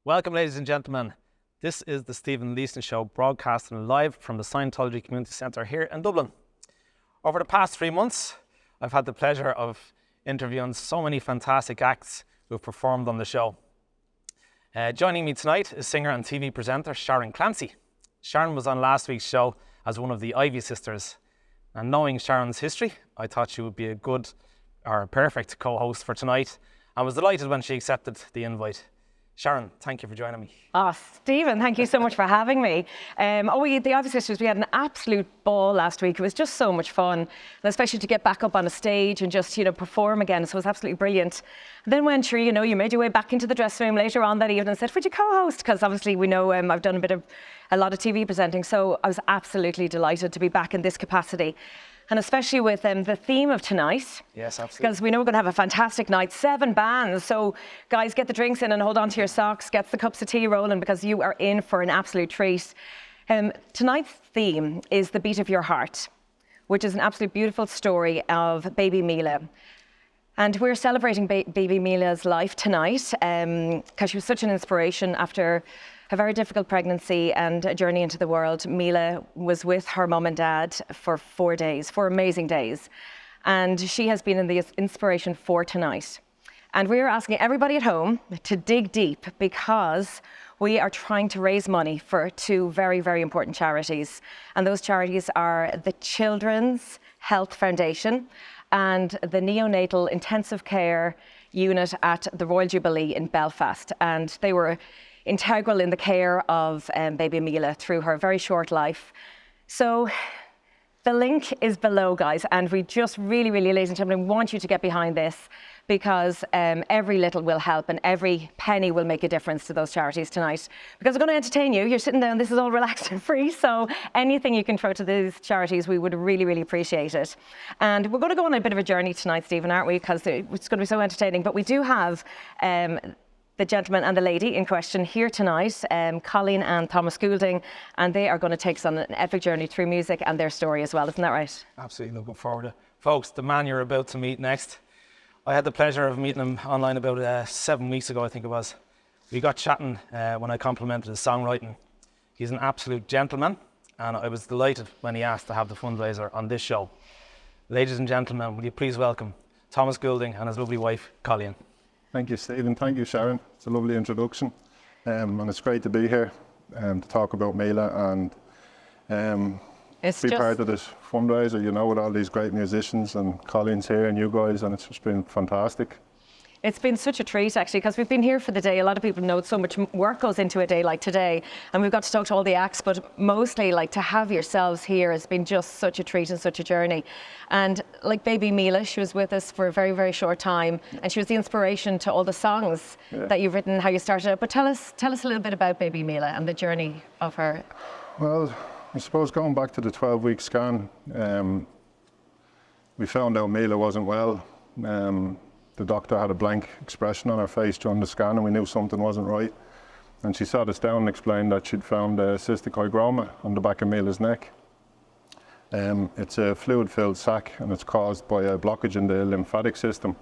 Welcome, ladies and gentlemen. This is the Stephen Leeson Show, broadcasting live from the Scientology Community Centre here in Dublin. Over the past 3 months, I've had the pleasure of interviewing so many fantastic acts who have performed on the show. Joining me tonight is singer and TV presenter Sharon Clancy. Sharon was on last week's show as one of the Ivy sisters, and knowing Sharon's history, I thought she would be a good or a perfect co-host for tonight, and was delighted when she accepted the invite. Sharon, thank you for joining me. Oh, Stephen, thank you so much for having me. The Ivy Sisters, we had an absolute ball last week. It was just so much fun, and especially to get back up on a stage and just, perform again. So it was absolutely brilliant. And then when, sure, you made your way back into the dressing room later on that evening and said, would you co-host? Because obviously we know I've done a lot of TV presenting. So I was absolutely delighted to be back in this capacity. And especially with the theme of tonight. Yes, absolutely. Because we know we're going to have a fantastic night, 7 bands. So guys, get the drinks in and hold on to your socks, get the cups of tea rolling, because you are in for an absolute treat. Tonight's theme is The Beat of Your Heart, which is an absolute beautiful story of baby Mila. And we're celebrating baby Mila's life tonight because she was such an inspiration after a very difficult pregnancy and a journey into the world. Mila was with her mum and dad for 4 days, 4 amazing days. And she has been in the inspiration for tonight. And we are asking everybody at home to dig deep, because we are trying to raise money for 2 very, very important charities. And those charities are the Children's Health Foundation and the Neonatal Intensive Care Unit at the Royal Jubilee in Belfast. And they were integral in the care of baby Mila through her very short life. So the link is below, guys, and we just really, ladies and gentlemen, want you to get behind this, because every little will help and every penny will make a difference to those charities tonight. Because we're going to entertain you. You're sitting down, this is all relaxed and free, so anything you can throw to these charities, we would really appreciate it. And we're going to go on a bit of a journey tonight, Stephen, aren't we? Because it's going to be so entertaining. But we do have the gentleman and the lady in question here tonight, Colleen and Thomas Goulding, and they are going to take us on an epic journey through music and their story as well. Isn't that right? Absolutely, looking forward to it. Folks, the man you're about to meet next, I had the pleasure of meeting him online about 7 weeks ago, I think it was. We got chatting when I complimented his songwriting. He's an absolute gentleman, and I was delighted when he asked to have the fundraiser on this show. Ladies and gentlemen, will you please welcome Thomas Goulding and his lovely wife, Colleen. Thank you, Stephen. Thank you, Sharon. It's a lovely introduction. And it's great to be here to talk about Mila and be part of this fundraiser, with all these great musicians, and Colleen's here and you guys, and it's just been fantastic. It's been such a treat, actually, because we've been here for the day. A lot of people know so much work goes into a day like today, and we've got to talk to all the acts, but mostly to have yourselves here has been just such a treat and such a journey. And like baby Mila, she was with us for a very, very short time, and she was the inspiration to all the songs that you've written, how you started out. But tell us a little bit about baby Mila and the journey of her. Well, I suppose going back to the 12-week scan, we found out Mila wasn't well. The doctor had a blank expression on her face during the scan, and we knew something wasn't right. And she sat us down and explained that she'd found a cystic hygroma on the back of Mila's neck. It's a fluid-filled sac, and it's caused by a blockage in the lymphatic system.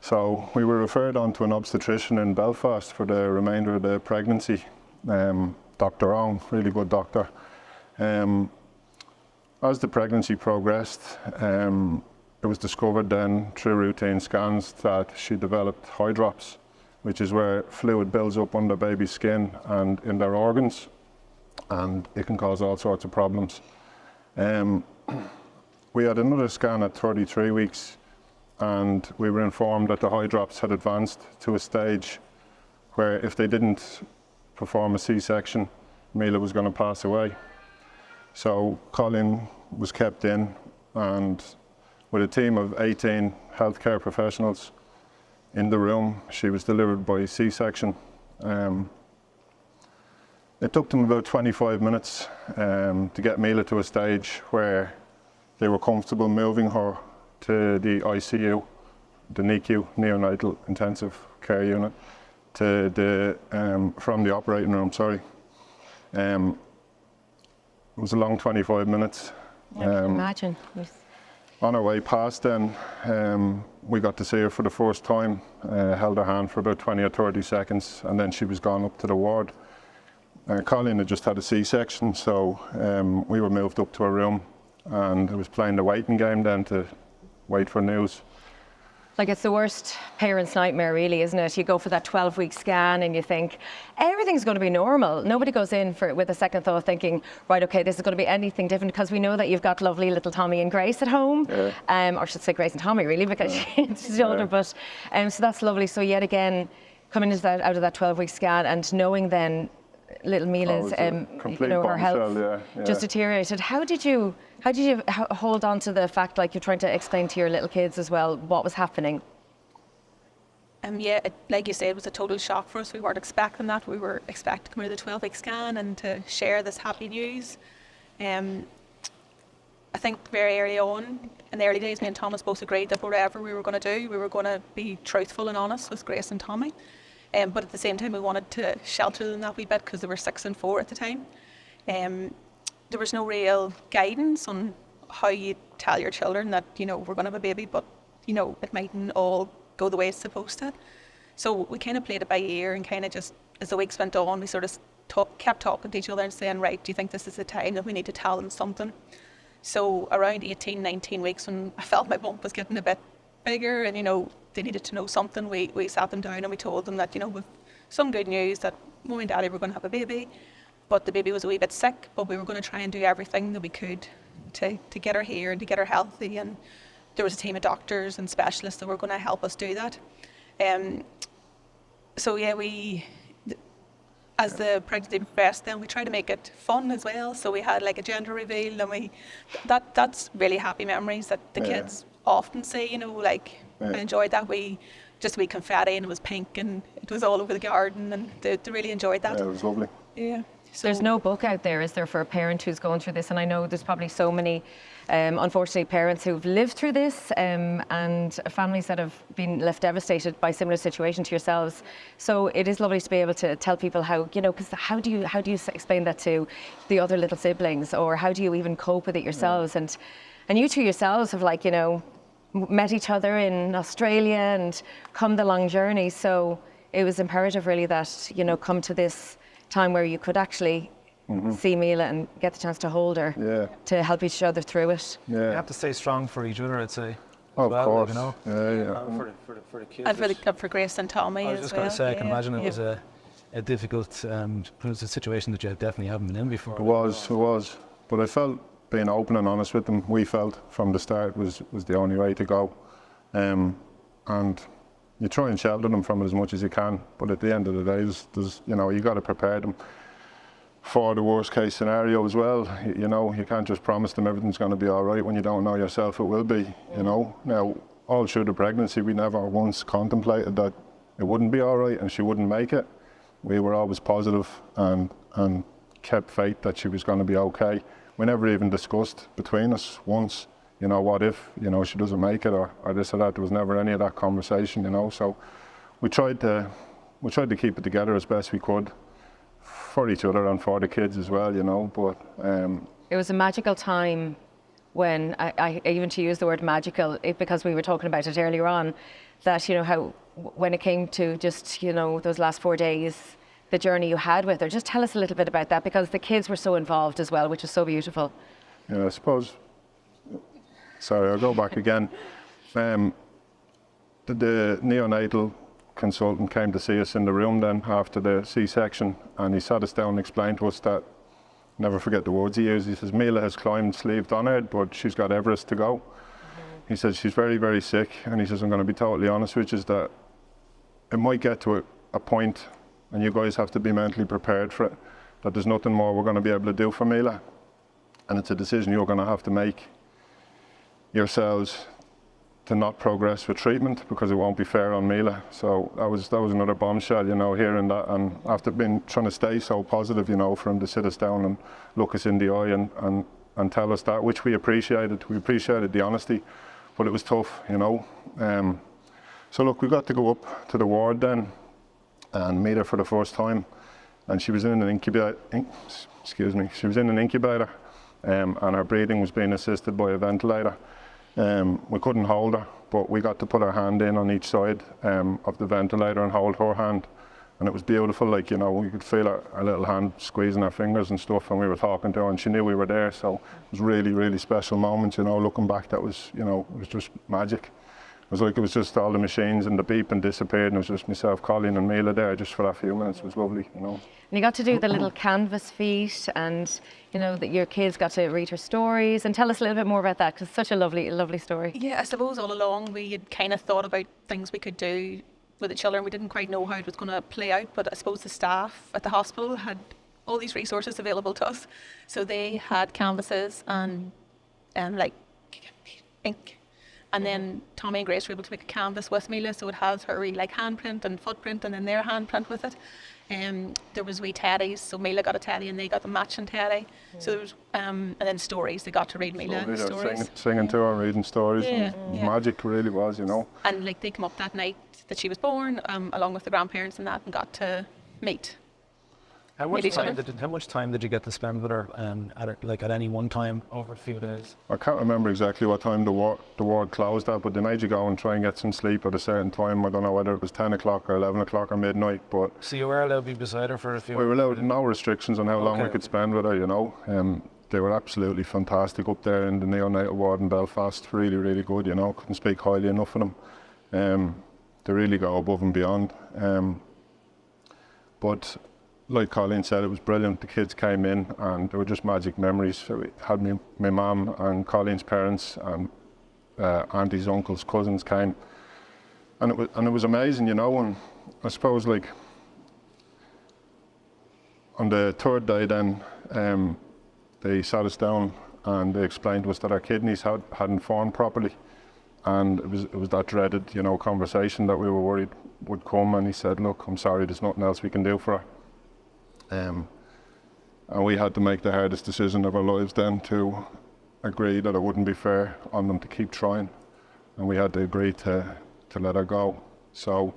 So we were referred on to an obstetrician in Belfast for the remainder of the pregnancy. Dr. Owen, really good doctor. As the pregnancy progressed, it was discovered then through routine scans that she developed hydrops, which is where fluid builds up under baby's skin and in their organs, and it can cause all sorts of problems. We had another scan at 33 weeks, and we were informed that the hydrops had advanced to a stage where if they didn't perform a C-section, Mila was going to pass away. So Colleen was kept in, and with a team of 18 healthcare professionals in the room, she was delivered by C-section. It took them about 25 minutes to get Mila to a stage where they were comfortable moving her to the ICU, the NICU, Neonatal Intensive Care Unit, to the from the operating room. Sorry, it was a long 25 minutes. I can imagine. On our way past then, we got to see her for the first time, held her hand for about 20 or 30 seconds, and then she was gone up to the ward. Colleen had just had a C-section, so we were moved up to her room, and it was playing the waiting game then to wait for news. Like, it's the worst parent's nightmare, really, isn't it? You go for that 12-week scan and you think everything's going to be normal. Nobody goes in with a second thought thinking, right, okay, this is going to be anything different, because we know that you've got lovely little Tommy and Grace at home. Or I should say Grace and Tommy, really, because she's older. But so that's lovely. So yet again, coming into out of that 12-week scan and knowing then little Mila's, her health just deteriorated. How did you hold on to the fact, like you're trying to explain to your little kids as well, what was happening? Like you said, it was a total shock for us. We weren't expecting that. We were expecting to come out of the 12-week scan and to share this happy news. I think very early on, in the early days, me and Thomas both agreed that whatever we were going to do, we were going to be truthful and honest with Grace and Tommy. But at the same time, we wanted to shelter them that wee bit because they were 6 and 4 at the time. There was no real guidance on how you tell your children that, we're going to have a baby, but, it mightn't all go the way it's supposed to. So we kind of played it by ear, and kind of just, as the weeks went on, we sort of kept talking to each other and saying, right, do you think this is the time that we need to tell them something? So around 18, 19 weeks, when I felt my bump was getting a bit bigger and, they needed to know something, we sat them down and we told them that, with some good news that Mum and Daddy were going to have a baby, but the baby was a wee bit sick, but we were going to try and do everything that we could to get her here and to get her healthy, and there was a team of doctors and specialists that were going to help us do that. As the pregnancy progressed, then we tried to make it fun as well, so we had like a gender reveal, and that's really happy memories that the kids often say, I enjoyed that. We confetti, and it was pink, and it was all over the garden, and they really enjoyed that. Yeah, it was lovely. Yeah. So there's no book out there, is there, for a parent who's going through this? And I know there's probably so many, unfortunately, parents who've lived through this, and families that have been left devastated by similar situation to yourselves. So it is lovely to be able to tell people how, because how do you explain that to the other little siblings, or how do you even cope with it yourselves? And you two yourselves have met each other in Australia and come the long journey. So it was imperative, really, that come to this time where you could actually see Mila and get the chance to hold her, to help each other through it. You have to stay strong for each other, I'd say. Of course. For the kids. And for Grace and Tommy. I was just going to say, I can imagine it was a difficult situation that you definitely haven't been in before. It was. But I felt being open and honest with them, we felt from the start was the only way to go. And you try and shelter them from it as much as you can, but at the end of the day, there's you got to prepare them for the worst case scenario as well. You can't just promise them everything's going to be all right when you don't know yourself it will be. Now, all through the pregnancy, we never once contemplated that it wouldn't be all right and she wouldn't make it. We were always positive and kept faith that she was going to be okay. We never even discussed between us once, what if, she doesn't make it or this or that. There was never any of that conversation, So we tried to keep it together as best we could for each other and for the kids as well, But it was a magical time when I even to use the word magical, because we were talking about it earlier on, that how when it came to just those last 4 days, the journey you had with her. Just tell us a little bit about that, because the kids were so involved as well, which is so beautiful. Yeah, I suppose. Sorry, I'll go back again. The neonatal consultant came to see us in the room then after the C-section, and he sat us down and explained to us that, never forget the words he used, he says, Mila has climbed Slieve Donard, but she's got Everest to go. He says, she's very, very sick, and he says, I'm going to be totally honest with you, is that it might get to a point, and you guys have to be mentally prepared for it, that there's nothing more we're going to be able to do for Mila. And it's a decision you're going to have to make yourselves to not progress with treatment, because it won't be fair on Mila. So that was another bombshell, hearing that, and after trying to stay so positive, for him to sit us down and look us in the eye and tell us that, which we appreciated. We appreciated the honesty, but it was tough, So look, we got to go up to the ward then and meet her for the first time, and she was in an incubator. She was in an incubator, and her breathing was being assisted by a ventilator. We couldn't hold her but we got to put our hand in on each side of the ventilator and hold her hand. And it was beautiful, like, you know, we could feel our little hand squeezing our fingers and stuff, and we were talking to her, and she knew we were there. So it was really, really special moment, you know, looking back, that was, you know, it was just magic. It was like, it was just all the machines and the beeping disappeared, and it was just myself, Colleen and Mila there just for that few minutes. It was lovely, you know. And you got to do the little canvas feet, and, you know, that your kids got to read her stories. And tell us a little bit more about that, because it's such a lovely, lovely story. Yeah, I suppose all along we had kind of thought about things we could do with the children. We didn't quite know how it was going to play out, but I suppose the staff at the hospital had all these resources available to us. So they had canvases and like ink, and then Tommy and Grace were able to make a canvas with Mila, so it has her like handprint and footprint, and then their handprint with it. There was wee teddies, so Mila got a teddy and they got the matching teddy. So there was, and then stories, they got to read Mila stories. Singing to her, reading stories. Yeah, And magic really was, you know. And like they come up that night that she was born, along with the grandparents and that, and got to meet. How much time did you get to spend with her at any one time over a few days? I can't remember exactly what time the ward closed at, but they made you go and try and get some sleep at a certain time. I don't know whether it was 10 o'clock or 11 o'clock or midnight, but... So you were allowed to be beside her for a few... We were allowed no restrictions on how long we could spend with her, you know. They were absolutely fantastic up there in the Neonatal ward in Belfast. Really, really good, you know. Couldn't speak highly enough of them. They really go above and beyond. But... like Colleen said, it was brilliant. The kids came in and they were just magic memories. So we had my mum and Colleen's parents and aunties, uncles, cousins came, and it was amazing, you know. And I suppose, like, on the third day, then they sat us down and they explained to us that our kidneys hadn't formed properly, and it was that dreaded, you know, conversation that we were worried would come. And he said, "Look, I'm sorry, there's nothing else we can do for her." And we had to make the hardest decision of our lives then, to agree that it wouldn't be fair on them to keep trying, and we had to agree to let her go. So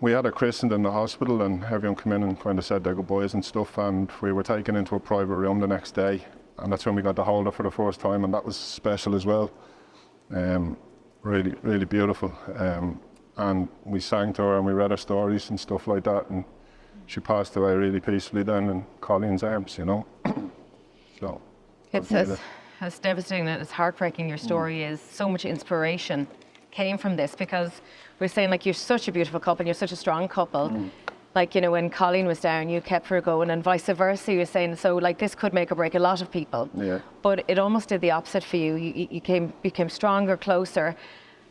we had her christened in the hospital, and everyone came in and kind of said their goodbyes and stuff, and we were taken into a private room the next day, and that's when we got to hold her for the first time, and that was special as well. Really, really beautiful. And we sang to her and we read her stories and stuff like that, and she passed away really peacefully then in Colleen's arms, you know. So it's as devastating and as heartbreaking your story is. So much inspiration came from this, because we're saying, like, you're such a beautiful couple and you're such a strong couple. Like, you know, when Colleen was down, you kept her going, and vice versa. You're saying, so, like, this could make or break a lot of people. Yeah. But it almost did the opposite for you. You became stronger, closer,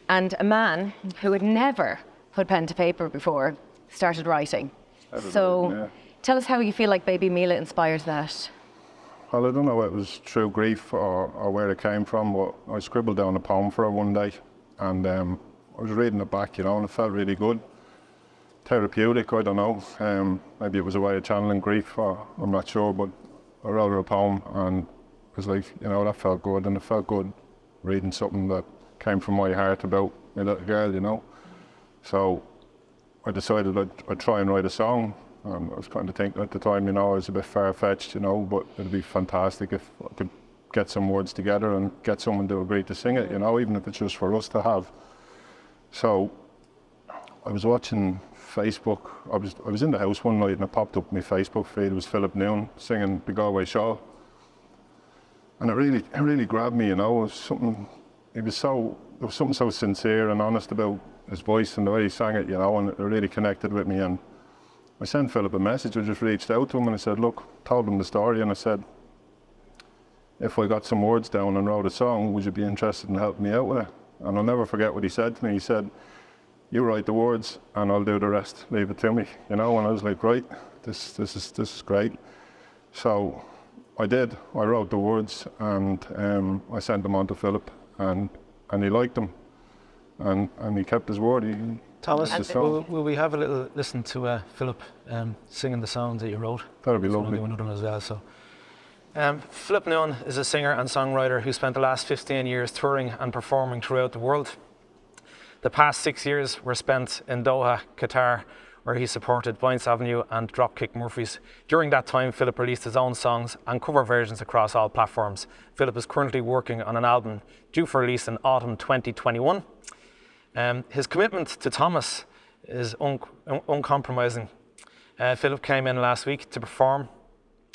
and a man who had never put pen to paper before started writing. So tell us how you feel like baby Mila inspired that. Well, I don't know if it was through grief or where it came from, but I scribbled down a poem for her one day, and I was reading it back, you know, and it felt really good. Therapeutic, I don't know. Maybe it was a way of channeling grief, or I'm not sure, but I wrote her a poem, and it was like, you know, that felt good, and it felt good reading something that came from my heart about my little girl, you know. So I decided I'd try and write a song. I was kind of thinking at the time, you know, it was a bit far-fetched, you know, but it'd be fantastic if I could get some words together and get someone to agree to sing it, you know, even if it's just for us to have. So I was watching Facebook. I was in the house one night and it popped up my Facebook feed. It was Philip Noon singing The Galway Shawl, and it really grabbed me, you know. It was something. There was something so sincere and honest about his voice and the way he sang it, you know, and it really connected with me. And I sent Philip a message. I just reached out to him and I said, look, told him the story, and I said, if I got some words down and wrote a song, would you be interested in helping me out with it? And I'll never forget what he said to me. He said, you write the words and I'll do the rest, leave it to me, you know. And I was like, right, this is great. So I did. I wrote the words, and I sent them on to Philip, and he liked them, and he kept his word. Thomas, will we have a little listen to Philip singing the songs that you wrote? That'd be lovely. One of them as well. So, Philip Noon is a singer and songwriter who spent the last 15 years touring and performing throughout the world. The past 6 years were spent in Doha, Qatar, where he supported Vice Avenue and Dropkick Murphys. During that time, Philip released his own songs and cover versions across all platforms. Philip is currently working on an album due for release in autumn 2021. His commitment to Thomas is uncompromising. Philip came in last week to perform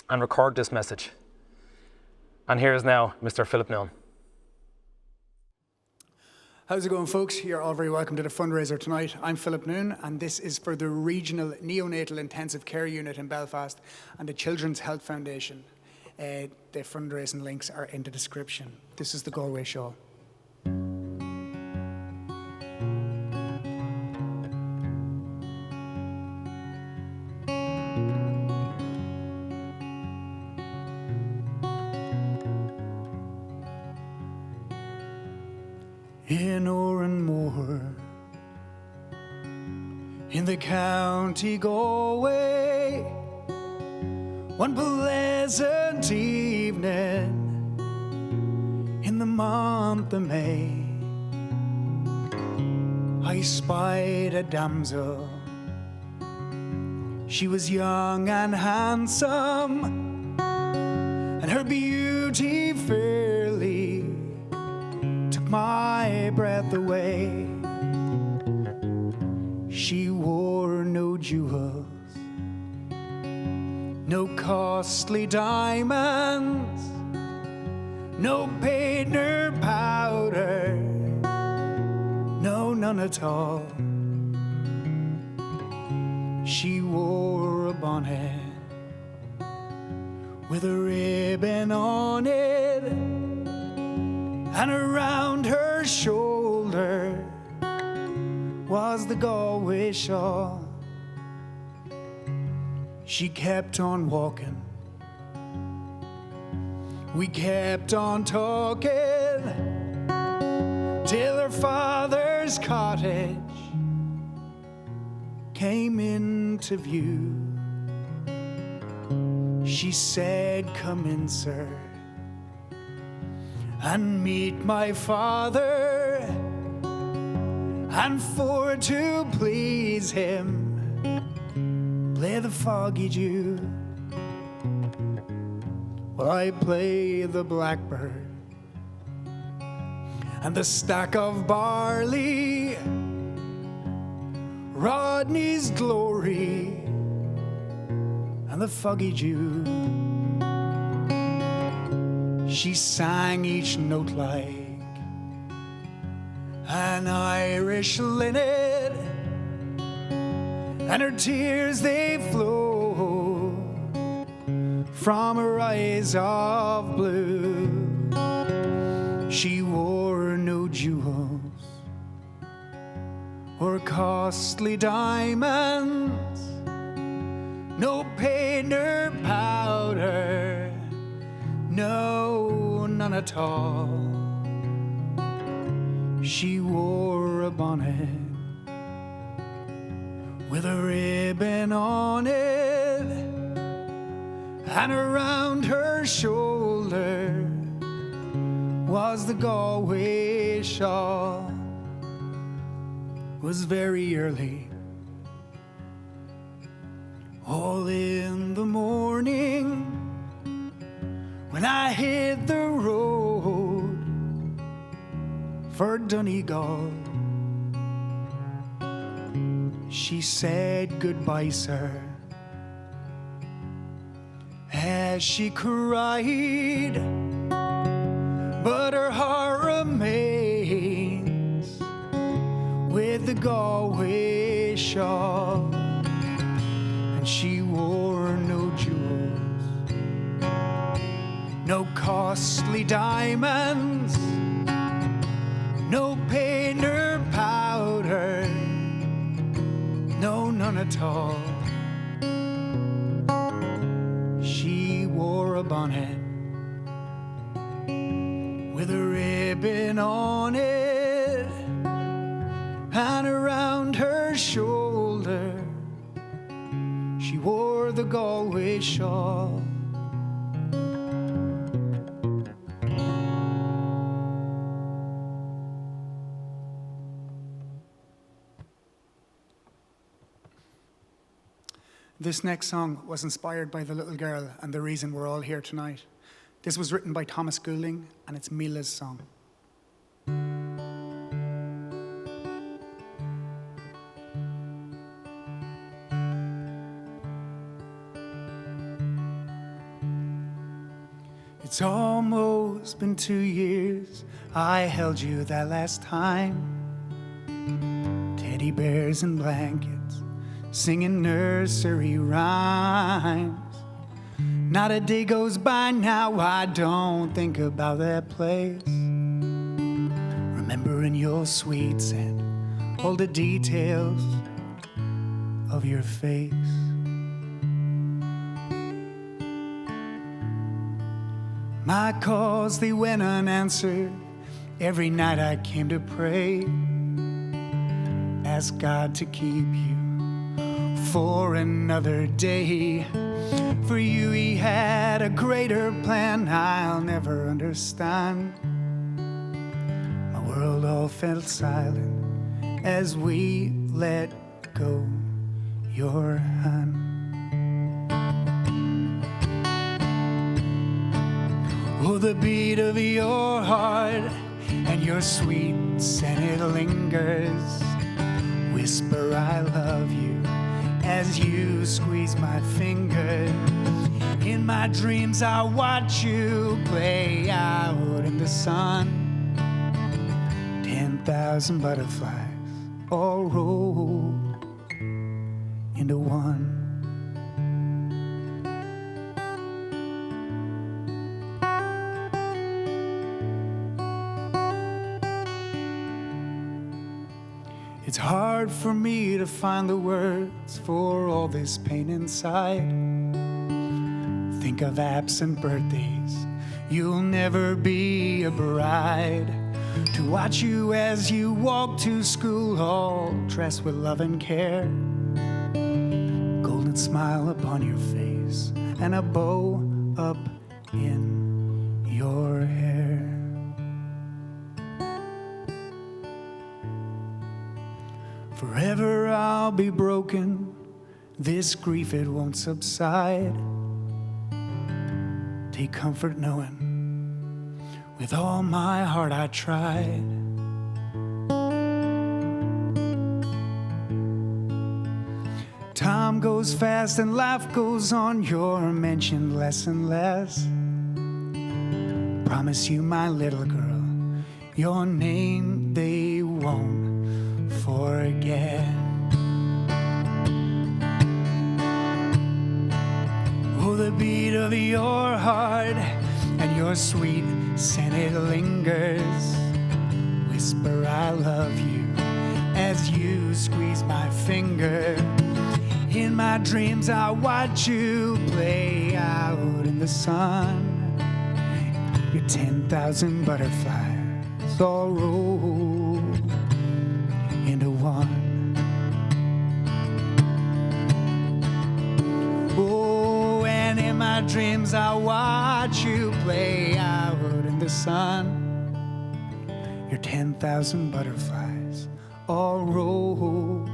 and record this message. And here is now Mr. Philip Noon. How's it going, folks? You're all very welcome to the Fundraiser tonight. I'm Philip Noon, and this is for the Regional Neonatal Intensive Care Unit in Belfast and the Children's Health Foundation. The fundraising links are in the description. This is the Galway Show. In Oranmore, in the county Galway, one pleasant evening in the month of May, I spied a damsel. She was young and handsome, and her beauty fairly took my breath away. She wore no jewels, no costly diamonds, no paint nor powder, no, none at all. She wore a bonnet with a ribbon on it, and around her shoulder was the Galway shawl. She kept on walking, we kept on talking, till her father's cottage came into view. She said, "Come in, sir, and meet my father, and for to please him, play the foggy Jew." Well, I play the blackbird and the stack of barley, Rodney's glory and the foggy Jew. She sang each note like an Irish linnet, and her tears they flow from her eyes of blue. She wore no jewels or costly diamonds, no paint nor powder, no, none at all. She wore a bonnet with a ribbon on it, and around her shoulder was the Galway shawl. It was very early, all in the morning, when I hit the road for Donegal. She said, "Goodbye, sir," as she cried, but her heart remains with the Galway shawl. And she wore no jewels, no costly diamonds, no paint nor powder, no, none at all. She wore a bonnet with a ribbon on it, and around her shoulder she wore the Galway shawl. This next song was inspired by the little girl and the reason we're all here tonight. This was written by Thomas Goulding, and it's Mila's song. It's almost been 2 years I held you that last time. Teddy bears and blankets, singing nursery rhymes. Not a day goes by now I don't think about that place. Remembering your sweets and all the details of your face. My calls, they went unanswered. Every night I came to pray. Ask God to keep you for another day. For you he had a greater plan I'll never understand. My world all fell silent as we let go your hand. Oh, the beat of your heart and your sweet scent, it lingers. Whisper I love you as you squeeze my finger. In my dreams I watch you play out in the sun. 10,000 butterflies all roll into one. It's hard for me to find the words for all this pain inside. Think of absent birthdays, you'll never be a bride. To watch you as you walk to school, all dressed with love and care. Golden smile upon your face and a bow up in your hair. Forever I'll be broken, this grief it won't subside. Take comfort knowing with all my heart I tried. Time goes fast and life goes on, you're mentioned less and less. Promise you, my little girl, your name they won't forget. Oh, the beat of your heart and your sweet scent, it lingers. Whisper I love you as you squeeze my finger. In my dreams I watch you play out in the sun. Your 10,000 butterflies all roll into one. Oh, and in my dreams I watch you play out in the sun. Your 10,000 butterflies all roll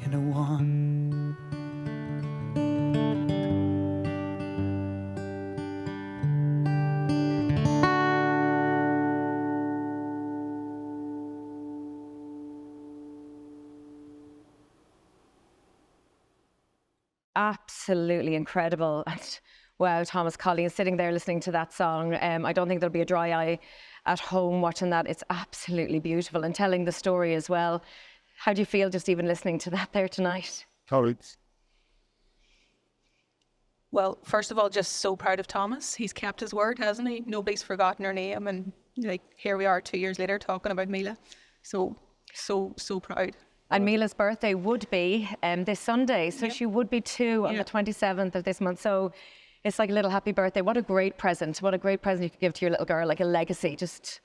into one. Absolutely incredible. And wow, Thomas, Colleen sitting there listening to that song. I don't think there'll be a dry eye at home watching that. It's absolutely beautiful and telling the story as well. How do you feel just even listening to that there tonight? Sorry. Well, first of all, just so proud of Thomas. He's kept his word, hasn't he? Nobody's forgotten her name, and like here we are 2 years later talking about Mila. So proud. And Mila's birthday would be this Sunday, so Yep. she would be 2 on the 27th of this month. So it's like a little happy birthday. What a great present. What a great present you could give to your little girl, like a legacy. Just.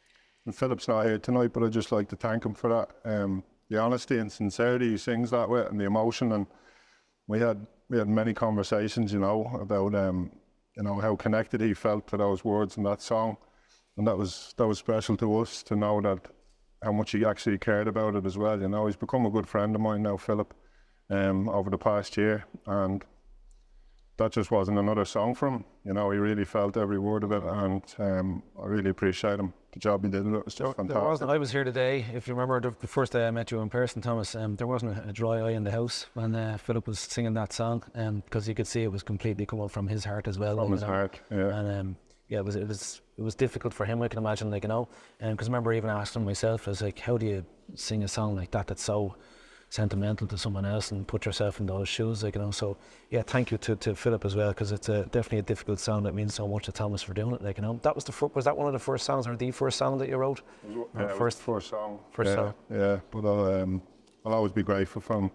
And Philip's not here tonight, but I'd just like to thank him for that. The honesty and sincerity he sings that with, and the emotion. And we had many conversations, about how connected he felt to those words and that song, and that was special to us to know that how much he actually cared about it as well. He's become a good friend of mine now, Philip, over the past year, and that just wasn't another song for him. You know, he really felt every word of it, and I really appreciate him. The job he did with it was just fantastic. I was here today. If you remember the first day I met you in person, Thomas, there wasn't a dry eye in the house when Philip was singing that song, because you could see it was completely coming from his heart as well. From his heart, yeah. And yeah, it was difficult for him, I can imagine, like, you know, because I remember even asking myself, I was like, how do you sing a song like that that's so sentimental to someone else and put yourself in those shoes, like, you know? So yeah, thank you to Philip as well, because it's definitely a difficult song that means so much to Thomas for doing it, like, you know. That was was that one of the first songs, or the first song that you wrote? Yeah, it was the first song. First song. Yeah, but I'll always be grateful for him,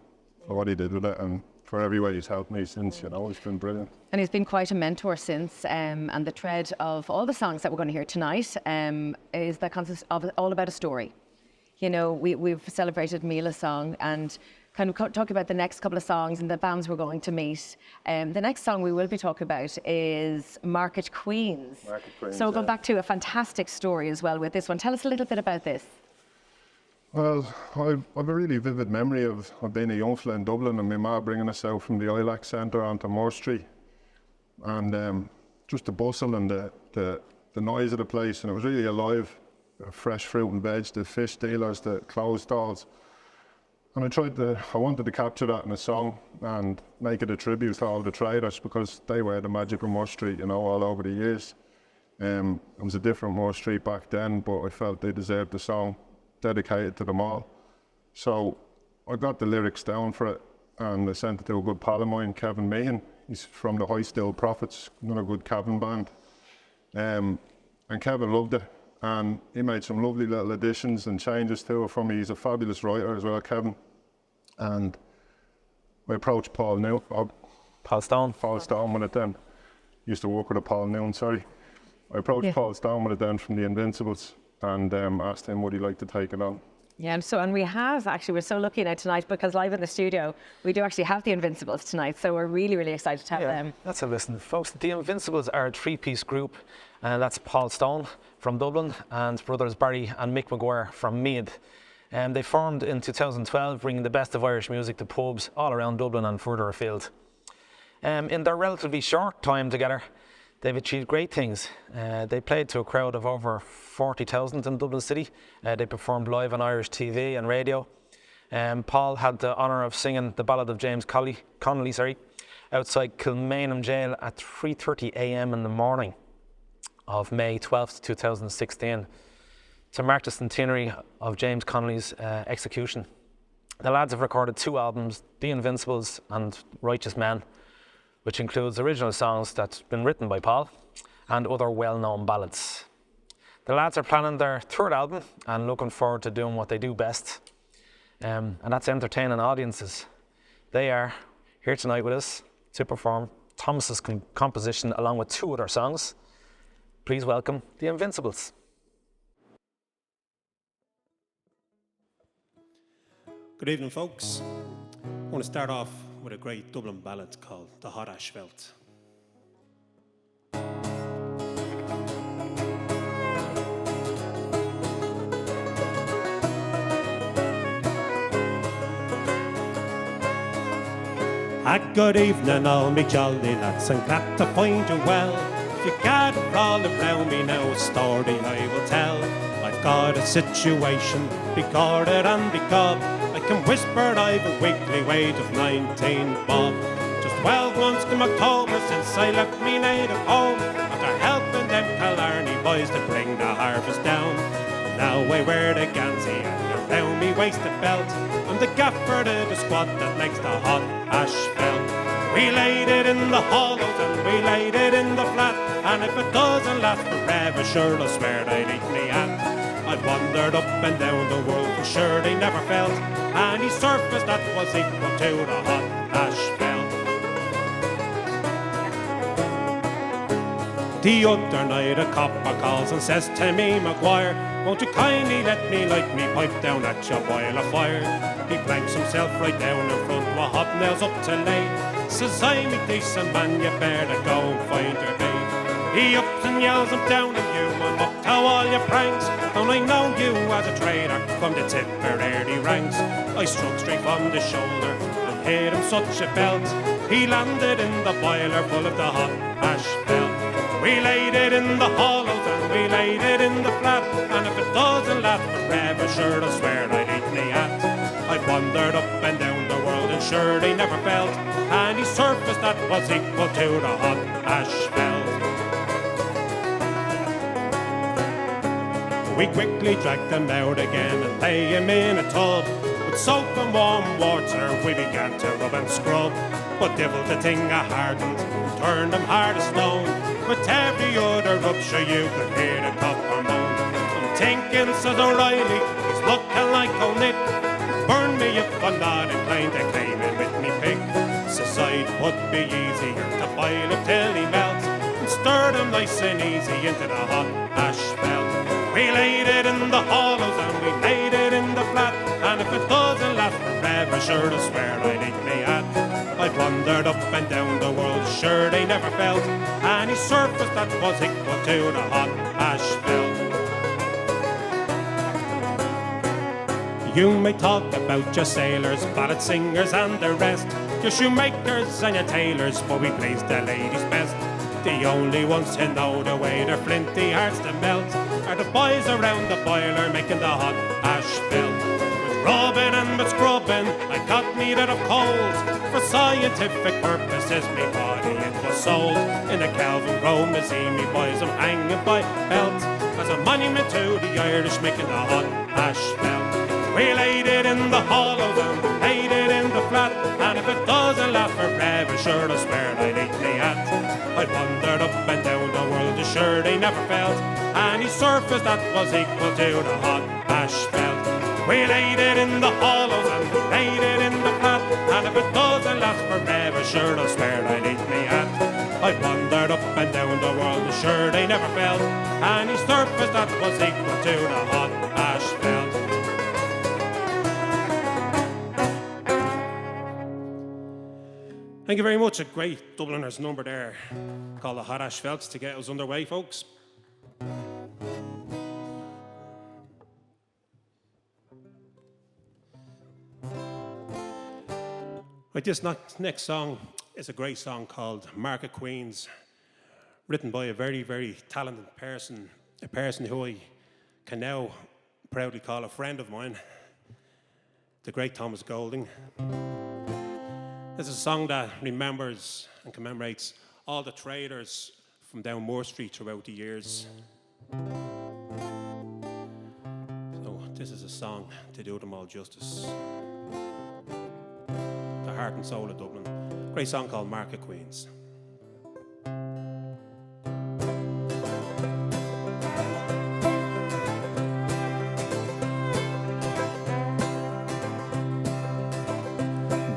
for what he did with it, and for every way he's helped me since, you know. It's been brilliant. And he's been quite a mentor since, and the thread of all the songs that we're going to hear tonight is that concept of all about a story. You know, we've celebrated Mila's song, and kind of talk about the next couple of songs and the bands we're going to meet. The next song we will be talking about is Market Queens. Market Queens, so we're going back to a fantastic story as well with this one. Tell us a little bit about this. Well, I've a really vivid memory of being a young fella in Dublin, and my ma bringing us out from the ILAC Centre onto Moore Street, and just the bustle and the noise of the place, and it was really alive. Fresh fruit and veg, the fish dealers, the clothes stalls, and I wanted to capture that in a song and make it a tribute to all the traders, because they were the magic of Moore Street, you know, all over the years. It was a different Moore Street back then, but I felt they deserved a song dedicated to them all. So I got the lyrics down for it, and I sent it to a good pal of mine, Kevin Meehan. He's from the High Still Prophets, another good Kevin band. And Kevin loved it, and he made some lovely little additions and changes to it for me. He's a fabulous writer as well, Kevin. And I approached Paul Stone with it then. Used to work with Paul Noon, sorry. I approached Paul Stone with it then from the Invincibles, and asked him would he like to take it on. Yeah, and we have actually, we're so lucky now tonight, because live in the studio we do actually have the Invincibles tonight, so we're really, really excited to have them. Let's have a listen, folks. The Invincibles are a three-piece group, and that's Paul Stone from Dublin and brothers Barry and Mick Maguire from Meath. They formed in 2012, bringing the best of Irish music to pubs all around Dublin and further afield. In their relatively short time together, they've achieved great things. They played to a crowd of over 40,000 in Dublin City. They performed live on Irish TV and radio. Paul had the honour of singing the Ballad of James Connolly, outside Kilmainham Jail at 3:30 a.m. in the morning of May 12th, 2016, to mark the centenary of James Connolly's execution. The lads have recorded 2 albums, The Invincibles and Righteous Men, which includes original songs that's been written by Paul and other well-known ballads. The lads are planning their 3rd album and looking forward to doing what they do best, and that's entertaining audiences. They are here tonight with us to perform Thomas's composition along with 2 other songs. Please welcome The Invincibles. Good evening, folks. I want to start off with a great Dublin ballad called The Hot Asphalt. Good evening, all me jolly lads, I'm glad to find you well. If you gather all around me now, a story I will tell. I've got a situation, be guarded and be gob. I can whisper I've a weekly wage of 19 bob. Just 12 months come October since I left me native home, after helping them Killarney boys to bring the harvest down. Now I wear the Gansey and around me waist a belt. I'm the gaffer to the squad that makes the hot asphalt. We laid it in the hollows and we laid it in the flat, and if it doesn't last forever, sure I'll swear they'd eat me hat. I wandered up and down the world, for sure they never felt any surface that was equal to the hot asphalt. The other night a copper calls and says to me, Maguire, won't you kindly let me light me pipe down at your boiler fire? He blanks himself right down in front with hobnails up to lay. Says I'm a decent man, you better go and find your babe. He ups and yells, I'm down on you, I'm up to all your pranks. Don't I know you as a trader from the tipper early ranks? I struck straight from the shoulder and hit him such a belt. He landed in the boiler full of the hot asphalt. We laid it in the hollows and we laid it in the flat. And if it doesn't last forever, sure, I swear I'd eat me hat. I wandered up and down the world and sure they never felt any surface that was equal to the hot asphalt. We quickly dragged them out again and lay him in a tub. With soap and warm water we began to rub and scrub. But devil the thing I hardened, turned him hard as stone. With every other rupture you could hear the copper moan. I'm thinking, says O'Reilly, he's looking like old Nick. Burn me if I'm not inclined to claim it with me pick. Says it would be easier to boil him till he melts and stir him nice and easy into the hot asphalt. We laid it in the hollows and we laid it in the flat. And if it doesn't last forever, sure, I swear I'd eat me hat. I've wandered up and down the world, sure they never felt any surface that was equal to the hot asphalt. You may talk about your sailors, ballad singers and the rest, your shoemakers and your tailors, but we please the ladies best. The only ones who know the way their flinty hearts to melt are the boys around the boiler making the hot asphalt. With rubbing and with scrubbing, I got me rid of cold. For scientific purposes, me body it was sold. In the Calvin Row Museum, me boys I'm hanging by belt as a monument to the Irish making the hot asphalt. We laid it in the hollows and we laid it in the flat. And if it doesn't last forever, sure, I swear I'd eat me hat. I wandered up and down the world, sure they never felt any surface that was equal to the hot asphalt. We laid it in the hollows and we laid it in the flat. And if it doesn't last forever, sure, I swear I'd eat me hat. I wandered up and down the world, sure they never felt any surface that was equal to the hot asphalt. Thank you very much. A great Dubliners number there called the Hot Asphalt to get us underway, folks. Right, this next song is a great song called Mark of Queens, written by a very, very talented person, a person who I can now proudly call a friend of mine, the great Thomas Goulding. This is a song that remembers and commemorates all the traders from down Moore Street throughout the years. So this is a song to do them all justice. The heart and soul of Dublin. Great song called Mark of Queens.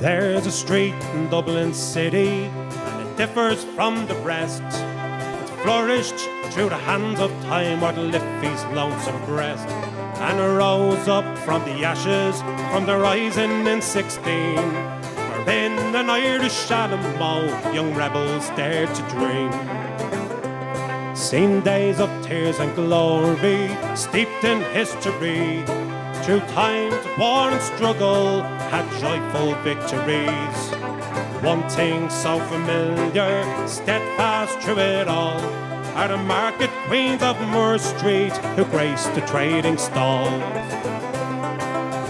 There's a street in Dublin City, and it differs from the rest. It flourished through the hands of time o'er the Liffey's lonesome breast, and it rose up from the ashes from the rising in 16, wherein an Irish Alamo young rebels dared to dream. Seen days of tears and glory, steeped in history, through times of war and struggle, had joyful victories. One thing so familiar, steadfast through it all, are the market queens of Moore Street who grace the trading stalls.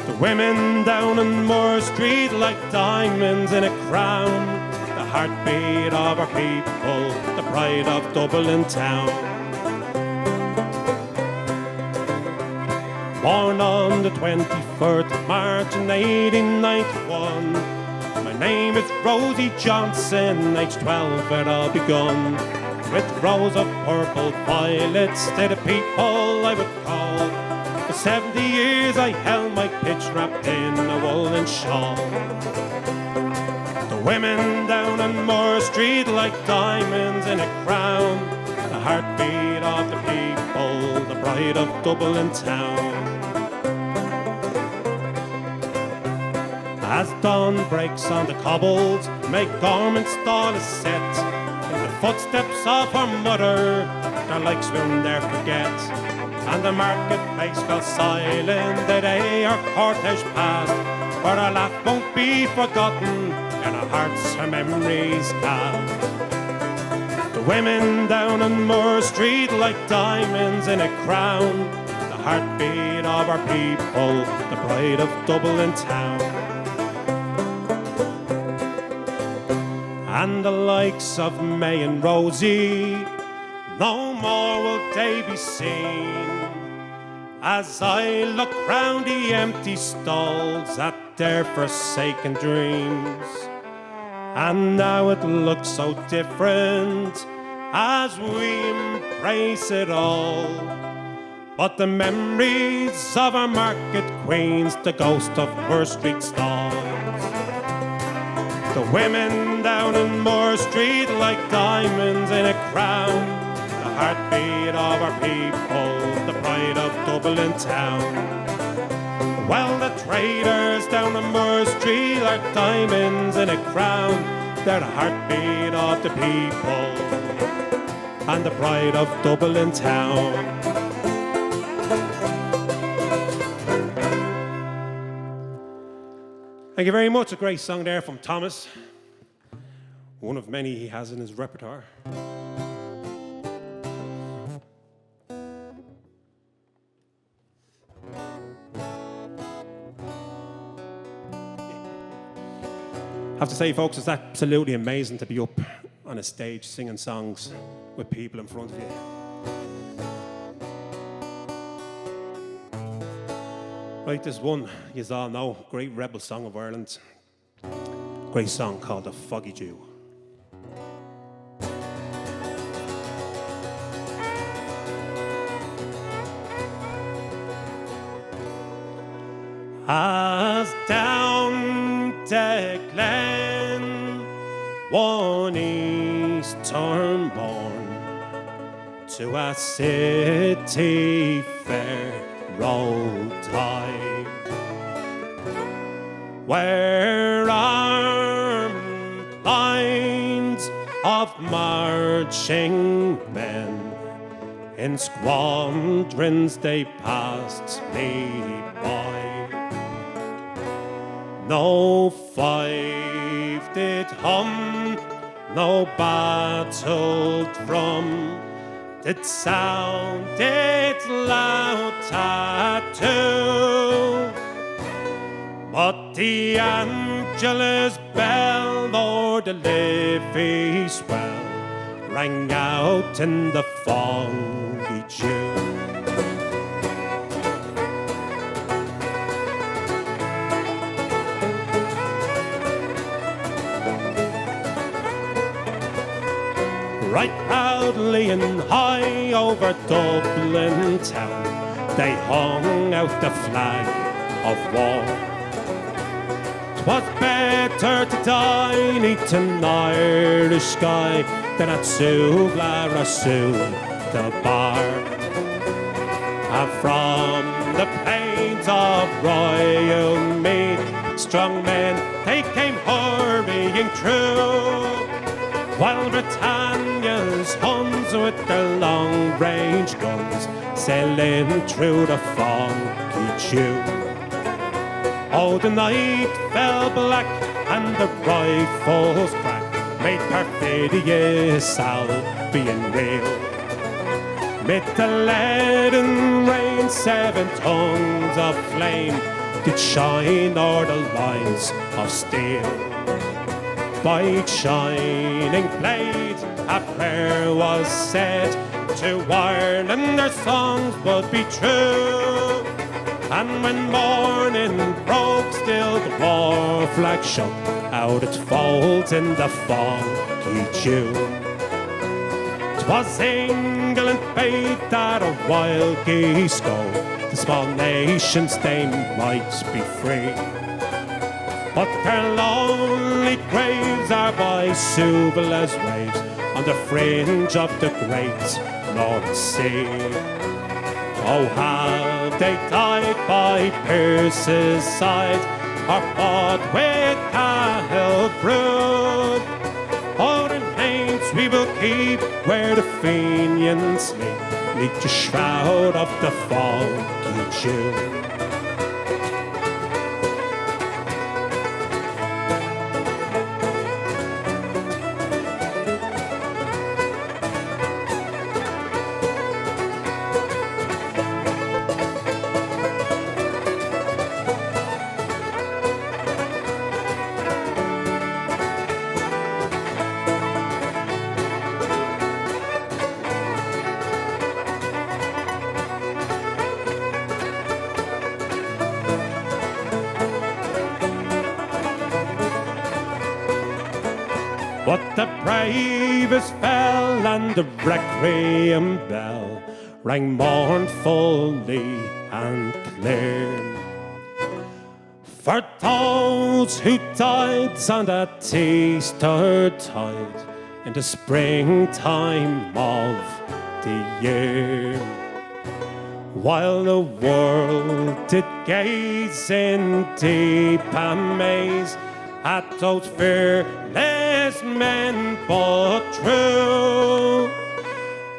The women down in Moore Street like diamonds in a crown, the heartbeat of our people, the pride of Dublin town. Born on the 23rd of March in 1891. My name is Rosie Johnson, age 12 it all begun. With rows of purple violets, they're the people I would call. For 70 years I held my pitch wrapped in a woolen shawl. The women down on Moore Street like diamonds in a crown, the heartbeat of the people, the pride of Dublin town. As dawn breaks on the cobbles, make garments all is set. In the footsteps of her mother, their likes will ne'er forget. And the marketplace fell silent the day our cortege passed. for our laugh won't be forgotten, and our hearts our memories can. The women down on Moore Street like diamonds in a crown, the heartbeat of our people, the pride of Dublin town. And the likes of May and Rosie, no more will they be seen, as I look round the empty stalls at their forsaken dreams. And now it looks so different as we embrace it all, but the memories of our market queens, the ghost of Moore Street stalls. The women down in Moore Street like diamonds in a crown, the heartbeat of our people, the pride of Dublin town. Well, the traders down on Moore Street are diamonds in a crown, they're the heartbeat of the people and the pride of Dublin town. Thank you very much. A great song there from Thomas. One of many he has in his repertoire. I have to say, folks, it's absolutely amazing to be up on a stage singing songs with people in front of you. Right, there's one you all know, great rebel song of Ireland. Great song called The Foggy Dew. As down the glen one eastern morn to a city fair rolled I, where armed lines of marching men in squadrons they passed me by. No fife did hum, no battle drum did sound its loud tattoo, but the Angelus bell o'er the Liffey swell rang out in the foggy dew. Right proudly and high over Dublin town, they hung out the flag of war. 'Twas better to die neath an Irish sky than at Suvla or the bar. And from the plains of Royal Meath, strong men they came hurrying through, while Britannia's Huns with their long-range guns sailing through the foggy dew. Oh, the night fell black and the rifles cracked, made perfidious Albion reel. Mid the leaden rain 7 tongues of flame did shine o'er the lines of steel. By each shining blade a prayer was said to Ireland, their songs would be true. And when morning broke, still the war flag shook out its folds in the foggy dew. 'Twas England bade that a wild geese go, the small nations they might be free. But their lonely graves are by Suvla's waves on the fringe of the great North Sea. Oh, have they died by Pierce's side, or fought with Cahill brood? All the names we will keep where the Fenians sleep, neath the shroud of the foggy dew. But the bravest fell, and the requiem bell rang mournfully and clear. For those who died on that Easter tide in the springtime of the year, while the world did gaze in deep amaze at those fearless men but true,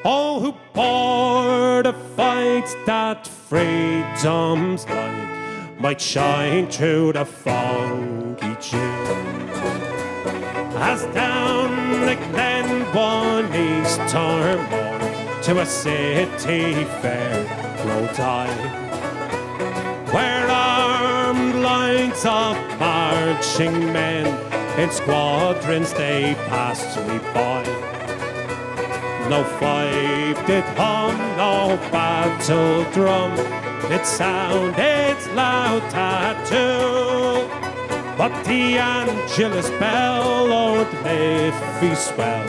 oh, who bore the fight that freedom's light might shine through the foggy dew. As down the glen one Easter morn to a city fair rode I, where armed lines of marching men in squadrons they passed me by. No fife did hum, no battle drum did sound its loud tattoo, but the Angelus bell o'er the Liffey swell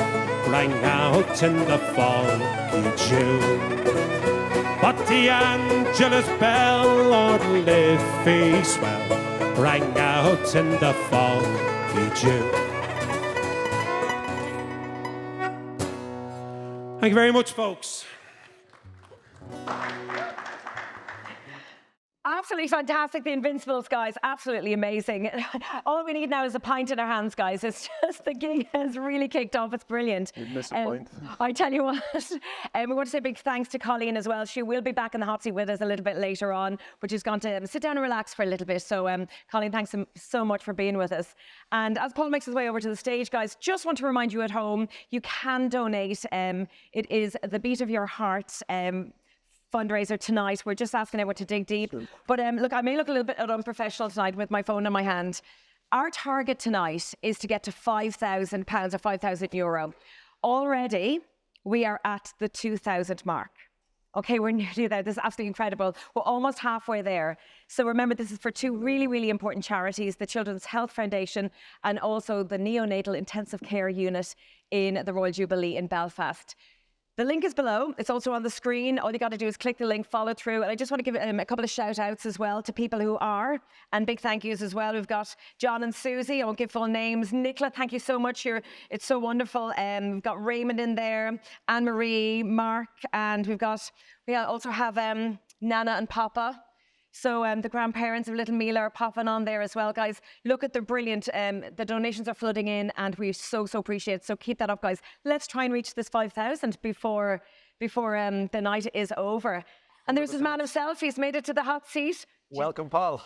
rang out in the foggy dew. But the Angelus bell o'er the Liffey swell rang out in the foggy dew. Thank you very much, folks. Absolutely fantastic, the Invincibles, guys. Absolutely amazing. All we need now is a pint in our hands, guys. It's just the gig has really kicked off. It's brilliant. You'd miss a point. I tell you what, we want to say a big thanks to Colleen as well. She will be back in the hot seat with us a little bit later on, but she's gone to sit down and relax for a little bit. So, Colleen, thanks so much for being with us. And as Paul makes his way over to the stage, guys, just want to remind you at home, you can donate. It is the beat of your heart. Fundraiser tonight. We're just asking everyone to dig deep. Sure. But look, I may look a little bit unprofessional tonight with my phone in my hand. Our target tonight is to get to £5,000 or €5,000. Already, we are at the 2,000 mark. Okay, we're nearly there. This is absolutely incredible. We're almost halfway there. So remember, this is for two really, really important charities, the Children's Health Foundation and also the Neonatal Intensive Care Unit in the Royal Jubilee in Belfast. The link is below. It's also on the screen. All you got to do is click the link, follow through. And I just want to give a couple of shout outs as well to people who are, and big thank yous as well. We've got John and Susie. I won't give full names. Nicola, thank you so much. It's so wonderful. We've got Raymond in there, Anne-Marie, Mark, and we also have Nana and Papa. So the grandparents of little Mila are popping on there as well, guys. Look at the brilliant, the donations are flooding in and we so appreciate it. So keep that up, guys. Let's try and reach this 5,000 before the night is over. And there's this man himself. He's made it to the hot seat. Welcome, Paul.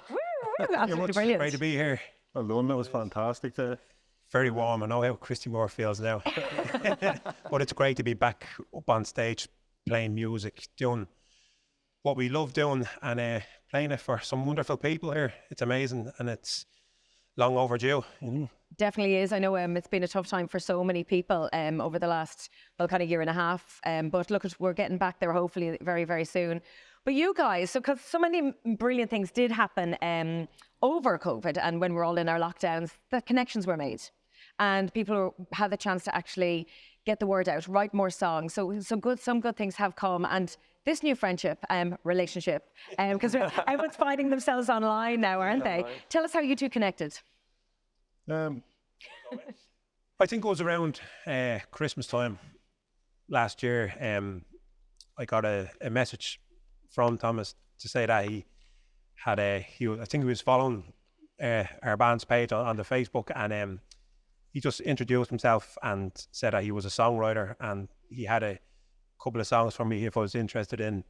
Absolutely brilliant. Great to be here. Well done, that was fantastic. Very warm. I know how Christy Moore feels now. But it's great to be back up on stage, playing music, doing what we love doing, and playing it for some wonderful people here. It's amazing, and it's long overdue. Mm-hmm. Definitely is. I know it's been a tough time for so many people over the last, kind of year and a half. But look, we're getting back there hopefully very, very soon. But you guys, because so many brilliant things did happen over COVID, and when we're all in our lockdowns, the connections were made. And people had the chance to actually get the word out, write more songs. So some good things have come. And this new friendship, relationship, because everyone's finding themselves online now, aren't they? Tell us how you two connected. I think it was around Christmas time last year. I got a message from Thomas to say that he had I think he was following our band's page on the Facebook, and he just introduced himself and said that he was a songwriter and he had a couple of songs for me if I was interested in.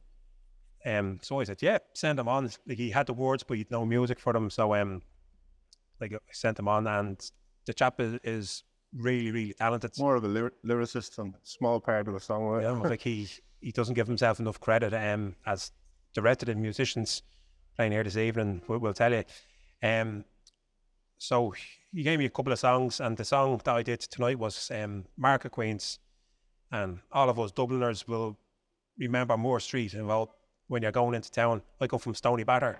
So I said, yeah, send them on. Like, he had the words, but he'd no music for them. So I sent them on, and the chap is really, really talented. More of a lyricist and small part of the song. Right? Yeah, like he doesn't give himself enough credit, as the rest of the musicians playing here this evening will tell you. So he gave me a couple of songs, and the song that I did tonight was Market Queens. And all of us Dubliners will remember Moore Street. And well, when you're going into town, I come from Stony Batter,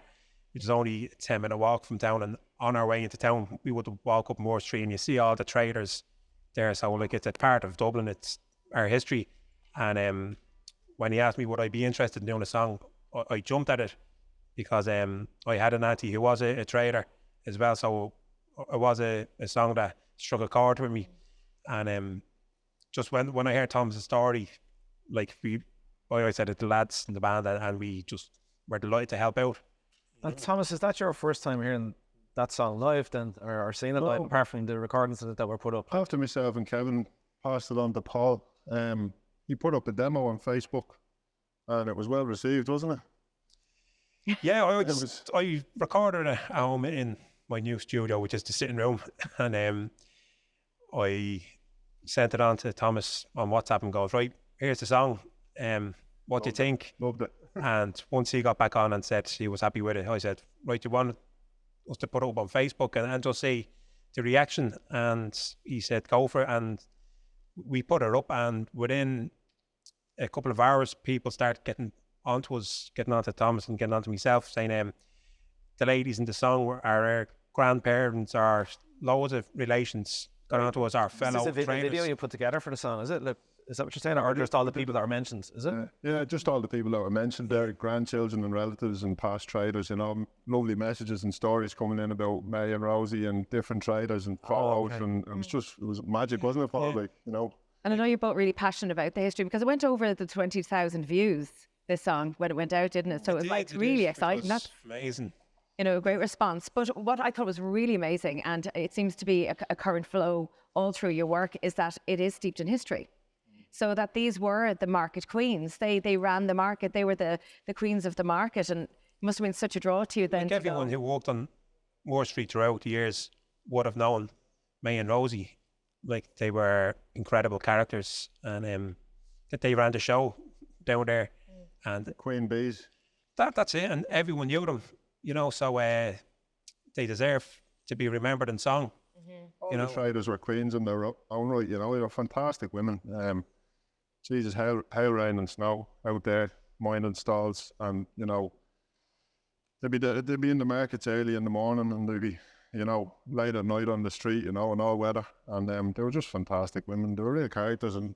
which is only a 10-minute walk from town. And on our way into town, we would walk up Moore Street, and you see all the traders there. So like it's a part of Dublin. It's our history. And when he asked me would I be interested in doing a song, I jumped at it because I had an auntie who was a trader as well. So it was a song that struck a chord with me. And just when I heard Thomas' story, like I always said it, the lads in the band, and we just were delighted to help out. And Thomas, is that your first time hearing that song live then, or seeing it live, apart from the recordings that were put up? After myself and Kevin passed it on to Paul, he put up a demo on Facebook, and it was well received, wasn't it? Yeah, I recorded it at home in my new studio, which is the sitting room, and I sent it on to Thomas on WhatsApp and goes, right, here's the song. What do you think? Loved it. And once he got back on and said he was happy with it, I said, right, you want us to put it up on Facebook and just see the reaction? And he said, go for it. And we put it up, and within a couple of hours, people started getting onto us, getting onto Thomas and getting onto myself, saying the ladies in the song are our grandparents, our loads of relations got onto us, our fellow Is this a traders. video you put together for the song, is it? Like, is that what you're saying, or just all the people that are mentioned, is it? Yeah, just all the people that were mentioned there, grandchildren and relatives and past traders, you know, lovely messages and stories coming in about May and Rosie and different traders and photos, and it was magic, wasn't it, Paul? Yeah. Like, you know. And I know you're both really passionate about the history, because it went over the 20,000 views, this song, when it went out, didn't it? So it was like really exciting. That's amazing. You know, a great response. But what I thought was really amazing, and it seems to be a current flow all through your work, is that it is steeped in history. So that these were the market queens. They ran the market. They were the queens of the market, and it must have been such a draw to you then. Like everyone who walked on Moore Street throughout the years would have known May and Rosie. Like, they were incredible characters, and that they ran the show down there. And Queen Bees. That's it, and everyone knew them, you know, so they deserve to be remembered in song. All the traders were queens in their own right, you know. They were fantastic women. Jesus, hail rain and snow out there, minding stalls, and, you know, they'd be in the markets early in the morning, and they'd be, you know, late at night on the street, you know, in all weather. And they were just fantastic women. They were real characters, and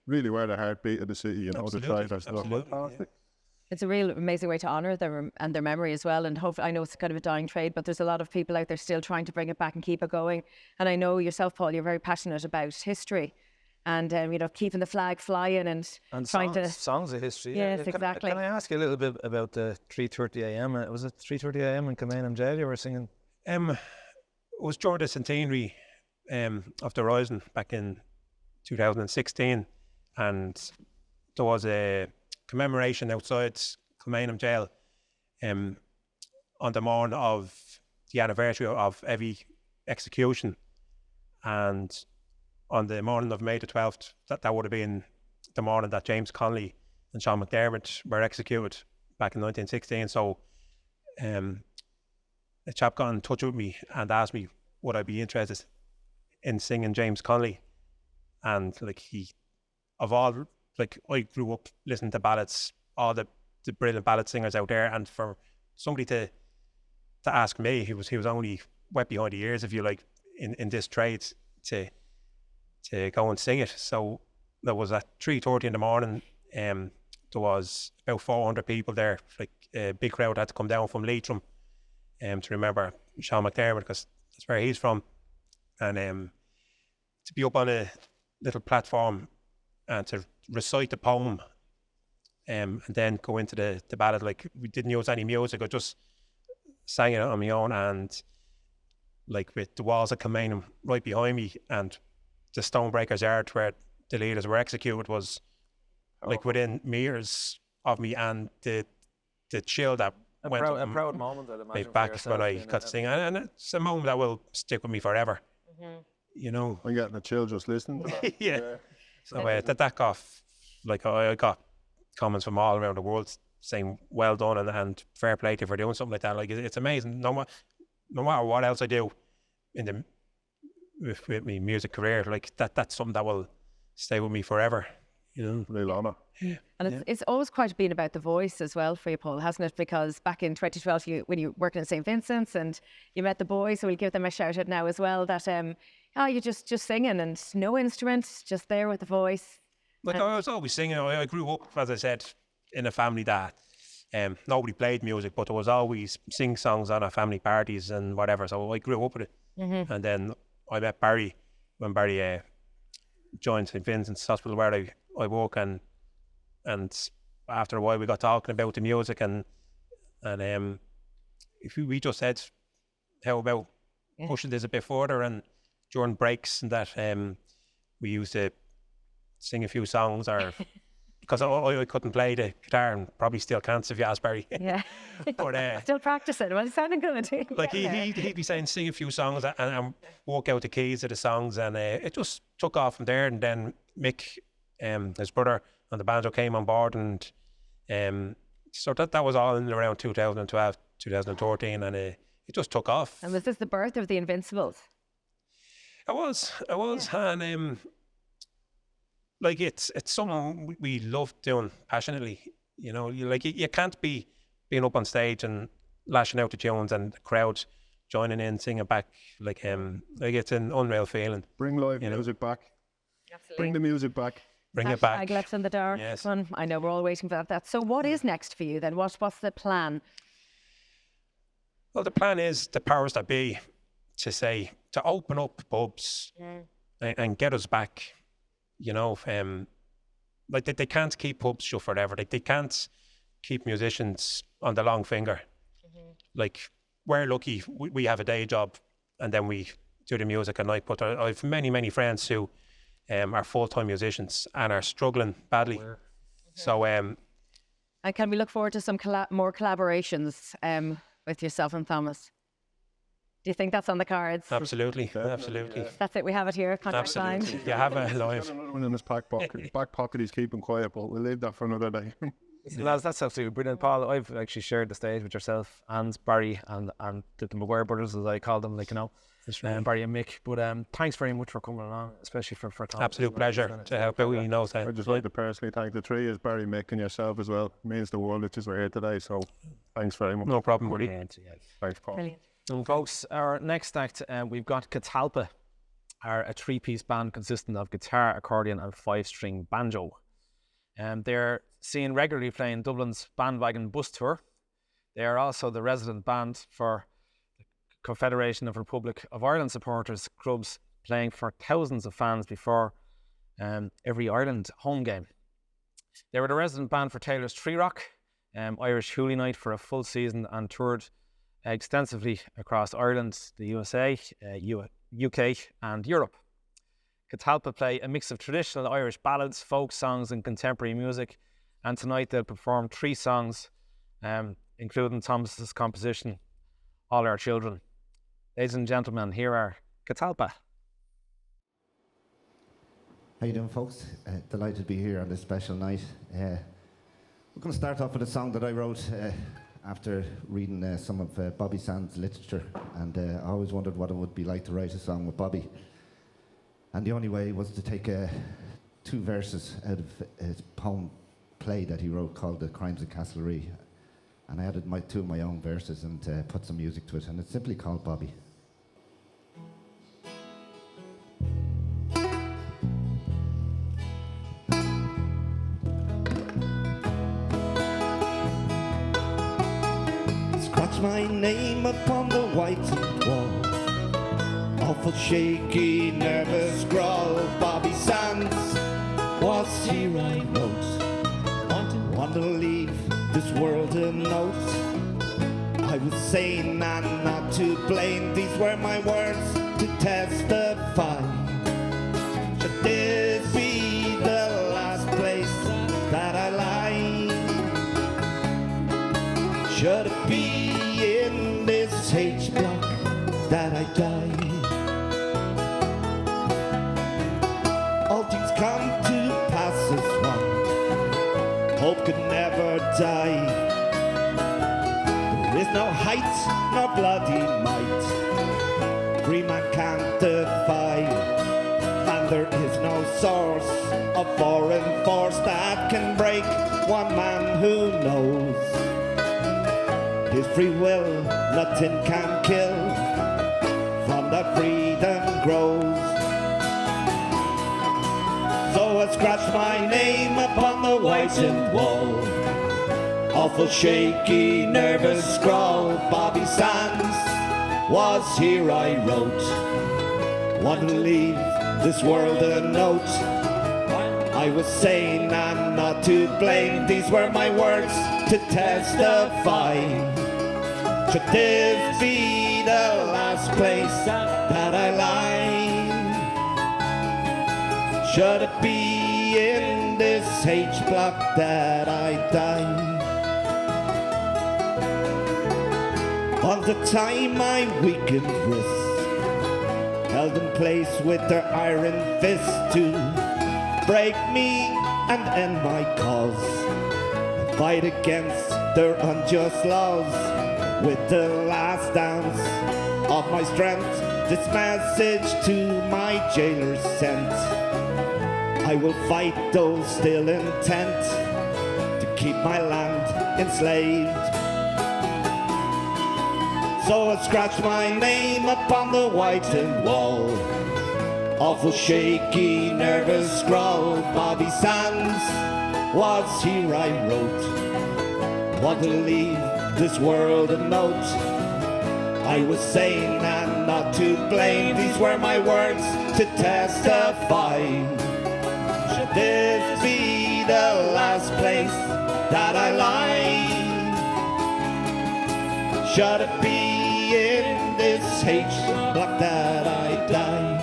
really were the heartbeat of the city, you know, Absolutely, the traders. They were absolutely, fantastic. It's a real amazing way to honour them and their memory as well. And hopefully, I know it's kind of a dying trade, but there's a lot of people out there still trying to bring it back and keep it going. And I know yourself, Paul, you're very passionate about history and, you know, keeping the flag flying and trying to... songs of history. Yes, exactly. Can I ask you a little bit about the 3:30 a.m.? Was it 3:30 a.m. in Kilmainham Jail you were singing? It was during the centenary of the Rising back in 2016, and there was a commemoration outside Kilmainham Jail on the morning of the anniversary of every execution, and on the morning of May the 12th, that would have been the morning that James Connolly and Sean McDermott were executed back in 1916. So a chap got in touch with me and asked me would I be interested in singing James Connolly, and like I grew up listening to ballads, all the brilliant ballad singers out there, and for somebody to ask me, he was only wet behind the ears, if you like, in this trade, to go and sing it. So there was at 3:30 in the morning. There was about 400 people there. Like a big crowd had to come down from Leeson to remember Sean McDermott, because that's where he's from, and to be up on a little platform and to recite the poem, and then go into the ballad. Like, we didn't use any music, I just sang it on my own, and like with the walls of Kilmainham right behind me and the Stonebreakers Yard where the leaders were executed was like within meters of me, and the chill that A went proud, up a proud moment, I'd my imagine. back when I got to sing, and it's a moment that will stick with me forever. You know. I'm getting a chill just listening to that. Yeah. So that got, like, I got comments from all around the world saying well done and fair play to you for doing something like that. Like, it's amazing. No matter what else I do with my music career, like that's something that will stay with me forever. You know, Real honour. And it's always quite been about the voice as well for you, Paul, hasn't it? Because back in 2012, when you worked in St. Vincent's and you met the boys, so we'll give them a shout out now as well, that Oh, you're just singing and no instruments, just there with the voice. Like I was always singing. I grew up, as I said, in a family that nobody played music, but there was always sing songs on our family parties and whatever. So I grew up with it. And then I met Barry when Barry joined St. Vincent's Hospital where I work, and after a while we got talking about the music, and if we just said, how about pushing this a bit further, and during breaks and that we used to sing a few songs, or because I couldn't play the guitar and probably still can't if you ask Barry. Yeah. But still practicing. Well, it sounded good. like he'd be saying sing a few songs and work out the keys of the songs, and it just took off from there. And then Mick, his brother on the banjo, came on board, and so that was all in around 2012, 2013, and it just took off. And was this the birth of the Invincibles? It was, and like it's something we love doing passionately. You know, you can't be being up on stage and lashing out the tunes and the crowd joining in, singing back. Like it's an unreal feeling. Bring live music back. Absolutely. Bring the music back. Bring it back. Lights in the dark. Yes. One. I know we're all waiting for that. So what is next for you then? What's the plan? Well, the plan is the powers that be to open up pubs and get us back. You know, like they can't keep pubs shut forever. They can't keep musicians on the long finger. Like, we're lucky we have a day job and then we do the music at night. But I have many friends who are full-time musicians and are struggling badly. So, and can we look forward to some more collaborations with yourself and Thomas? Do you think that's on the cards? Absolutely, absolutely. Yeah. That's it. We have it here. Contract Absolutely. signed. You have a live. Another one in his back pocket. He's keeping quiet, but we'll leave that for another day. Lads, that's absolutely brilliant, Paul. I've actually shared the stage with yourself and Barry and the McGuire brothers, as I call them, like, you know, Barry and Mick. But thanks very much for coming along, especially for Thomas. Absolute pleasure to help out. You know, I'd just like to personally thank the three, as Barry, Mick and yourself as well. It means the world that you're here today, so thanks very much. no problem, buddy. Thanks, Paul. Brilliant. And folks, our next act, we've got Catalpa, a three-piece band consisting of guitar, accordion and five-string banjo. They're seen regularly playing Dublin's Bandwagon bus tour. They are also the resident band for the Confederation of Republic of Ireland supporters clubs, playing for thousands of fans before every Ireland home game. They were the resident band for Taylor's Tree Rock, Irish Hoolie Night for a full season, and toured extensively across Ireland, the USA, UK and Europe. Catalpa play a mix of traditional Irish ballads, folk songs and contemporary music, and tonight they'll perform 3 songs, including Thomas's composition, All Our Children. Ladies and gentlemen, here are Catalpa. How you doing, folks? Delighted to be here on this special night. We're going to start off with a song that I wrote after reading some of Bobby Sands' literature, and I always wondered what it would be like to write a song with Bobby. And the only way was to take 2 verses out of his poem play that he wrote called The Crimes of Castlereagh, and I added 2 of my own verses and put some music to it, and it's simply called Bobby. Scratch my name upon the whitened wall, awful shaky, nervous scrawl. Bobby Sands was here, I wrote, want to leave this world a note. I was sane and not to blame, these were my words to testify. Should this be the last place that I lie? Should it be in this H block that I die? All things come to pass as one, hope could never die. There is no height nor bloody might, free man can't defy, and there is no source of foreign force that can break one man who knows his free will. Nothing can kill, from that freedom grows. I scratched my name upon the whitened wall. Awful shaky, nervous scrawl. Bobby Sands was here, I wrote. Want to leave this world a note. I was sane and not to blame. These were my words to testify. Should this be the last place that I lie? Should it be in this H block that I die? All the time my weakened wrists held in place with their iron fists to break me and end my cause. Fight against their unjust laws with the last ounce of my strength. This message to my jailers sent. I will fight those still intent to keep my land enslaved. So I scratched my name upon the whitened wall. Awful shaky, nervous scrawl. Bobby Sands was here, I wrote. Want to leave this world a note. I was sane and not to blame. These were my words to testify. Should this be the last place that I lie? Should it be in this H block that I die?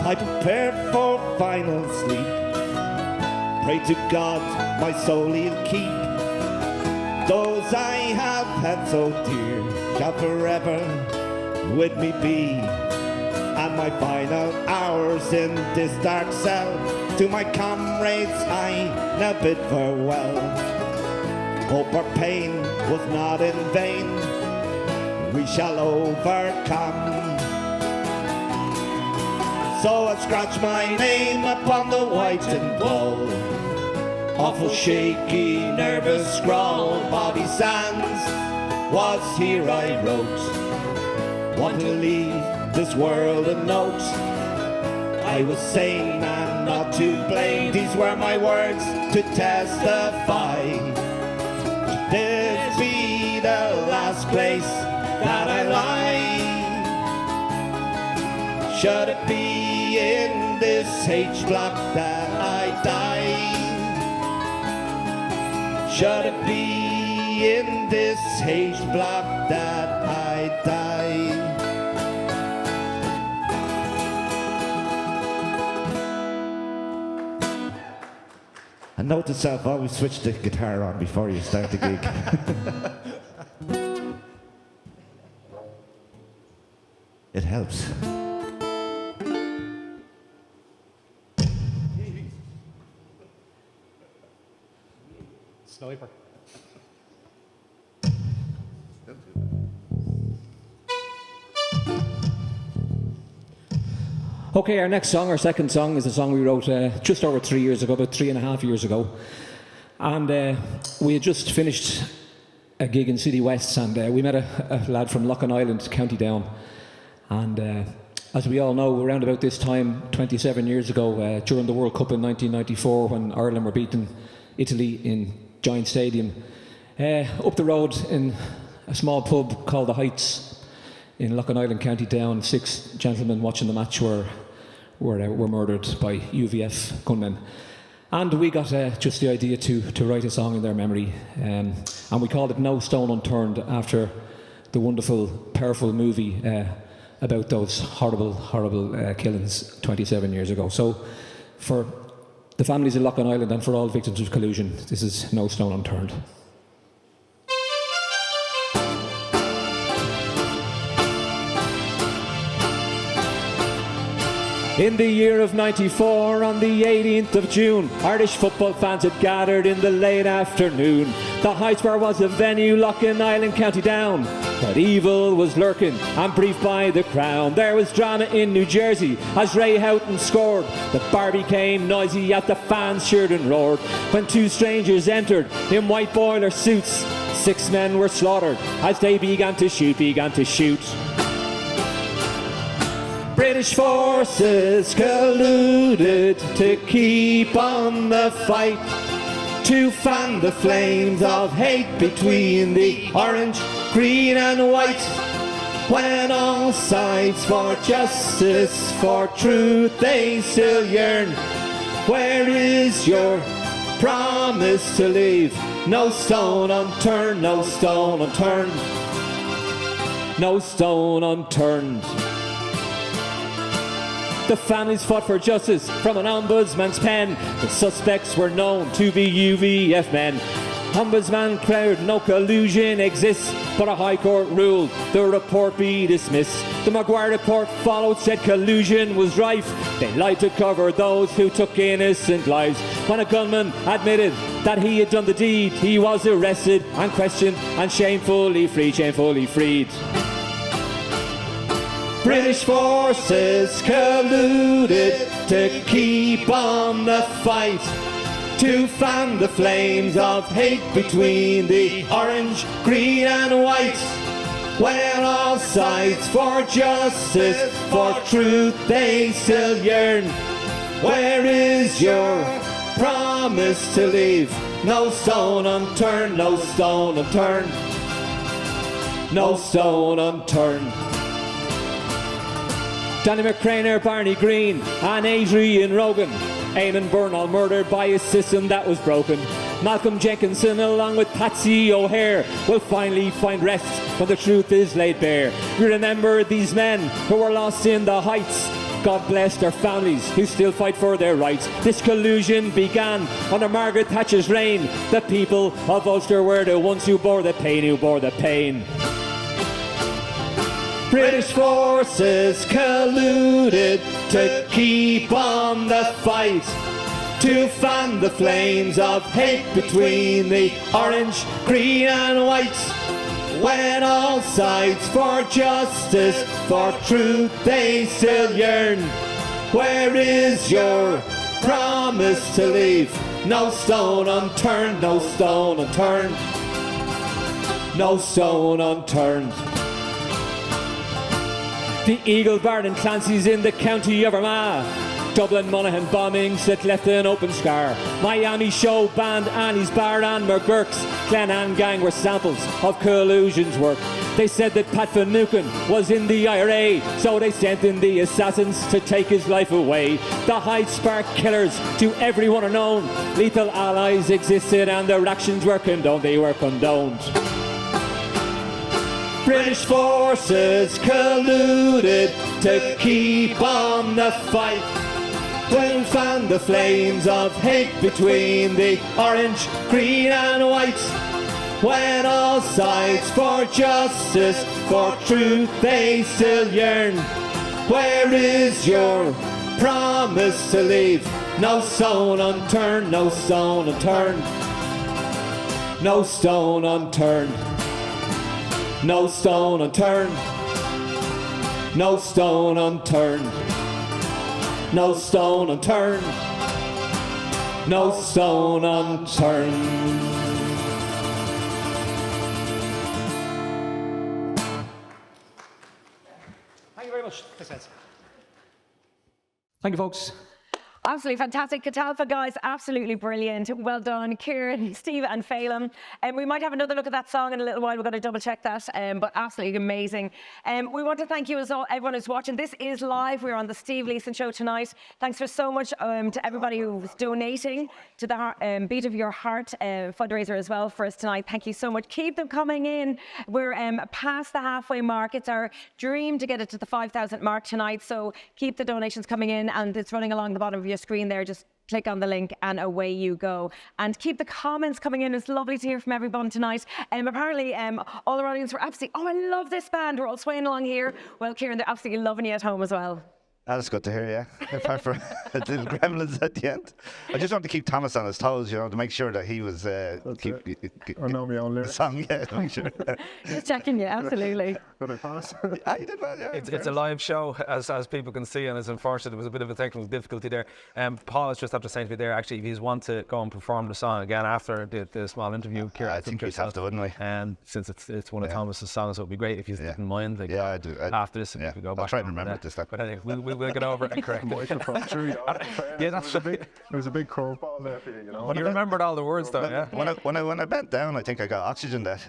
I prepare for final sleep. Pray to God my soul he'll keep. Those I have had so dear shall forever with me be. And my final hours in this dark cell, to my comrades I now bid farewell. Hope our pain was not in vain. We shall overcome. So I scratched my name upon the whitened wall. Awful shaky, nervous scrawl. Bobby Sands was here, I wrote. Want to leave this world a note. I was sane and not to blame. These were my words to testify. Should this be the last place that I lie? Should it be in this H block that I die? Should it be in this H block that I die? And note to self, always switch the guitar on before you start the gig. It helps. Sniper. Okay, our next song, our second song, is a song we wrote just over 3 years ago, about 3.5 years ago. And we had just finished a gig in City West, and we met a lad from Loughin Island, County Down. And as we all know, around about this time, 27 years ago, during the World Cup in 1994, when Ireland were beating Italy in Giant Stadium, up the road in a small pub called The Heights in Loughin Island, County Down, 6 gentlemen watching the match were murdered by UVF gunmen. And we got just the idea to write a song in their memory, and we called it No Stone Unturned, after the wonderful, powerful movie about those horrible, horrible killings 27 years ago. So for the families in Loughin Island and for all victims of collusion, this is No Stone Unturned. In the year of 94, on the 18th of June, Irish football fans had gathered in the late afternoon. The Heights Bar was the venue, Loughin Island, County Down. But evil was lurking and briefed by the crown. There was drama in New Jersey as Ray Houghton scored. The bar became noisy as the fans cheered and roared. When 2 strangers entered in white boiler suits, 6 men were slaughtered as they began to shoot. British forces colluded to keep on the fight, to fan the flames of hate between the orange, green and white. When all sides for justice, for truth they still yearn, where is your promise to leave no stone unturned, no stone unturned, no stone unturned? The families fought for justice from an ombudsman's pen. The suspects were known to be UVF men. Ombudsman declared no collusion exists, but a High Court ruled the report be dismissed. The Maguire report followed, said collusion was rife. They lied to cover those who took innocent lives. When a gunman admitted that he had done the deed, he was arrested and questioned and shamefully freed, shamefully freed. British forces colluded to keep on the fight, to fan the flames of hate between the orange, green and white. When all sides for justice, for truth they still yearn, where is your promise to leave no stone unturned, no stone unturned, no stone unturned? Danny McCrainer, Barney Green and Adrian Rogan, Eamon Burnall murdered by a system that was broken. Malcolm Jenkinson along with Patsy O'Hare will finally find rest when the truth is laid bare. We remember these men who were lost in the heights. God bless their families who still fight for their rights. This collusion began under Margaret Thatcher's reign. The people of Ulster were the ones who bore the pain, who bore the pain. British forces colluded to keep on the fight, to fan the flames of hate between the orange, green and white. When all sides for justice, for truth they still yearn, where is your promise to leave no stone unturned, no stone unturned, no stone unturned? The Eagle Bar and Clancy's in the county of Armagh. Dublin Monaghan bombings that left an open scar. Miami show band Annie's Bar and McGurk's Glenanne gang were samples of collusion's work. They said that Pat Finucane was in the IRA, so they sent in the assassins to take his life away. The Hyde Spark killers to everyone are known. Lethal allies existed and their actions were condoned, they were condoned. British forces colluded to keep on the fight, to fan the flames of hate between the orange, green and white. When all sides for justice, for truth they still yearn, where is your promise to leave no stone unturned, no stone unturned, no stone unturned, no stone unturned, no stone unturned, no stone unturned, no stone unturned. Thank you very much. Thank you, folks. Absolutely fantastic. Catalpa, guys, absolutely brilliant. Well done, Kieran, Steve and Phelan. We might have another look at that song in a little while. We're going to double check that, but absolutely amazing. We want to thank you as all, everyone who's watching. This is live. We're on the Steve Leeson Show tonight. Thanks for so much to everybody who's donating to the Beat of Your Heart fundraiser as well for us tonight. Thank you so much. Keep them coming in. We're past the halfway mark. It's our dream to get it to the 5,000 mark tonight. So keep the donations coming in, and it's running along the bottom of your screen there. Just click on the link and away you go. And keep the comments coming in. It's lovely to hear from everyone tonight. Apparently, all our audience were absolutely, oh, I love this band. We're all swaying along here. Well, Kieran, they're absolutely loving you at home as well. That's good to hear, yeah. Apart from the little gremlins at the end. I just wanted to keep Thomas on his toes, to make sure that he was I know my own the lyrics. song, yeah, to make sure. Just checking you, absolutely. Did I pass? You did well, yeah. It's a live show, as people can see, and it's unfortunate there was a bit of a technical difficulty there. Paul is just after saying to me there, actually, if he's want to go and perform the song again after the small interview, Ciara, I think we'd have to, wouldn't we? And since it's one of Thomas's songs, so it'd be great if you didn't mind. Like, I do. After this, if we could go back. I'll try and remember this. But anyway, we'll get over it and correct it. Yeah, that's it was a big curveball there for you, You remembered all the words though, yeah? When I bent down, I think I got oxygen there.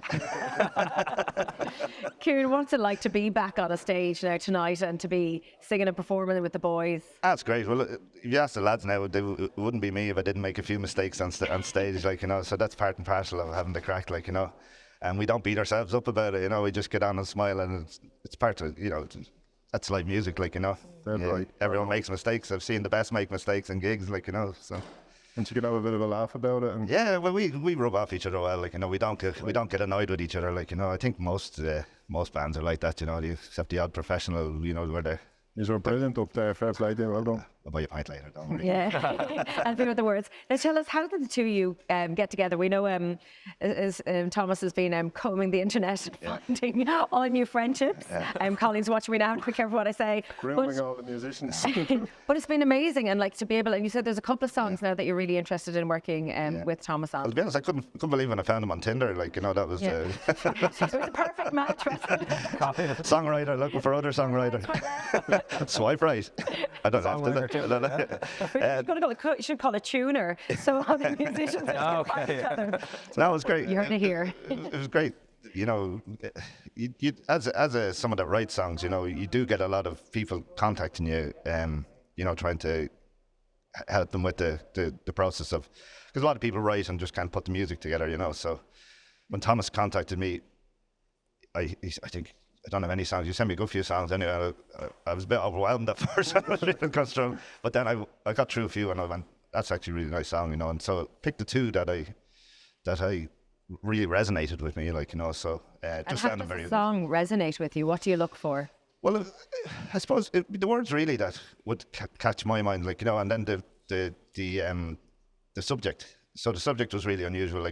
Kieran, what's it like to be back on a stage now tonight and to be singing and performing with the boys? That's great. Well, if you ask the lads now, it wouldn't be me if I didn't make a few mistakes on stage, so that's part and parcel of having the crack, and we don't beat ourselves up about it, we just get on and smile, and it's part of, that's live music, Right. Everyone makes mistakes. I've seen the best make mistakes in gigs, so. And you can have a bit of a laugh about it. And yeah, well, we rub off each other well, we don't get annoyed with each other, I think most bands are like that, except the odd professional, where they're. You were brilliant up there, fair play to you, well done. I'll buy you a pint later, don't worry. Yeah, and be with the words. Now tell us, how did the two of you get together? We know Thomas has been combing the internet and finding all new friendships. Colin's watching me now, be careful what I say. Grooming all the musicians. But it's been amazing, and to be able, and you said there's a couple of songs now that you're really interested in working with Thomas on. I'll be honest, I couldn't believe when I found him on Tinder, that was... It was a perfect match, wasn't it? Songwriter, looking for other songwriter. Swipe right. I don't have to. You should call it tuner, so all the musicians can find each other. No, it was great. You heard it here. It was great. As someone that writes songs, you do get a lot of people contacting you, trying to help them with the process of, because a lot of people write and just can't put the music together, So when Thomas contacted me, I think, I don't have any songs. You sent me a good few songs anyway. I was a bit overwhelmed at first when I was reading across through, but then I got through a few and I went, that's actually a really nice song, And so I picked the two that I really resonated with me, So just how does the song resonate with you? What do you look for? Well, I suppose the words really that would catch my mind, and then the subject. So the subject was really unusual.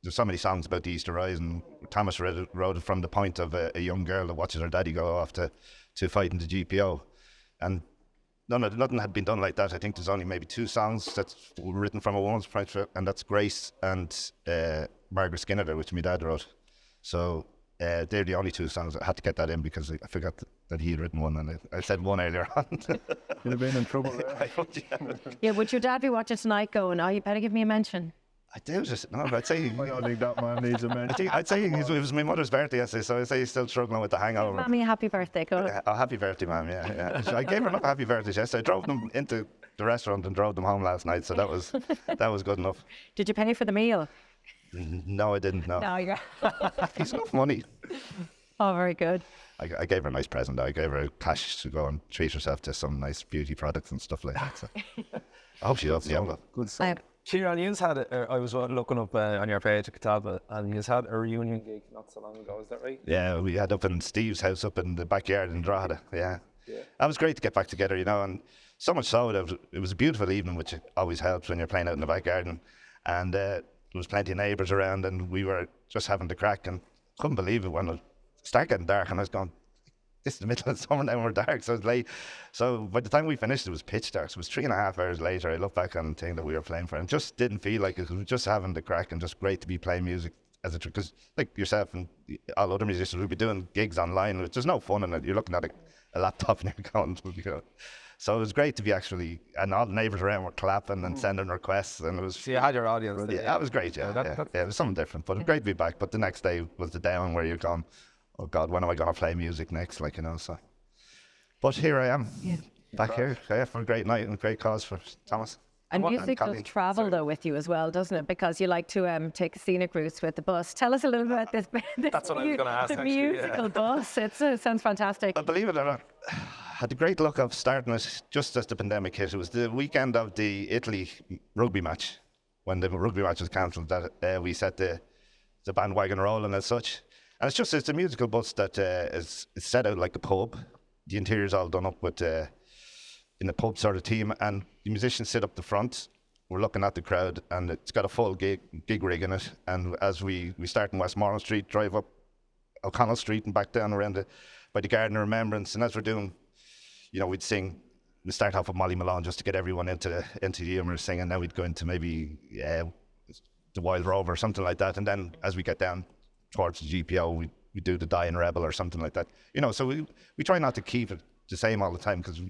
There's so many songs about the Easter Rising. Thomas wrote it from the point of a young girl that watches her daddy go off to fight in the GPO. And nothing had been done like that. I think there's only maybe two songs that's written from a woman's point of view, and that's Grace and Margaret Skinner, which my dad wrote. So they're the only two songs. I had to get that in because I forgot that he had written one, and I said one earlier on. You'd have been in trouble there. Yeah, would your dad be watching tonight going, oh, you better give me a mention? I do just, no, but I'd say... I don't think that man needs a mention. I'd say it was my mother's birthday yesterday, so I'd say he's still struggling with the hangover. Mommy, happy birthday, go on. Oh, happy birthday, Mum, yeah. I gave her enough happy birthdays yesterday. I drove them into the restaurant and drove them home last night, so that was good enough. Did you pay for the meal? No, I didn't, no. No, you're... He's enough money. Oh, very good. I gave her a nice present. I gave her cash to go and treat herself to some nice beauty products and stuff like that. So. I hope she loves the envelope. Good stuff. Ciara, you had I was looking up on your page at Catawba, and you had a reunion gig not so long ago, is that right? Yeah, we had up in Steve's house up in the backyard in Drogheda, yeah. That was great to get back together, and so much so that it was a beautiful evening, which always helps when you're playing out in the back garden, and there was plenty of neighbours around, and we were just having the crack, and couldn't believe it when it started getting dark, and I was going, this is the middle of summer now, we're dark, so it's late. So by the time we finished, it was pitch dark. So it was 3.5 hours later. I look back on the thing that we were playing for, and it just didn't feel like it. We were just having the crack, and just great to be playing music as a because like yourself and all other musicians will be doing gigs online. There's no fun in it. You're looking at a laptop and you're going, So it was great to be actually, and all the neighbours around were clapping and sending requests, and it was. So you had your audience. Yeah, that was great. Yeah, it was something different, but it was great to be back. But the next day was the down where you're going, oh God, when am I going to play music next? So. But here I am, back here for a great night and a great cause for Thomas. And music does travel though with you as well, doesn't it? Because you like to take scenic routes with the bus. Tell us a little bit about this. That's what I was going to ask. The musical bus. It sounds fantastic. I believe it or not, I had the great luck of starting it just as the pandemic hit. It was the weekend of the Italy rugby match, when the rugby match was cancelled. That we set the bandwagon rolling as such. And it's a musical bus that is set out like a pub. The interior's all done up with in the pub sort of team, and the musicians sit up the front. We're looking at the crowd, and it's got a full gig rig in it. And as we start in Westmoreland Street, drive up O'Connell Street and back down around by the Garden of Remembrance, and as we're doing, we'd start off with Molly Malone just to get everyone into the humour of singing. Then we'd go into maybe the Wild Rover or something like that, and then as we get down towards the GPO, we do the Dying Rebel or something like that. So we try not to keep it the same all the time, because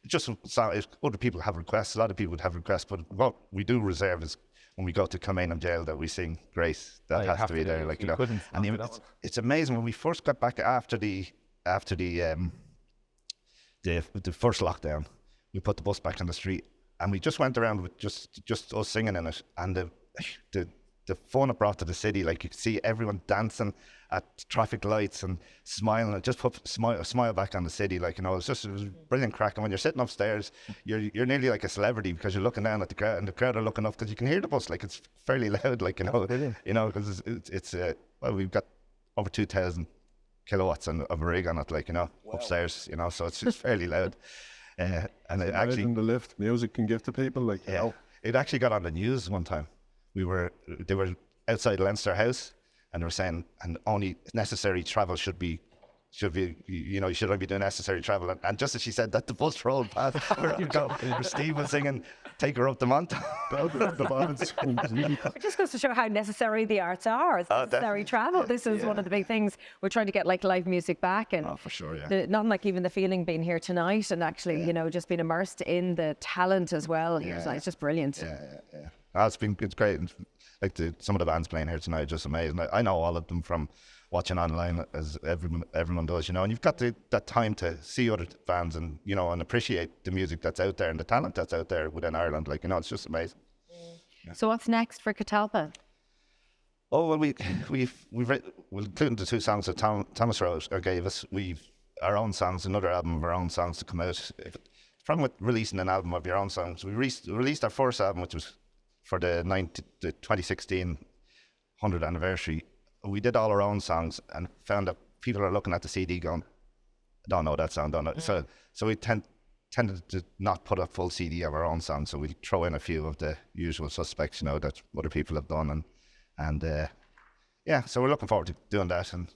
if other people have requests, a lot of people would have requests, but what we do reserve is when we go to Kilmainham Jail that we sing Grace. That has to be there, And it's amazing when we first got back after the first lockdown, we put the bus back on the street, and we just went around with just us singing in it, and the fun it brought to the city. Like, you could see everyone dancing at traffic lights and smiling. It just put a smile back on the city. Like, it was brilliant crack. And when you're sitting upstairs, you're nearly like a celebrity, because you're looking down at the crowd, and the crowd are looking up, because you can hear the bus. Like, it's fairly loud. Because it's we've got over 2,000 kilowatts of a rig on it. Upstairs. So it's just fairly loud. And it actually in the lift, music can give to people. It actually got on the news one time. They were outside Leinster House, and they were saying, and only necessary travel should be, you should only be doing necessary travel. And just as she said that, the bus rolled past. Where Steve was singing "Take Her Up the Mountain." It just goes to show how necessary the arts are. It's necessary travel. This is one of the big things. We're trying to get live music back, and for sure, yeah. Nothing like even the feeling being here tonight, and actually, just being immersed in the talent as well here tonight. It's just brilliant. Yeah. It's great. Like some of the bands playing here tonight are just amazing. I know all of them from watching online, as everyone does, and you've got that time to see other bands and and appreciate the music that's out there and the talent that's out there within Ireland. It's just amazing. Yeah. So what's next for Catalpa? Oh well, we've including the two songs that Thomas wrote or gave us. We've our own songs, another album of our own songs to come out. From releasing an album of your own songs, we released our first album, which was for the 2016 100th anniversary. We did all our own songs and found that people are looking at the CD going, don't know that song, don't know. So we tended to not put a full CD of our own songs, so we throw in a few of the usual suspects, that other people have done, and so we're looking forward to doing that, and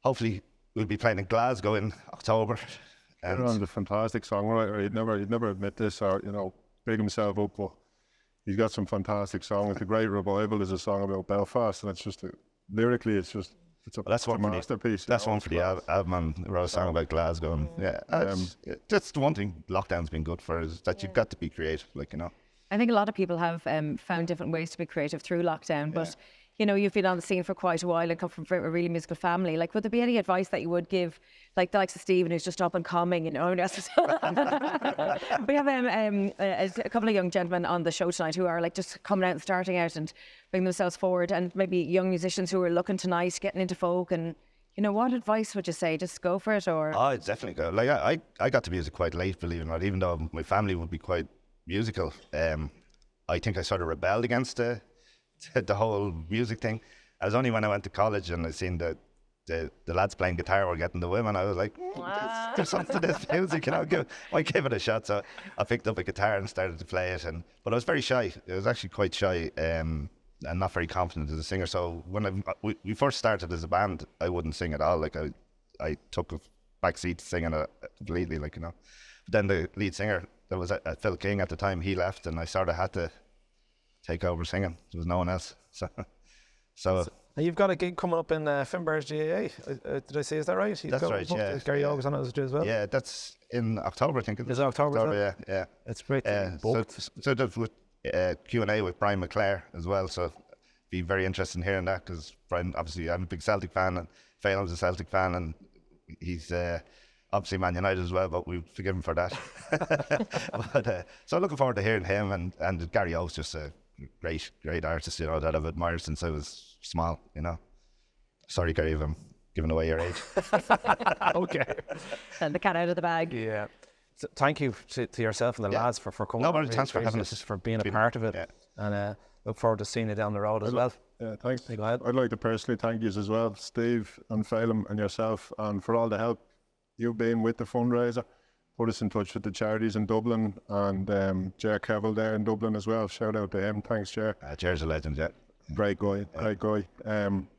hopefully we'll be playing in Glasgow in October. Sharon's a fantastic songwriter. He'd never admit this or big himself up, but he's got some fantastic songs. The Great Revival is a song about Belfast, and it's just lyrically, it's a masterpiece. That's one for the album. And wrote a song about Glasgow. And, that's the one thing lockdown's been good for, is that you've got to be creative. I think a lot of people have found different ways to be creative through lockdown, but you've been on the scene for quite a while and come from a really musical family. Would there be any advice that you would give, the likes of Stephen, who's just up and coming? We have a couple of young gentlemen on the show tonight who are just coming out and starting out and bringing themselves forward, and maybe young musicians who are looking tonight, getting into folk. And what advice would you say? Just go for it, or? Oh, it's definitely go. I got to music quite late, believe it or not. Even though my family would be quite musical, I think I sort of rebelled against the whole music thing. It was only when I went to college and I seen the lads playing guitar were getting the women, I was like, there's something to this music, I give it a shot. So I picked up a guitar and started to play it, but I was very shy. I was actually quite shy and not very confident as a singer. So when we first started as a band, I wouldn't sing at all. I took a back seat singing it completely, But then the lead singer, that was Phil King at the time, he left, and I sort of had to take over singing. There was no one else. So you've got a gig coming up in Finbar's GAA. Did I say, is that right? That's right, yeah. Gary August on it as well? Yeah, that's in October, I think. Is it October? Yeah. It's great. So that's with Q&A with Brian McClare as well, so be very interested in hearing that, because Brian, obviously, I'm a big Celtic fan, and Phelan's a Celtic fan, and he's obviously Man United as well, but we forgive him for that. So looking forward to hearing him, and Gary O's just a great artist, that I've admired since I was small, Sorry, Gary, if I'm giving away your age. Okay. Send the cat out of the bag. Yeah. So thank you to yourself and the lads for coming. No, but thanks for having us. For being a part of it. Yeah. And look forward to seeing you down the road as well. Yeah, thanks. Go ahead. I'd like to personally thank you as well, Steve and Phelan and yourself, and for all the help you've been with the fundraiser. put us in touch with the charities in Dublin, and Ger Kevill there in Dublin as well. Shout out to him. Thanks, Ger. Ger's a legend, yeah. Great guy, great guy.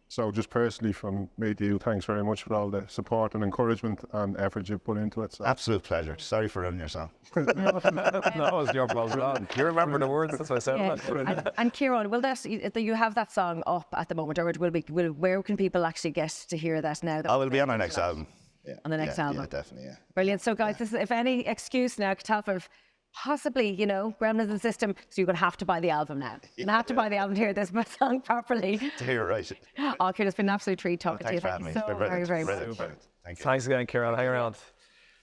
So just personally from me to you, thanks very much for all the support and encouragement and effort you've put into it. So. Absolute pleasure. Sorry for running your song. No, it was your fault. You remember the words, that's what I said. Yeah. And Ciarán, will you have that song up at the moment, or where can people actually get to hear that now? It'll be on our next album. Yeah. On the next album? Yeah, definitely, yeah. Brilliant. So guys, this is, if any excuse now, Catalfa, possibly, Gremlins and System, so you're going to have to buy the album now. You're going to have to buy the album to hear this song properly. To hear it right. Oh, Ciarán, it's been an absolute treat talking to you. Thanks for having me. So very much. Thank you. Thanks again, Ciarán. Hang around.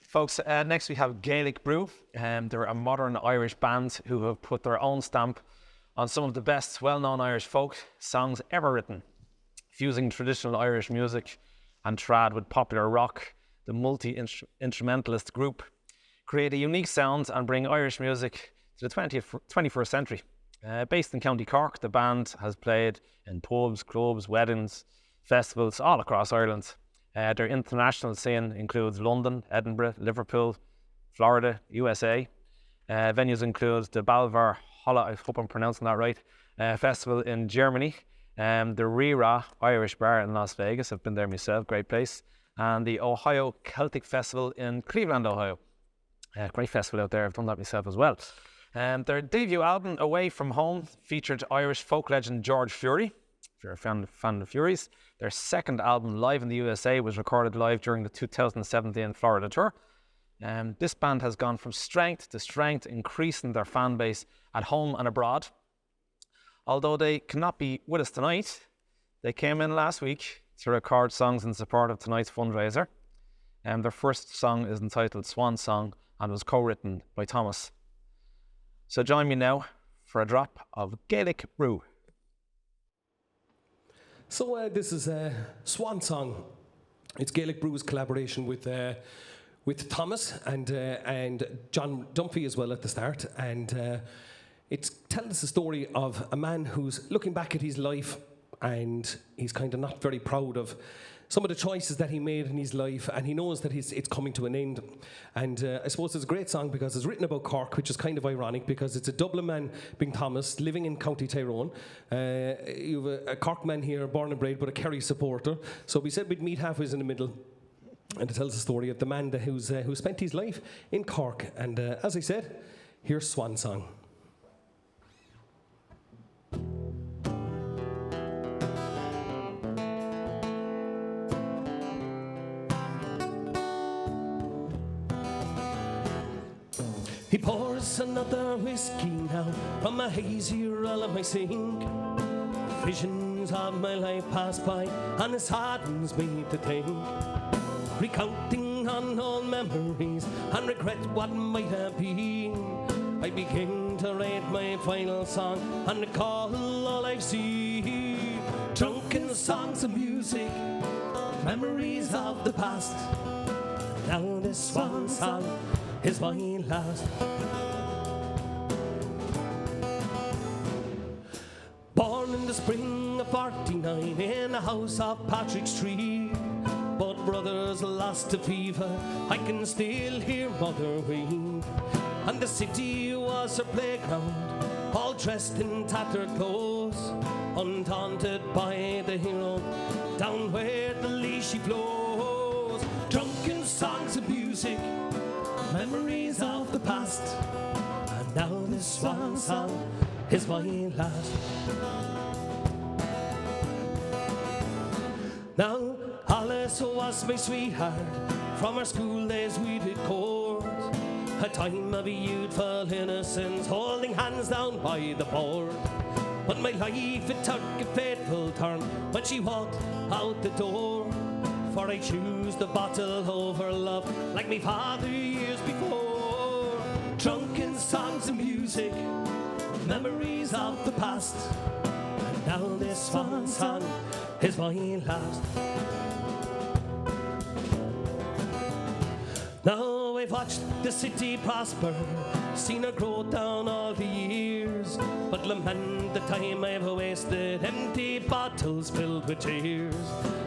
Folks, next we have Gaelic Brew. They're a modern Irish band who have put their own stamp on some of the best well-known Irish folk songs ever written. Fusing traditional Irish music and trad with popular rock, the multi-instrumentalist group create a unique sound and bring Irish music to the 21st century. Based in County Cork, the band has played in pubs, clubs, weddings, festivals all across Ireland. Their international scene includes London, Edinburgh, Liverpool, Florida, USA. Venues include the Balvar Holla, I hope I'm pronouncing that right, festival in Germany, the Rira Irish Bar in Las Vegas, I've been there myself, great place, and the Ohio Celtic Festival in Cleveland, Ohio. Great festival out there, I've done that myself as well. Their debut album, Away From Home, featured Irish folk legend George Fury, if you're a fan of the Furies. Their second album, Live in the USA, was recorded live during the 2017 Florida tour. This band has gone from strength to strength, increasing their fan base at home and abroad. Although they cannot be with us tonight, they came in last week to record songs in support of tonight's fundraiser. Their first song is entitled Swan Song and was co-written by Thomas. So join me now for a drop of Gaelic Brew. So this is Swan Song. It's Gaelic Brew's collaboration with Thomas and John Dunphy as well at the start, and it tells us the story of a man who's looking back at his life, and he's kind of not very proud of some of the choices that he made in his life, and he knows that it's coming to an end. And I suppose it's a great song because it's written about Cork, which is kind of ironic because it's a Dublin man being Thomas, living in County Tyrone. You have a Cork man here, born and bred, but a Kerry supporter. So we said we'd meet halfway in the middle. And it tells the story of the man who spent his life in Cork. And as I said, here's Swan Song. He pours another whiskey now from a hazy roll of my sink. Visions of my life pass by, and it saddens me to think. Recounting on old memories and regret what might have been, I begin to write my final song and recall all I've seen. Drunken songs of music, memories of the past. Now this one song is my last. Born in the spring of 49 in a house off Patrick Street, but brothers lost to fever, I can still hear mother weep. And the city was her playground, all dressed in tattered clothes, undaunted by the hero, down where the Leeson flows. Drunken songs of music, memories of the past, and now this one song is my last. Now Alice was my sweetheart, from our school days we did court, a time of youthful innocence, holding hands down by the board. But my life it took a fateful turn when she walked out the door, for I choose the bottle over love, like me father years before. Drunken songs and music, memories of the past, and now this one song is my last. Now I've watched the city prosper, seen her grow down all the years, but lament the time I've wasted, empty bottles filled with tears.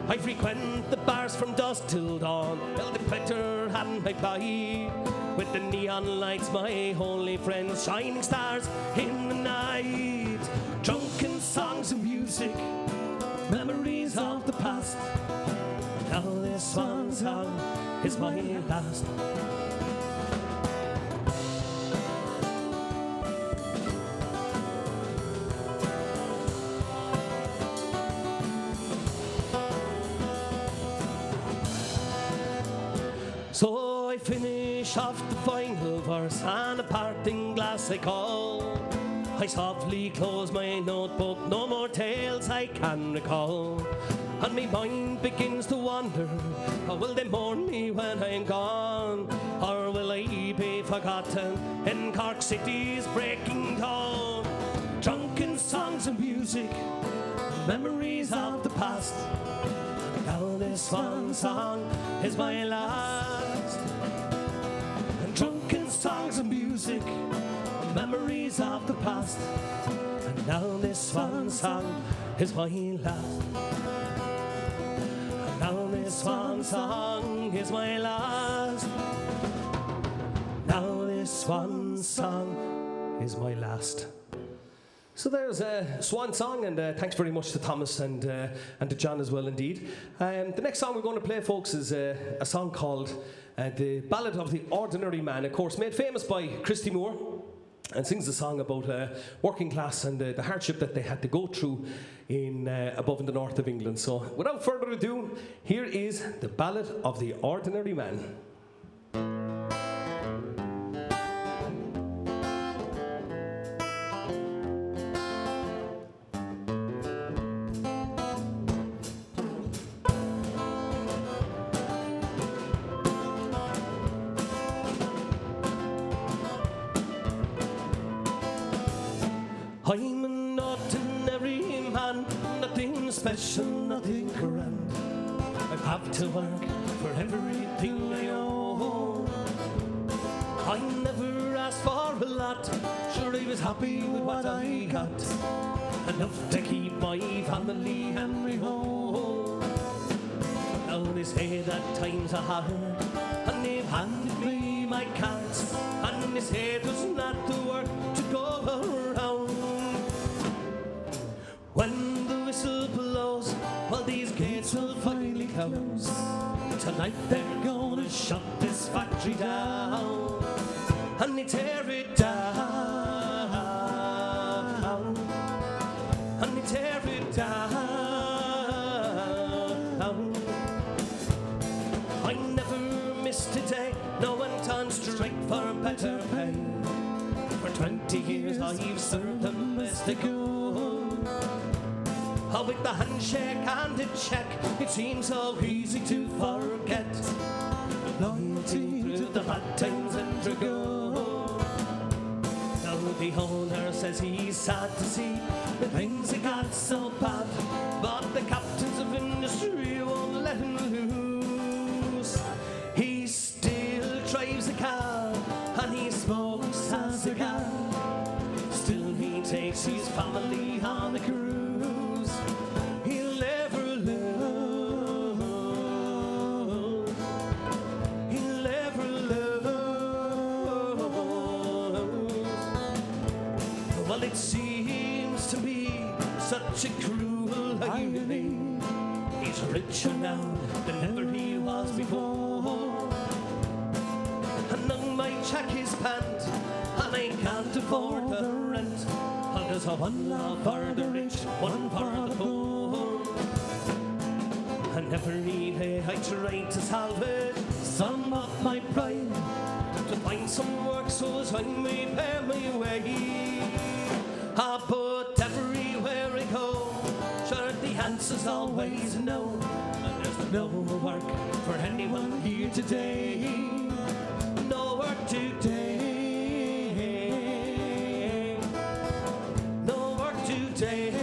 I frequent the bars from dusk till dawn, held the better hand I ply, with the neon lights, my holy friends, shining stars in the night. Drunken songs and music, memories of the past. Now this one song is my last. So I finish off the final verse and a parting glass I call. I softly close my notebook, no more tales I can recall. And my mind begins to wander, how will they mourn me when I'm gone? Or will I be forgotten in Cork City's breaking dawn? Drunken songs and music, memories of the past. Now this one song is my last. And drunken songs and music, memories of the past. And now this one song is my last. And now this one song is my last. Now this one song is my last. So there's a swan song, and thanks very much to Thomas and to John as well indeed. The next song we're going to play, folks, is a song called The Ballad of the Ordinary Man, of course made famous by Christy Moore, and sings a song about working class and the hardship that they had to go through in above in the north of England. So without further ado, here is The Ballad of the Ordinary Man. I'm an ordinary man, nothing special, nothing grand. I have to work for everything I own. I never asked for a lot, sure I was happy with what I got. Enough to keep my family and my home. Now they say that times are hard, and they've handed me my cards, and they say there's not the work to go around. When the whistle blows, well, these gates will finally close. Tonight they're gonna shut this factory down, and they tear it down, and they tear it down. I never missed a day, no one turned straight for better pay. For 20 years I've served them best to go. With the handshake and the check, it seems so easy to forget. Loyalty through the bad times and to go. Now the owner says he's sad to see the things that got so bad, but the captains of industry won't let him loose. He still drives a car and he smokes a cigar. Still he takes his family on a cruise. It seems to me such a cruel irony. He's richer now than ever he was before. And now my check is pant, and I can't afford the rent. And there's a one law for the rich, one for the poor. And every day I try to salvage some of my pride, to find some work so as I may pay my way. But everywhere I go, sure the answer's always no. And there's no work for anyone here today. No work today. No work today.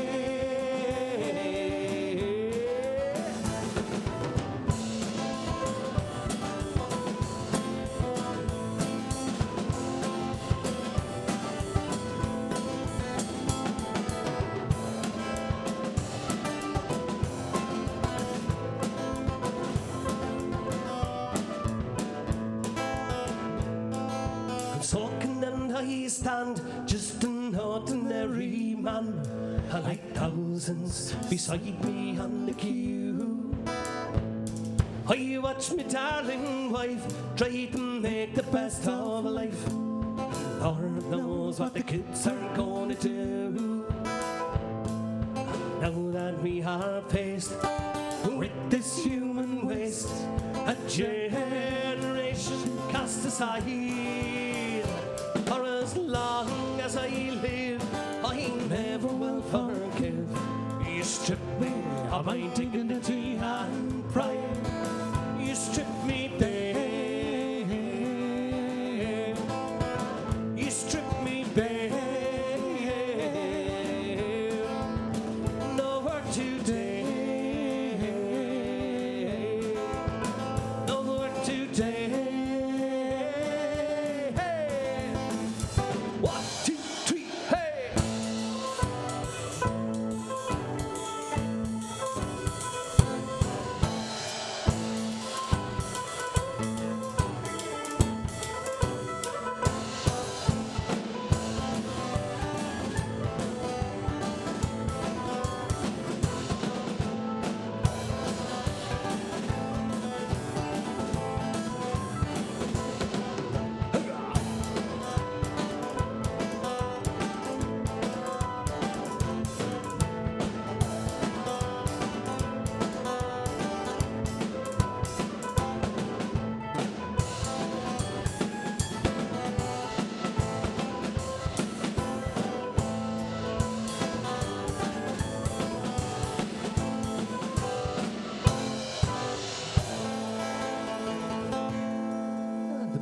I stand just an ordinary man, and like thousands beside me on the queue, I watch me darling wife try to make the best of life. Lord knows what the kids are gonna do. Now that we are faced with this human waste, a generation cast aside. For as long as I live, I never will forgive. You strip me of my dignity and pride. You strip me bare. You strip me bare. Nowhere today. Nowhere today. Hey. 1, 2, 3, hey.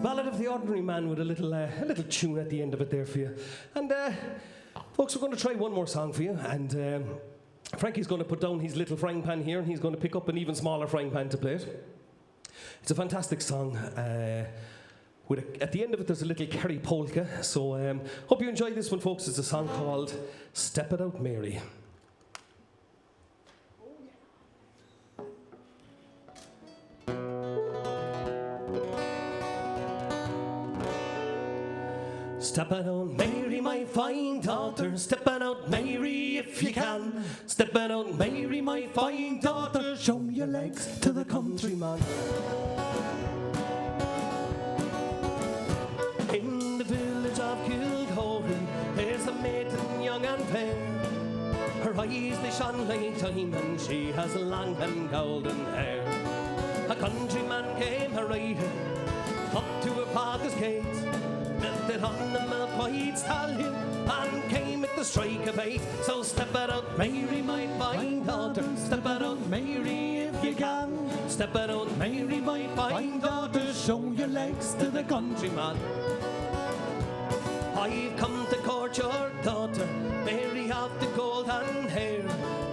Ballad of the Ordinary Man with a little tune at the end of it there for you. And folks, we're going to try one more song for you. And Frankie's going to put down his little frying pan here, and he's going to pick up an even smaller frying pan to play it. It's a fantastic song. At the end of it, there's a little Kerry polka. So hope you enjoy this one, folks. It's a song called Step It Out, Mary. Step it out, Mary, my fine daughter. Step it out, Mary, if you can. Step it out, Mary, my fine daughter. Show your legs to the countryman. In the village of Kilgowrie, there's a maiden young and fair. Her eyes they shone like diamond, she has long and golden hair. A countryman came a riding up to her father's gate, melted on the milk white stallion, and came at the strike of 8. So step it out, Mary, my fine daughter. Step it out, Mary, if you can. Step it out, Mary, my fine daughter. Show your legs to the countryman. I've come to court your daughter, Mary of the golden hair.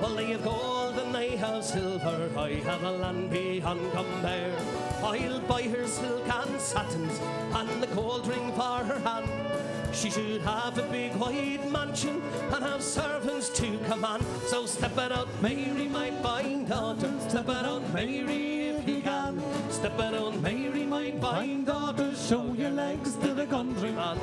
Well, I have gold and I have silver, I have a land beyond compare. I'll buy her silk and satins and the gold ring for her hand. She should have a big white mansion and have servants to command. So step it out, Mary, my fine daughter. Step it out, Mary, if you can. Step it out, Mary, my fine daughter. Show your legs to the countryman.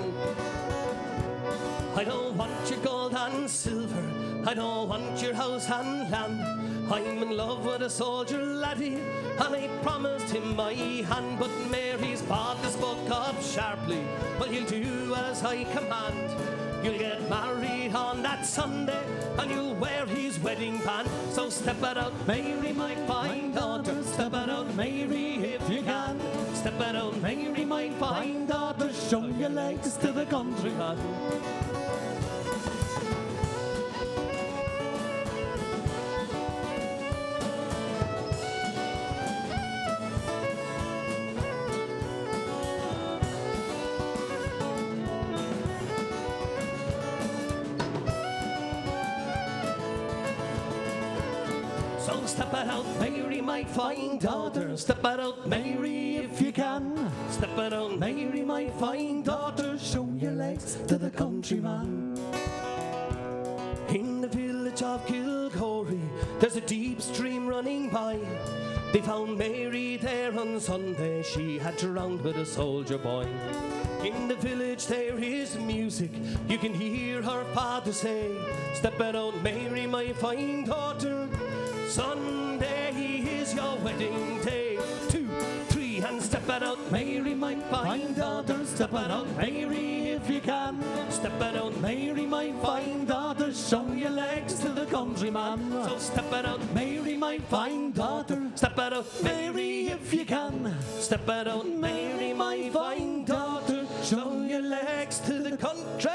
I don't want your gold and silver, I don't want your house and land. I'm in love with a soldier laddie, and I promised him my hand. But Mary's bought this book up sharply. Well, you'll do as I command. You'll get married on that Sunday, and you'll wear his wedding band. So step it out, Mary, my fine daughter. Step it out, Mary, if you can. Step it out, Mary, my fine daughter. Show your legs to the countryman. So step it out, Mary, my fine daughter. Step it out, Mary, if you can. Step it out, Mary, my fine daughter. Show your legs to the countryman. In the village of Kilgowrie, there's a deep stream running by. They found Mary there on Sunday. She had drowned with a soldier boy. In the village there is music. You can hear her father say, step out, Mary, my fine daughter. Sunday is your wedding day. 2, 3, and step out, Mary, my fine daughter. Step out, Mary, if you can. Step out, Mary, my fine daughter. Show your legs to the countryman. So step out, Mary, my fine daughter. Step out, Mary, if you can. Step out, Mary, my fine daughter. Show your legs to the country.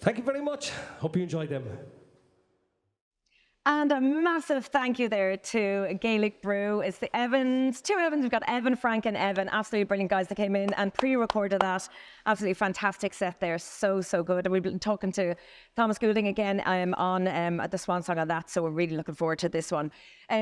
Thank you very much. Hope you enjoyed them. And a massive thank you there to Gaelic Brew. It's the Evans, 2 Evans. We've got Evan, Frank and Evan. Absolutely brilliant guys that came in and pre-recorded that. Absolutely fantastic set there. So, so good. And we've been talking to Thomas Goulding again on the swan song on that. So we're really looking forward to this one.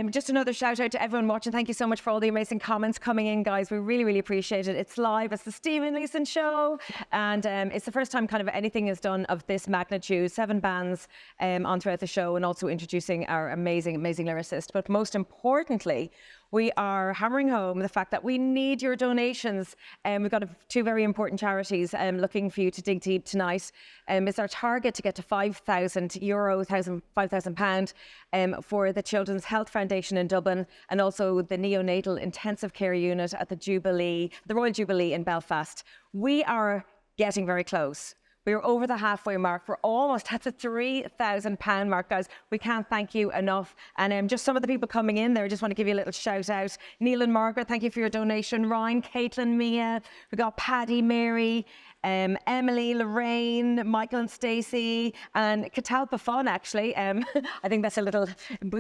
Just another shout out to everyone watching. Thank you so much for all the amazing comments coming in, guys. We really, really appreciate it. It's live. It's the Stephen Leeson show. And it's the first time kind of anything is done of this magnitude. 7 bands on throughout the show, and also introducing our amazing, amazing lyricist. But most importantly, we are hammering home the fact that we need your donations. We've got 2 very important charities looking for you to dig deep tonight. It's our target to get to €5,000, £5,000 for the Children's Health Foundation in Dublin, and also the Neonatal Intensive Care Unit at the Royal Jubilee in Belfast. We are getting very close. We're over the halfway mark. We're almost at the £3,000 mark, guys. We can't thank you enough. And just some of the people coming in there, I just want to give you a little shout out. Neil and Margaret, thank you for your donation. Ryan, Caitlin, Mia. We've got Paddy, Mary, Emily, Lorraine, Michael and Stacey, and Catalpa Fun, actually. I think that's a little,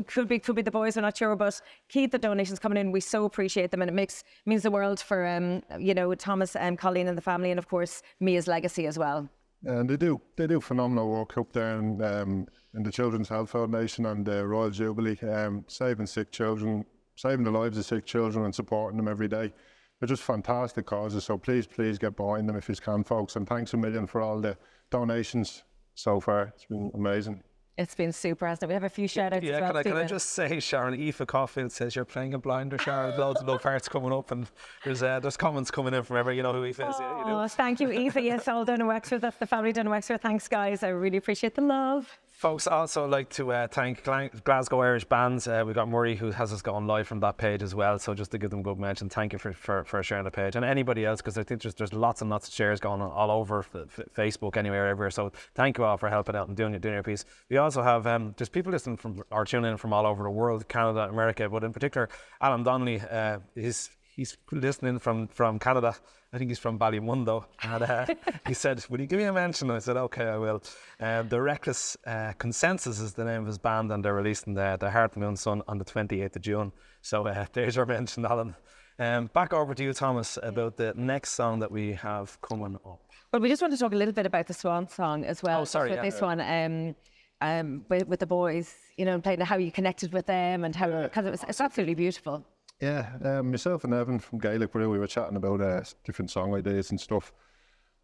could be the boys, we're not sure, but keep the donations coming in. We so appreciate them, and it means the world for, Thomas, Colleen and the family, and of course, Mia's legacy as well. And they do phenomenal work up there in the Children's Health Foundation and the Royal Jubilee, saving sick children, saving the lives of sick children and supporting them every day. They're just fantastic causes, so please get behind them if you can, folks. And thanks a million for all the donations so far. It's been amazing. It's been super, hasn't it? We have a few shout outs as well. Can I just say, Sharon, Aoife Caulfield says you're playing a blinder, Sharon. Loads of love hearts coming up, and there's comments coming in from everyone. You know who Aoife is. Oh, you do. Thank you, Aoife. Yes, all down in Wexford. That's the family down in Wexford. Thanks, guys. I really appreciate the love. Folks, also like to thank Glasgow Irish Bands. We've got Murray, who has us going live from that page as well. So just to give them a good mention, thank you for sharing the page, and anybody else, because I think there's lots and lots of shares going on all over Facebook, anywhere, everywhere. So thank you all for helping out and doing your piece. We also have there's people listening from or tuning in from all over the world, Canada, America, but in particular, Alan Donnelly, he's listening from Canada. I think he's from Ballymundo, and he said, will you give me a mention? And I said, okay, I will. The Reckless Consensus is the name of his band, and they're releasing the Heart of My Own Son on the 28th of June. So there's your mention, Alan. Back over to you, Thomas, about the next song that we have coming up. Well, we just want to talk a little bit about the Swan song as well. Oh, sorry. With this one, with the boys, and playing how you connected with them, and how, because it's absolutely beautiful. Yeah, myself and Evan from Gaelic Brew, we were chatting about different song ideas and stuff.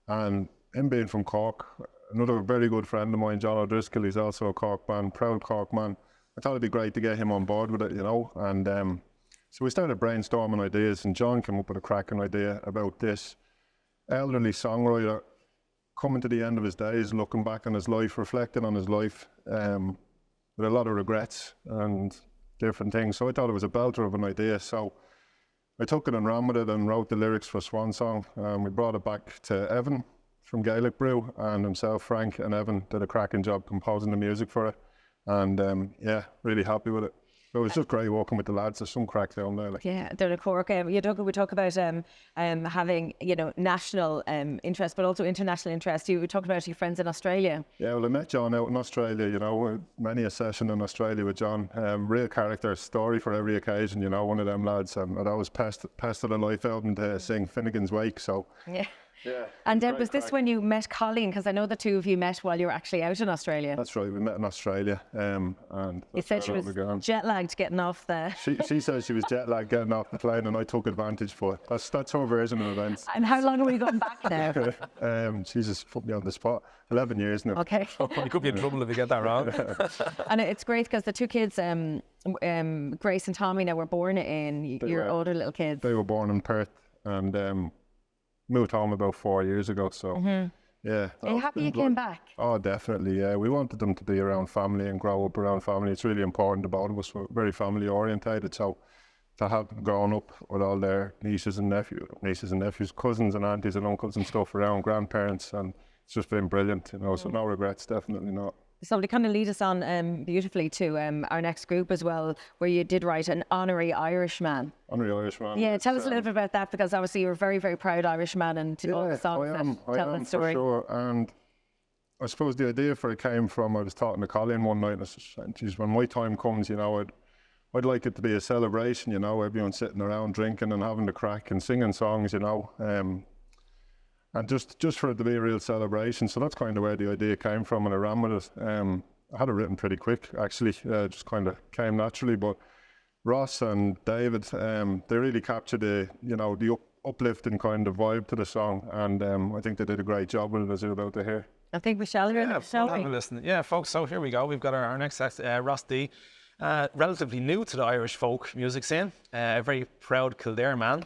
And him being from Cork, another very good friend of mine, John O'Driscoll, he's also a Cork man, proud Cork man. I thought it'd be great to get him on board with it, you know. And so we started brainstorming ideas, and John came up with a cracking idea about this elderly songwriter coming to the end of his days, looking back on his life, reflecting on his life, with a lot of regrets and different things. So I thought it was a belter of an idea. So I took it and ran with it and wrote the lyrics for Swan Song. We brought it back to Evan from Gaelic Brew, and himself, Frank, and Evan did a cracking job composing the music for it. And yeah, really happy with it. So it was just great working with the lads. There's some crack down there. Like. Yeah, down in Cork. We talk about having, you know, national interest, but also international interest. You talked about your friends in Australia. Yeah, well, I met John out in Australia, you know, many a session in Australia with John. Real character, story for every occasion, you know, one of them lads. I'd always pestered the life out and to sing Finnegan's Wake, so... Yeah. Yeah. And was this when you met Colleen? Because I know the two of you met while you were actually out in Australia. That's right, we met in Australia. And you said she was jet lagged getting off the... She said she was jet lagged getting off the plane, and I took advantage for it. That's her version of events. And how long are we going back now? She just put me on the spot. 11 years now. Okay. You could be in trouble if you get that wrong. And it's great because the two kids, Grace and Tommy, now were born in your older little kids. They were born in Perth, and moved home about 4 years ago, so yeah. Are you happy you came back? Oh, definitely, yeah. We wanted them to be around family and grow up around family. It's really important to both of us. We're very family orientated, so to have them grown up with all their nieces and nephews, cousins and aunties and uncles and stuff around, grandparents, and it's just been brilliant, you know, so no regrets, definitely not. So to kind of lead us on beautifully to our next group as well, where you did write an honorary Irishman. Honorary Irishman. Yeah, tell us a little bit about that, because obviously you're a very, very proud Irishman, and all the songs that tell that story. For sure. And I suppose the idea for it came from, I was talking to Colleen one night, and I said, geez, when my time comes, you know, I'd like it to be a celebration, you know, everyone sitting around drinking and having the crack and singing songs, you know. And just for it to be a real celebration. So that's kind of where the idea came from, and I ran with it. I had it written pretty quick, actually, just kind of came naturally. But Ross and David, they really captured the uplifting kind of vibe to the song, and I think they did a great job with it, as you're about to hear. I think we shall hear it, shall we? Listen. Yeah, folks, so here we go. We've got our next guest, Ross D, relatively new to the Irish folk music scene, a very proud Kildare man,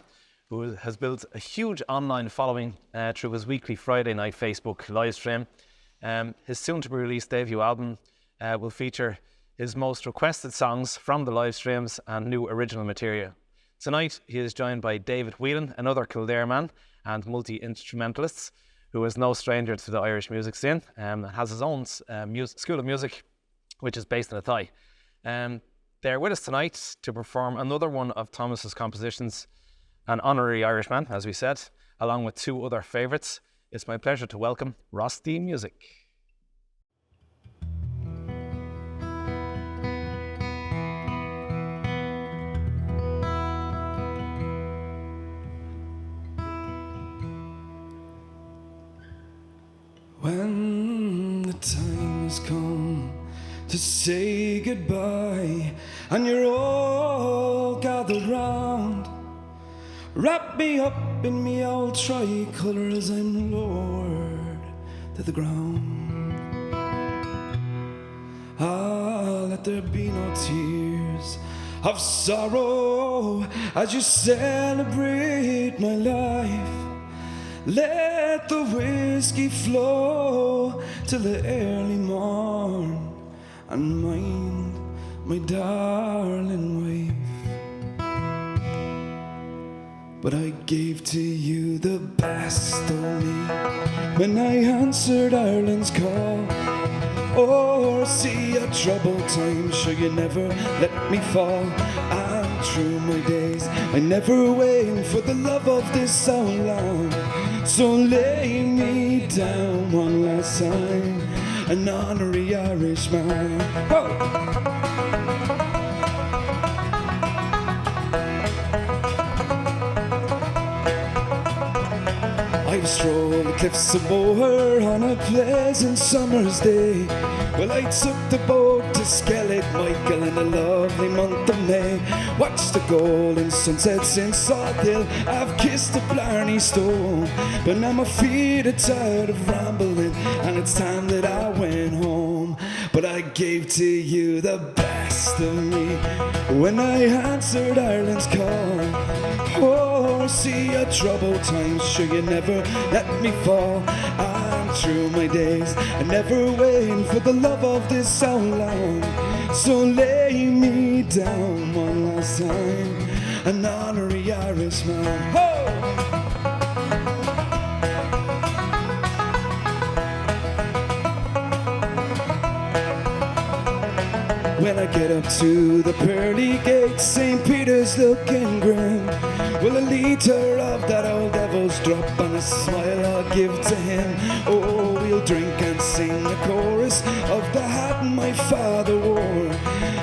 who has built a huge online following through his weekly Friday night Facebook live stream. His soon-to-be-released debut album will feature his most requested songs from the live streams and new original material. Tonight, he is joined by David Whelan, another Kildare man and multi-instrumentalist, who is no stranger to the Irish music scene, and has his own school of music, which is based in Athy. They're with us tonight to perform another one of Thomas's compositions, an honorary Irishman, as we said, along with two other favourites. It's my pleasure to welcome Ross D Music. When the time has come to say goodbye, and you're all gathered round, wrap me up in me old tricolour as I'm lowered to the ground. Ah, let there be no tears of sorrow as you celebrate my life. Let the whiskey flow till the early morn, and mind my darling wife. But I gave to you the best of me when I answered Ireland's call. Or see a troubled time, sure you never let me fall. And through my days I never wailed for the love of this so long. So lay me down one last time, an honorary Irishman. Whoa! I strolled the cliffs of Moher on a pleasant summer's day. Well, I took the boat to Skellig Michael in the lovely month of May. Watched the golden sunsets in Salt Hill, I've kissed the Blarney Stone. But now my feet are tired of rambling, and it's time that I went home. but I gave to you the best of me when I answered Ireland's call. Oh, see a troubled times, sure you never let me fall. And through my days, I never waited for the love of this so long. So lay me down one last time, an honorary Irishman. Oh! When I get up to the pearly gates, St. Peter's looking grim. Well, a liter of that old devil's drop and a smile I'll give to him. Oh, we'll drink and sing the chorus of the hat my father wore,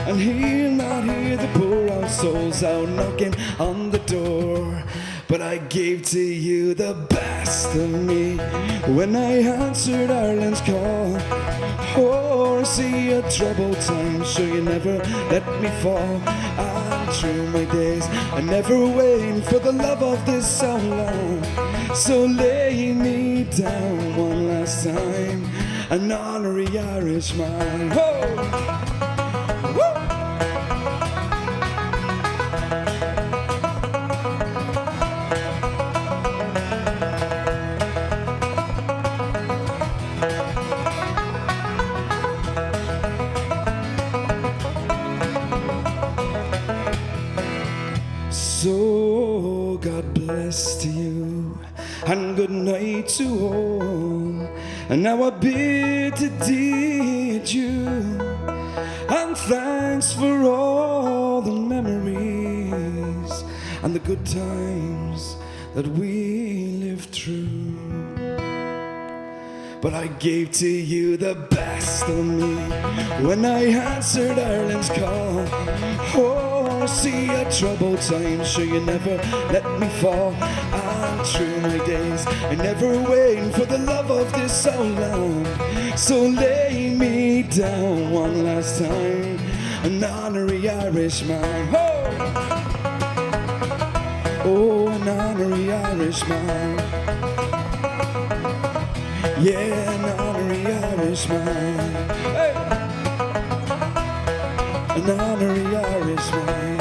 and he'll not hear the poor old souls out knocking on the door. But I gave to you the best of me when I answered Ireland's call. Oh, see a troubled time, sure you never let me fall. And through my days, I never waited for the love of this so long. So lay me down one last time, an honorary Irishman. Oh! So God bless to you, and good night to all. And now I bid to thee adieu, and thanks for all the memories and the good times that we lived through. But I gave to you the best of me when I answered Ireland's call. Oh, see a troubled time, sure you never let me fall. And through my days, I never waited for the love of this so long. So lay me down one last time, an honorary Irishman. Oh, an honorary Irishman. Yeah, an honorary Irishman. Hey! An honorary Irishman.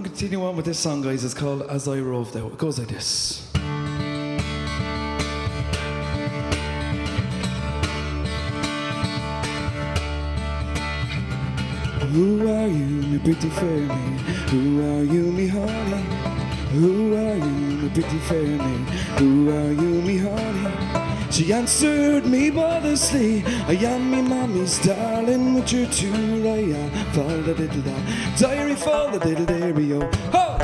Continue on with this song, guys. It's called As I Roved Out. It goes like this. Who are you, me pretty fair maid? Who are you, me honey? Who are you, me pretty fair maid? Who are you, me honey? She answered me modestly, I am me mommy's darling, with your two raya. Fall the diddle da, diary fall the diddle dairy, oh. Ho!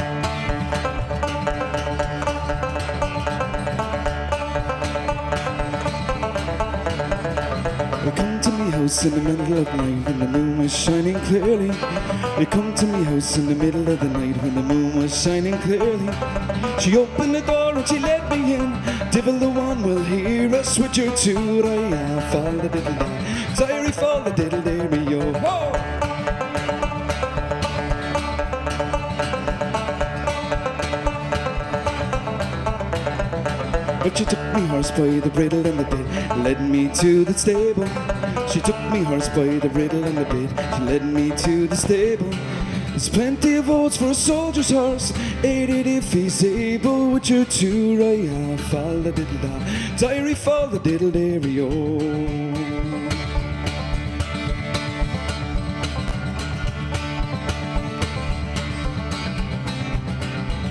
You come to me house in the middle of the night when the moon was shining clearly. You come to me house in the middle of the night when the moon was shining clearly. She opened the door and she let me in. Devil the one will hear us with your two raya. Fall the diddle da, diary fall the diddle dairy, yo. Ho! But she took me horse by the bridle and the bit, led me to the stable. She took me horse by the bridle and the bit, she led me to the stable. There's plenty of oats for a soldier's horse, ate it if he's able, with your two raya. Fall the diddle da, diary fall the diddle dairy, oh.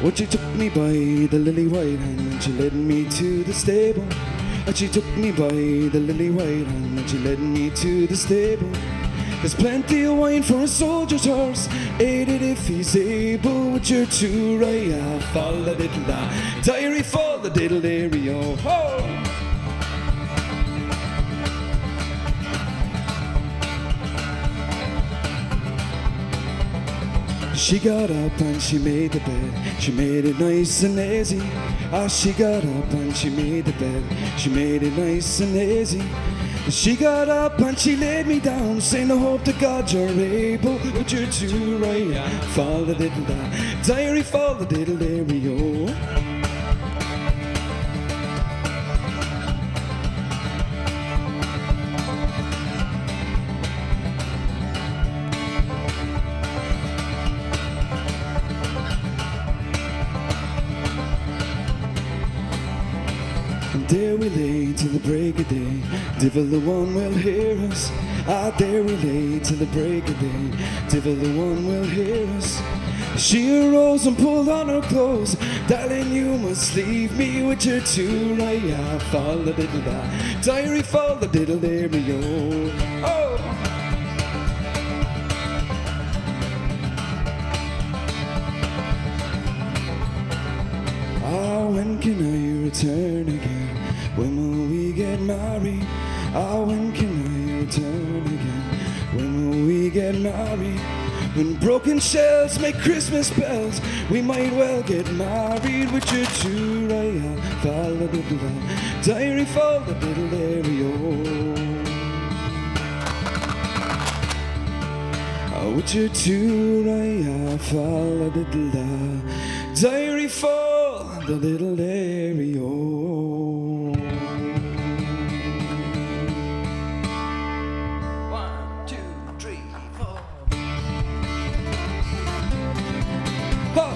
When she took me by the lily white hand and she led me to the stable. And she took me by the lily white hand and she led me to the stable. There's plenty of wine for a soldier's horse, ate it if he's able. With your two right, fall the diddle da, diary fall the diddle dairy, oh ho! She got up and she made the bed, she made it nice and easy. She got up and she made the bed, she made it nice and easy. She got up and she laid me down, saying I hope to God you're able. With your two right, fall the diddle da, diary fall the diddle dairy, oh. There we lay till the break of day, Divil the one will hear us. There we lay till the break of day, Divil the one will hear us. She arose and pulled on her clothes, darling you must leave me with your two right. Fall the diddle da, diary fall the diddle dairy, oh. When can I return again? When will we get married? When can I return again? When will we get married? When broken shells make Christmas bells, we might well get married. With your two right, fall the diddle da, diary fall the diddle dairy, oh. With your two right, fall the diddle da, diary fall the little dairy, oh. 1, 2, 3, 4. Oh.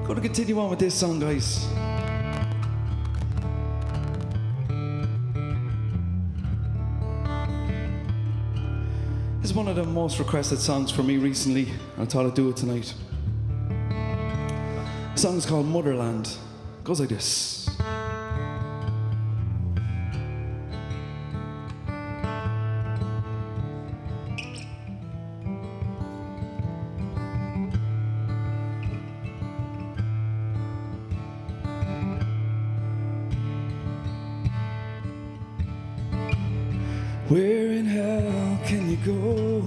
Gonna continue on with this song, guys. This is one of the most requested songs for me recently. I thought I'd do it tonight. The song is called Motherland. It goes like this. Where in hell can you go?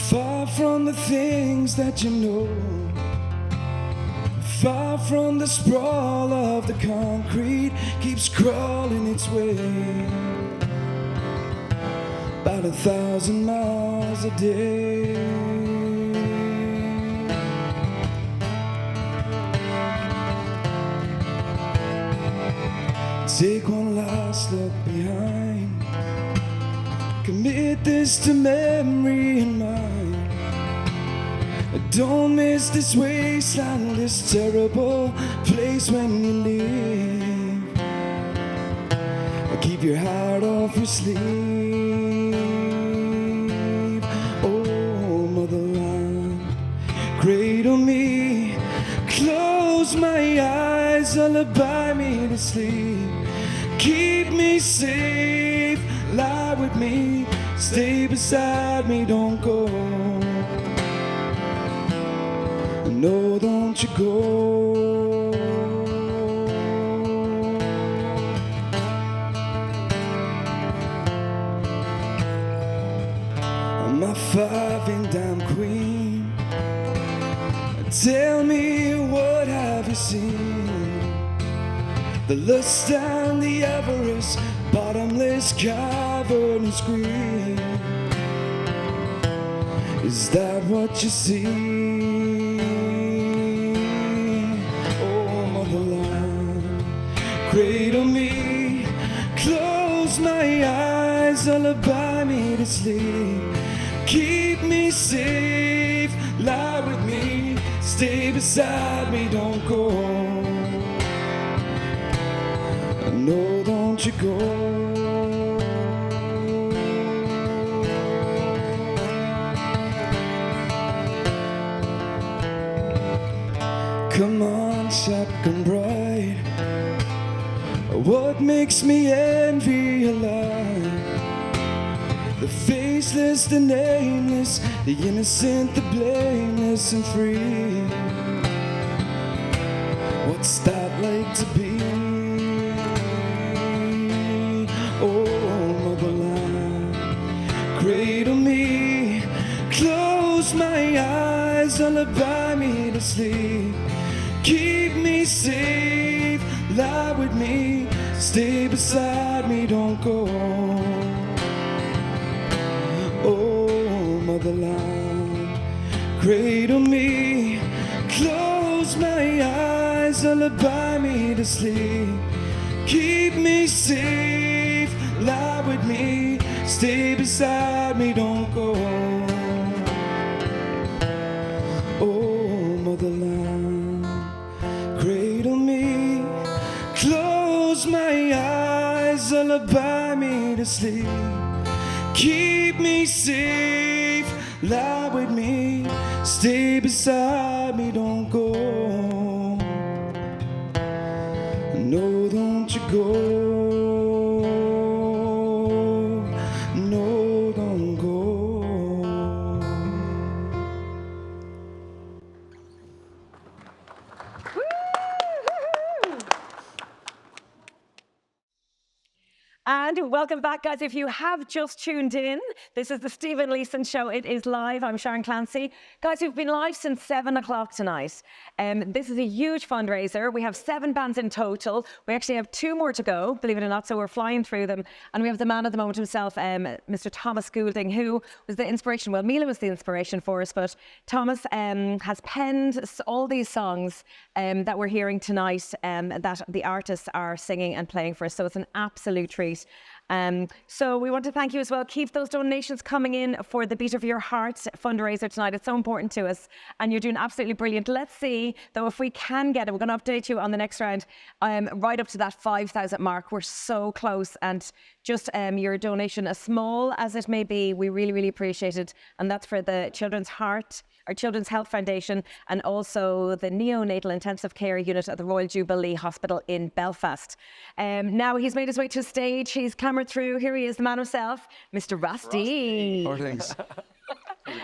Far from the things that you know, far from the sprawl of the concrete keeps crawling its way. About 1,000 miles a day. Take one last look behind, commit this to memory and mind. Don't miss this wasteland, this terrible place when you leave. Keep your heart off your sleeve. Oh, motherland, cradle me, close my eyes, lullaby me to sleep. Keep me safe, lie with me, stay beside me, don't go. No, don't you go. 5 in damn queen. Tell me, what have you seen? The lust and the avarice, bottomless cavernous green. Is that what you see? Oh, motherland, cradle me, close my eyes, lullaby me to sleep. Keep me safe, lie with me, stay beside me, don't go. No, don't you go. Come on, shotgun bride, what makes me envy your life? The faceless, the nameless, the innocent, the blameless and free. What's that like to be? Oh, motherland, cradle me, close my eyes, lullaby me to sleep. Keep me safe, lie with me, stay beside me, don't go. Oh, motherland, cradle me, close my eyes, lullaby me to sleep. Keep me safe, lie with me, stay beside me, don't go. Oh, motherland, cradle me, close my eyes, lullaby me to sleep. Keep me safe, lie with me, stay beside me, don't go. No, don't you go. No, don't go. And welcome back, guys. If you have just tuned in, this is the Stephen Leeson Show. It is live. I'm Sharon Clancy. Guys, we've been live since 7 o'clock tonight. This is a huge fundraiser. We have 7 bands in total. We actually have 2 more to go, believe it or not, so we're flying through them. And we have the man of the moment himself, Mr. Thomas Goulding, who was the inspiration. Well, Mila was the inspiration for us, but Thomas has penned all these songs that we're hearing tonight that the artists are singing and playing for us. So it's an absolute treat. So we want to thank you as well. Keep those donations coming in for the Beat of Your Heart fundraiser tonight. It's so important to us and you're doing absolutely brilliant. Let's see though if we can get it. We're going to update you on the next round right up to that 5,000 mark. We're so close, and just your donation, as small as it may be, we really, really appreciate it. And that's for the Children's Health Foundation, and also the Neonatal Intensive Care Unit at the Royal Jubilee Hospital in Belfast. Now he's made his way to the stage. He's camera through. Here he is, the man himself, Mr. Rusty. More things.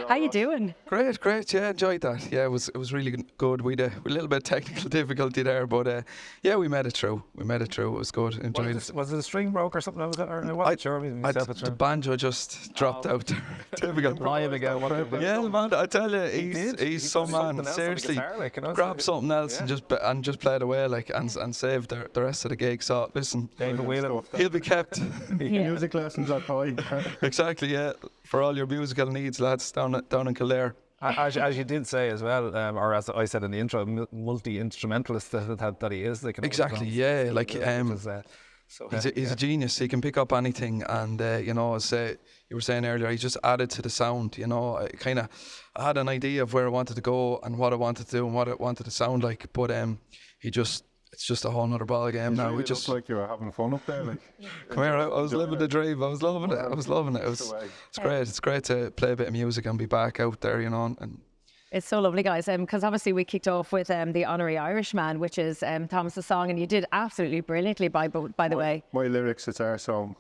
How you doing? Great. Yeah, enjoyed that. Yeah, it was really good. We had a little bit of technical difficulty there, but yeah, we made it through. It was good. Enjoyed it. Was it a string broke or something? Was it? Or I wasn't sure. The banjo just dropped out there. Typical. Live again. Yeah, man. I tell you, he's some man. Seriously, grab something else and just play it away and save the rest of the gig. So listen, David Whelan, he'll be kept. Music lessons at high. Exactly. Yeah, for all your musical needs, lads, down in Kildare. As you did say as well, or as I said in the intro, multi-instrumentalist that he is. Exactly, yeah. He's a genius. He can pick up anything, and as you were saying earlier, he just added to the sound. I had an idea of where I wanted to go and what I wanted to do and what it wanted to sound like, but it's just a whole nother ball game now. We just looked like you were having fun up there. Come here, I was living the dream. I was loving it. It's great. It's great to play a bit of music and be back out there, and it's so lovely, guys, because obviously we kicked off with the Honorary Irishman, which is Thomas's song, and you did absolutely brilliantly, by the way. My lyrics, it's our song.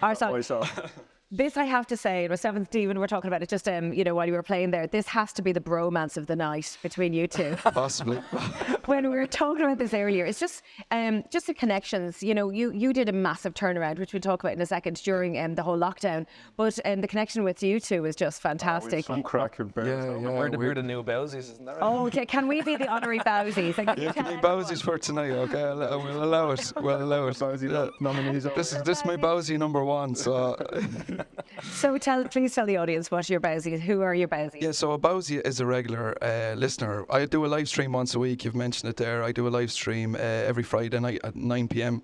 Our song. My song. This I have to say, myself and Stephen were talking about it just while you were playing there. This has to be the bromance of the night between you two. Possibly. When we were talking about this earlier, it's just the connections. You did a massive turnaround, which we'll talk about in a second, during the whole lockdown. But the connection with you two is just fantastic. Some cracking bands. We're the new Bowsies, isn't that right? Oh, okay. Can we be the honorary Bowsies? Yeah, can be Bowsies for tonight, okay? We'll allow it. We'll allow it. Nominees. This is my Bowsie number one, so... So please tell the audience what your Bowsie is. Who are your Bowsies? Yeah, so a Bowsie is a regular listener. I do a live stream once a week. You've mentioned it there. I do a live stream every Friday night at 9 p.m.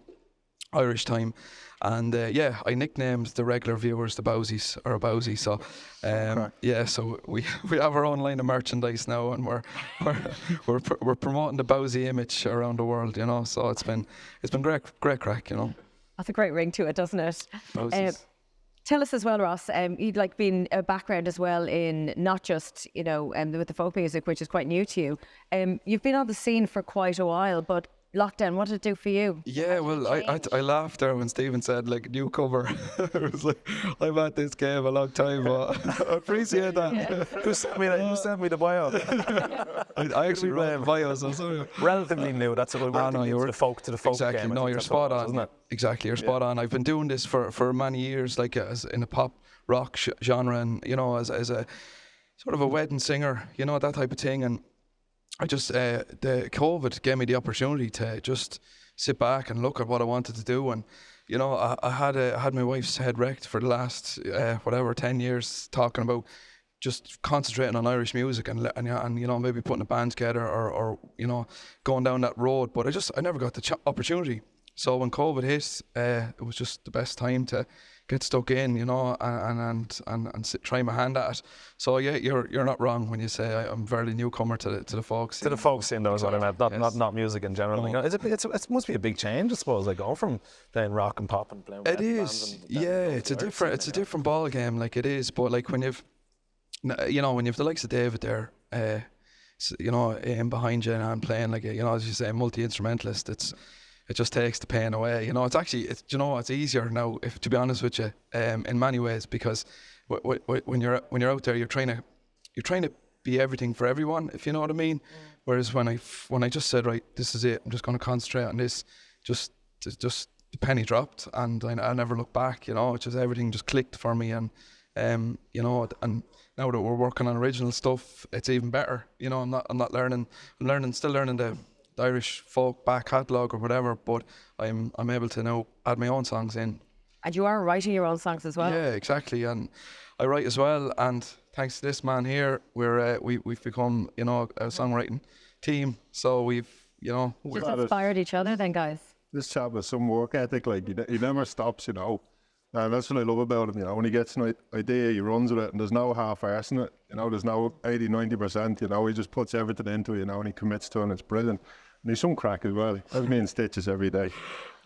Irish time. And I nicknamed the regular viewers the Bowsies, or a Bowsie. So so we have our own line of merchandise now, and we're promoting the Bowsie image around the world. So it's been great crack. That's a great ring to it, doesn't it? Bowsies. Tell us as well, Ross, you'd been a background as well in not just, with the folk music, which is quite new to you. You've been on the scene for quite a while, but lockdown, what did it do for you? Yeah, well, I laughed there when Stephen said, newcomer. It was like, I've had this game a long time, but I appreciate that. Yeah. Who sent me the bio? I actually wrote the bio, so sorry. Relatively new, that's what we're to the folk exactly, game. No, you're spot on. Isn't it? Exactly, you're spot on. I've been doing this for many years, as in a pop rock genre, and, as a sort of a wedding singer, that type of thing, and I just, the COVID gave me the opportunity to just sit back and look at what I wanted to do. And, I had my wife's head wrecked for the last, 10 years, talking about just concentrating on Irish music and maybe putting a band together or going down that road. But I never got the opportunity. So when COVID hit, it was just the best time to get stuck in, and try my hand at it. So yeah, you're not wrong when you say I'm very newcomer to the folk scene. To the folk scene, though, is what I meant. Not music in general. No. It must be a big change, I suppose. Going from playing rock and pop and playing. It is. It's a different ball game. It is. But when you've the likes of David there, in behind you and playing as you say, multi-instrumentalist, it just takes the pain away. It's actually, it's easier now, to be honest with you, in many ways, because when you're out there, you're trying to be everything for everyone, if you know what I mean. Whereas when I just said, right, this is it, I'm just going to concentrate on this, just the penny dropped, and I never looked back. It's just everything just clicked for me, and and now that we're working on original stuff, it's even better. I'm still learning the Irish folk back catalogue or whatever, but I'm able to now add my own songs in. And you are writing your own songs as well. Yeah, exactly, and I write as well. And thanks to this man here, we've become a songwriting team. So we've just inspired each other, then, guys. This chap has some work ethic. He never stops. And that's what I love about him. When he gets an idea, he runs with it, and there's no half-arsing it. There's no 80-90%. He just puts everything into it. And he commits to it, and it's brilliant. And he's some crack as well. That's me in stitches every day.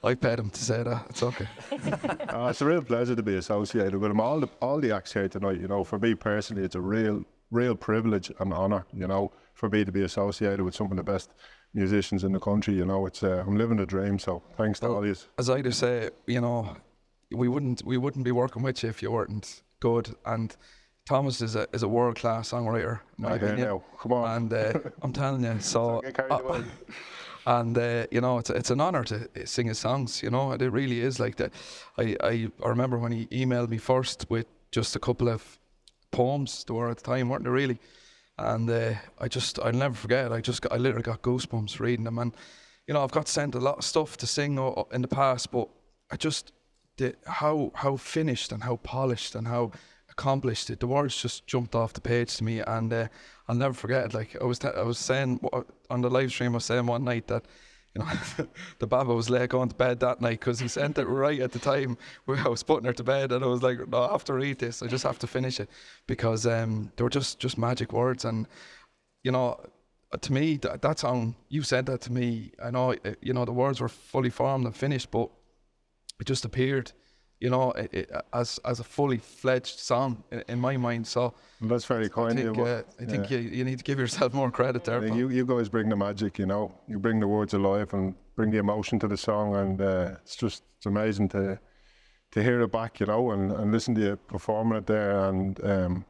I paid him to say that. It's okay. It's a real pleasure to be associated with him. All the acts here tonight, for me personally, it's a real privilege and honour, for me to be associated with some of the best musicians in the country. It's I'm living a dream. So thanks to all of you. As I just say, we wouldn't be working with you if you weren't good. And Thomas is a world class songwriter. Now, come on. And I'm telling you, so. And it's an honour to sing his songs. It really is like that. I remember when he emailed me first with just a couple of poems. They were at the time, weren't they, really? And I'll never forget. I literally got goosebumps reading them. And I've got sent a lot of stuff to sing in the past, but how finished and how polished and how accomplished the words just jumped off the page to me, and I'll never forget it. I was saying on the live stream, I was saying one night that the Baba was late going to bed that night because he sent it right at the time where I was putting her to bed, and I was like, no, I have to read this, I just have to finish it, because they were just magic words. And to me, that song, you said that to me, I know the words were fully formed and finished, but it just appeared as a fully fledged song in my mind. So that's very kind of you. I think you need to give yourself more credit there. You guys bring the magic, you bring the words alive and bring the emotion to the song, and it's amazing to to hear it back, you know, and listen to you performing it there, and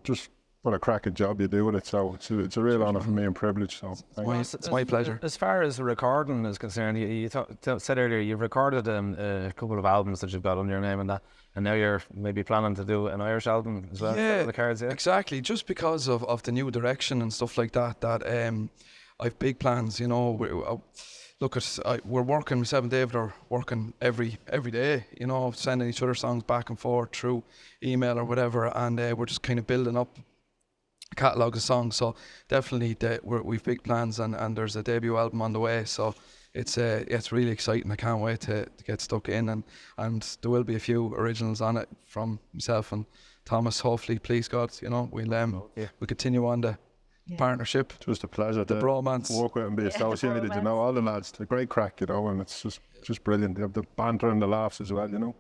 just what a cracking job you do with it. So it's a real honour for me and privilege. So It's my pleasure. As far as recording is concerned, you said earlier you've recorded a couple of albums that you've got under your name and that, and now you're maybe planning to do an Irish album as well. Yeah, the cards, yeah. Exactly. Just because of the new direction and stuff like that, I've big plans. You know, we're working. Myself and David are working every day. You know, sending each other songs back and forth through email or whatever, and we're just kind of building up a catalogue of songs. So definitely, we've big plans, and there's a debut album on the way. So it's really exciting. I can't wait to get stuck in, and there will be a few originals on it from myself and Thomas. Hopefully, please God, you know, we'll continue on the partnership. It's just a pleasure to bromance. work with and be associated. You know, all the lads, they're great crack, you know, and it's just brilliant. They have the banter and the laughs as well, you know.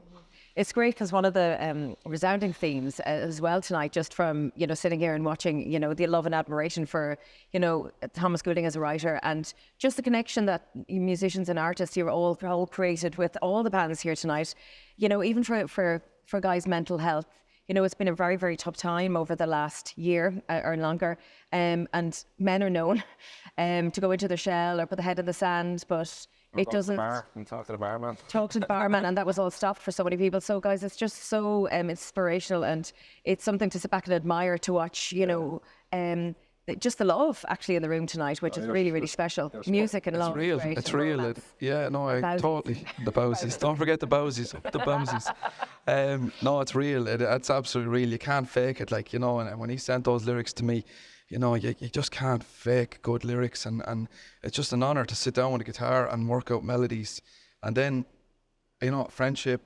It's great because one of the resounding themes as well tonight, just from, you know, sitting here and watching, you know, the love and admiration for, you know, Thomas Goulding as a writer, and just the connection that musicians and artists here all created with all the bands here tonight, you know, even for guys' mental health. You know, it's been a very, very tough time over the last year or longer, and men are known to go into their shell or put the head in the sand, but it doesn't. Talk to the barman. Talk to the barman, and that was all stopped for so many people. So, guys, it's just so inspirational, and it's something to sit back and admire, to watch, you know, just the love actually in the room tonight, which is really, really special. Music and love. It's real. Great. It's real. I totally. The bowsies. Don't forget the bowsies. The bowsies. No, it's real. It's absolutely real. You can't fake it. Like, you know, and when he sent those lyrics to me, you know, you just can't fake good lyrics, and it's just an honour to sit down with a guitar and work out melodies, and then, you know, friendship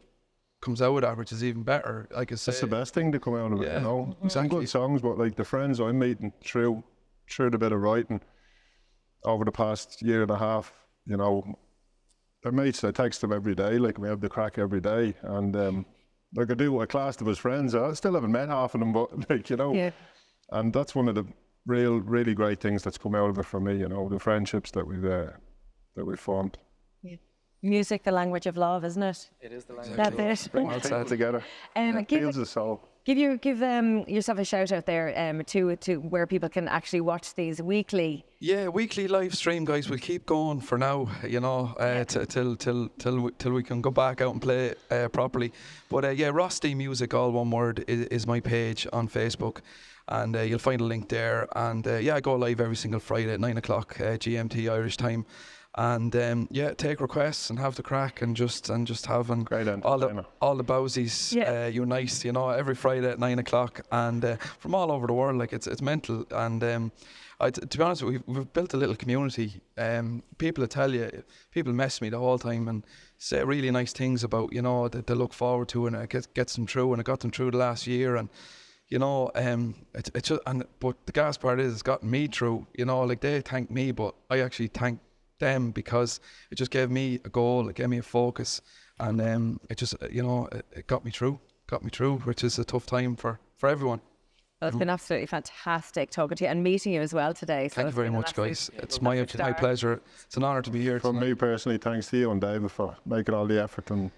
comes out of that, which is even better. Like I say, it's the best thing to come out of it, you know. Exactly. Some good songs, but like the friends I'm meeting through the bit of writing over the past year and a half, you know, they're mates. I text them every day, like we have the crack every day, and like I do a class of his friends. I still haven't met half of them, but like, you know, and that's one of the really great things that's come out of it for me, you know, the friendships that we've formed. Music, the language of love, isn't it? It is the language. That's it. Bring people together. Feels the soul. Give yourself a shout out there to where people can actually watch these weekly. Yeah, weekly live stream, guys. We'll keep going for now, you know, till we can go back out and play properly. But Rusty Music, all one word, is my page on Facebook. And you'll find a link there. And I go live every single Friday at 9 o'clock GMT Irish time. And take requests and have the crack, and just having all the bowsies unite, you know, every Friday at 9 o'clock, and from all over the world. Like it's mental. And to be honest, we've built a little community. People tell you, people mess me the whole time and say really nice things about, you know, that they look forward to, and it gets them through, and it got them through the last year. And you know, it's just, but the gas part is it's gotten me through. You know, like they thank me, but I actually thank them, because it just gave me a goal, it gave me a focus, and it just, you know, it got me through, which is a tough time for everyone. Well, it's been absolutely fantastic talking to you and meeting you as well today. So thank you very much, guys. It's my pleasure. It's an honour to be here. From me personally, thanks to you and David for making all the effort and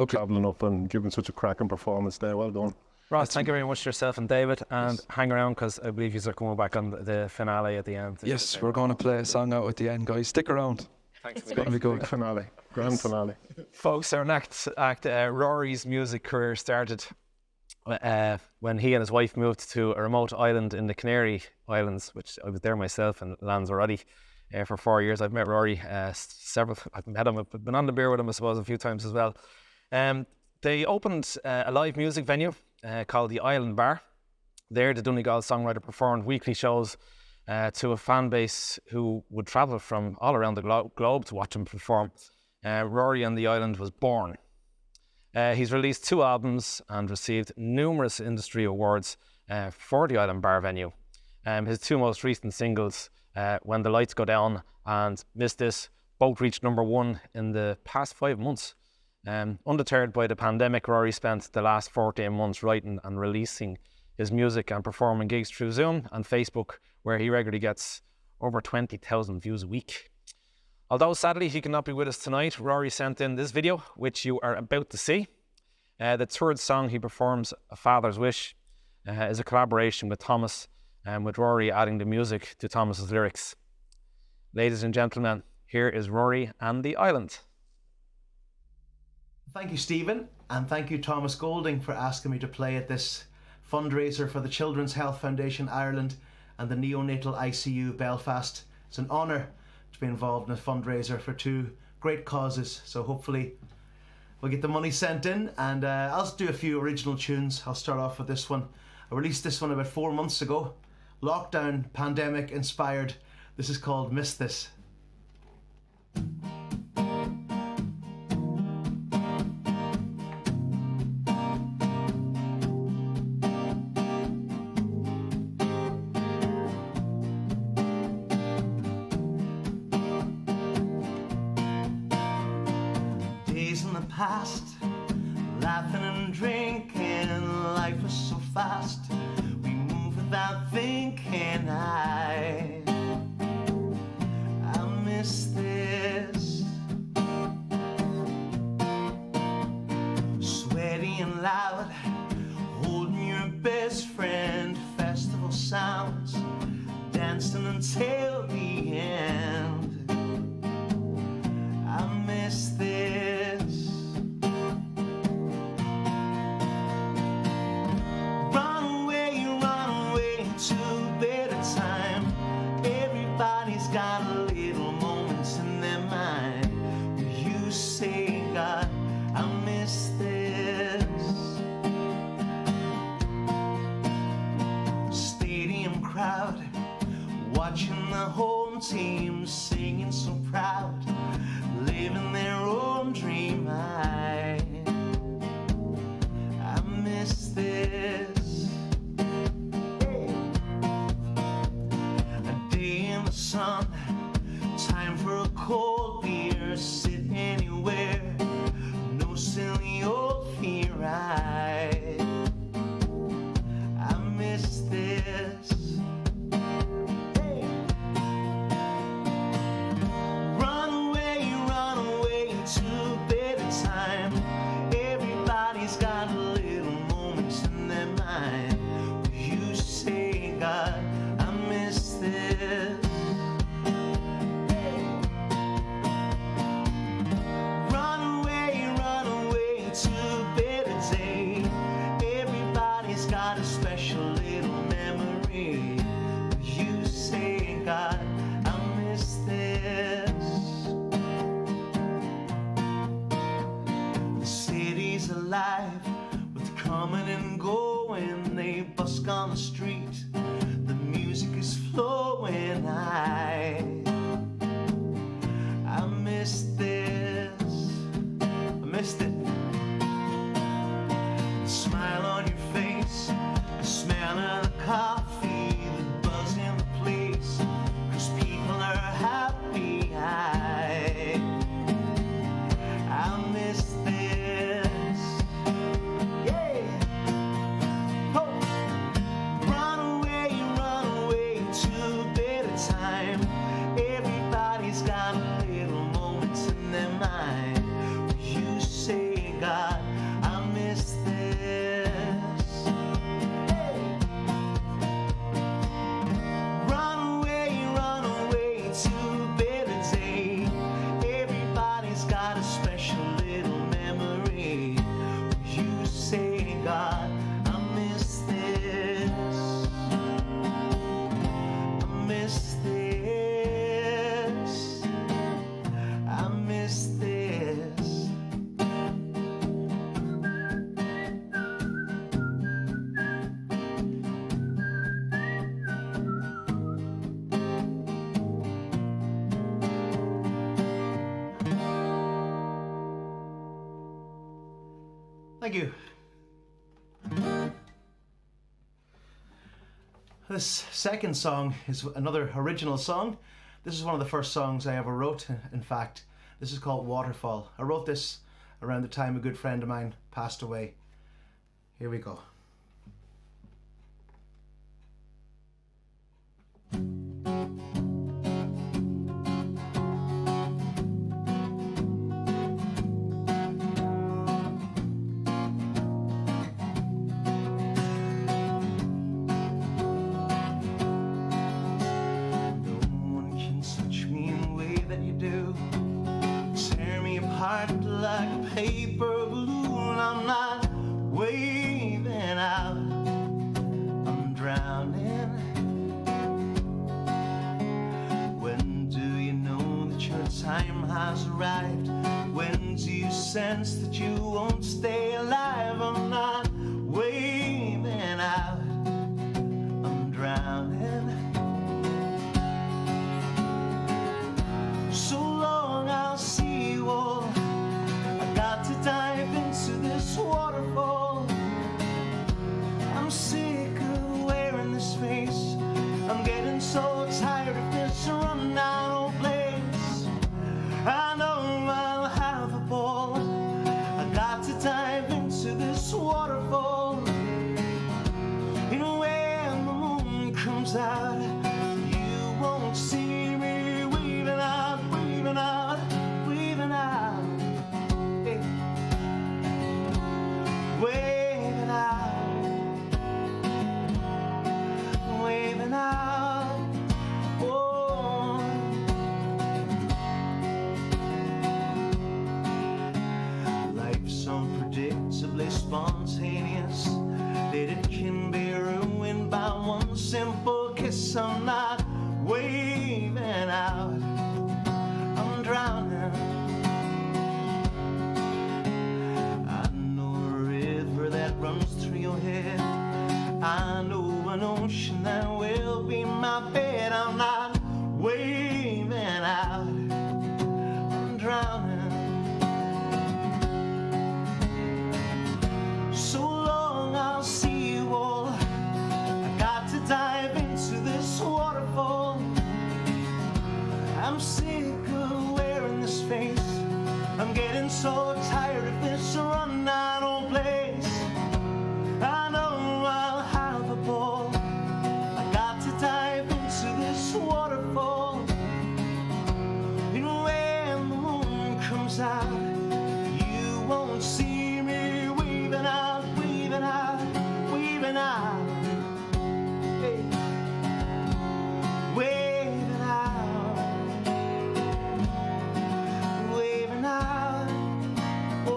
travelling up and giving such a cracking performance there. Well done. Ross, thank you very much to yourself and David, and hang around, because I believe you're coming back on the finale at the end. Yes, we're going to play a song out at the end, guys. Stick around. Thanks. It's going to be good. Big finale, grand finale. Folks, our next act, Rory's music career started when he and his wife moved to a remote island in the Canary Islands, which I was there myself in Lanzarote for 4 years. I've met Rory I've met him, I've been on the beer with him, I suppose, a few times as well. They opened a live music venue called the Island Bar. There, the Donegal songwriter performed weekly shows to a fan base who would travel from all around the globe to watch him perform. Rory on the Island was born. He's released 2 albums and received numerous industry awards for the Island Bar venue. His 2 most recent singles, When the Lights Go Down and Miss This, both reached #1 in the past 5 months. Undeterred by the pandemic, Rory spent the last 14 months writing and releasing his music and performing gigs through Zoom and Facebook, where he regularly gets over 20,000 views a week. Although sadly he cannot be with us tonight, Rory sent in this video, which you are about to see. The third song he performs, A Father's Wish, is a collaboration with Thomas, and with Rory adding the music to Thomas's lyrics. Ladies and gentlemen, here is Rory and the Island. Thank you, Stephen, and thank you, Thomas Goulding, for asking me to play at this fundraiser for the Children's Health Foundation Ireland and the Neonatal ICU Belfast. It's an honour to be involved in a fundraiser for two great causes, so hopefully we'll get the money sent in, and I'll do a few original tunes. I'll start off with this one. I released this one about 4 months ago. Lockdown, pandemic inspired. This is called Miss This. Days in the past, laughing and drinking, life was so fast. We move without thinking. I miss this. Sweaty and loud, holding your best friend. Festival sounds, dancing until the end. I miss this. Run away to a better time. Everybody's got a little moments in their mind where you say, God, I miss this. Stadium crowd, watching the home team singing so proud, living their own dream. I miss this. A day in the sun, time for a cold beer, sit anywhere, no silly old fear. I miss this. Run away to a better time. Everybody's got a little moments in their mind where you say, God, I miss this. Run away to a better day. Everybody's got a special little memory where you say, God, I miss this. The city's alive with coming and going. They busk on the street, the music is flowing. I miss this. I missed it. The smile on your face, the smell of the coffee, the buzz in the place, 'cause people are happy. I miss this. Yeah. Oh. Run away to a better time. Everybody's got a little moments in their mind where you say, God, I miss this. Hey. Run away to a better day. Everybody's got a special little memory where you say, God, I miss this. I miss this. I miss this. Thank you. This second song is another original song. This is one of the first songs I ever wrote, in fact. This is called Waterfall. I wrote this around the time a good friend of mine passed away. Here we go. sense that you won't stay alive. I'm not waving out, I'm drowning. So long I'll see you all. I got to dive into this waterfall. I'm sick of wearing this face. I'm getting so tired of this run down old place. I know I'll have a ball. I got to dive into this waterfall. And when the moon comes out, you won't see me weaving out, weaving out, weaving out. Hey. Waving out, waving out. Oh. Life's unpredictably spontaneous, that it can be ruined by one simple kiss. I'm not waving out, I'm drowning. I know a river that runs through your head. I know an ocean that will be my bed. I'm not waving out, I'm drowning. So long I'll see you all. I got to dive into this waterfall. I'm sick of wearing this face. I'm getting so tired of this run down old place. I know I'll have a ball. I got to dive into this waterfall. And when the moon comes out, you won't see me weaving out, weaving out, weaving out. Hey. Waving out, waving out. Oh.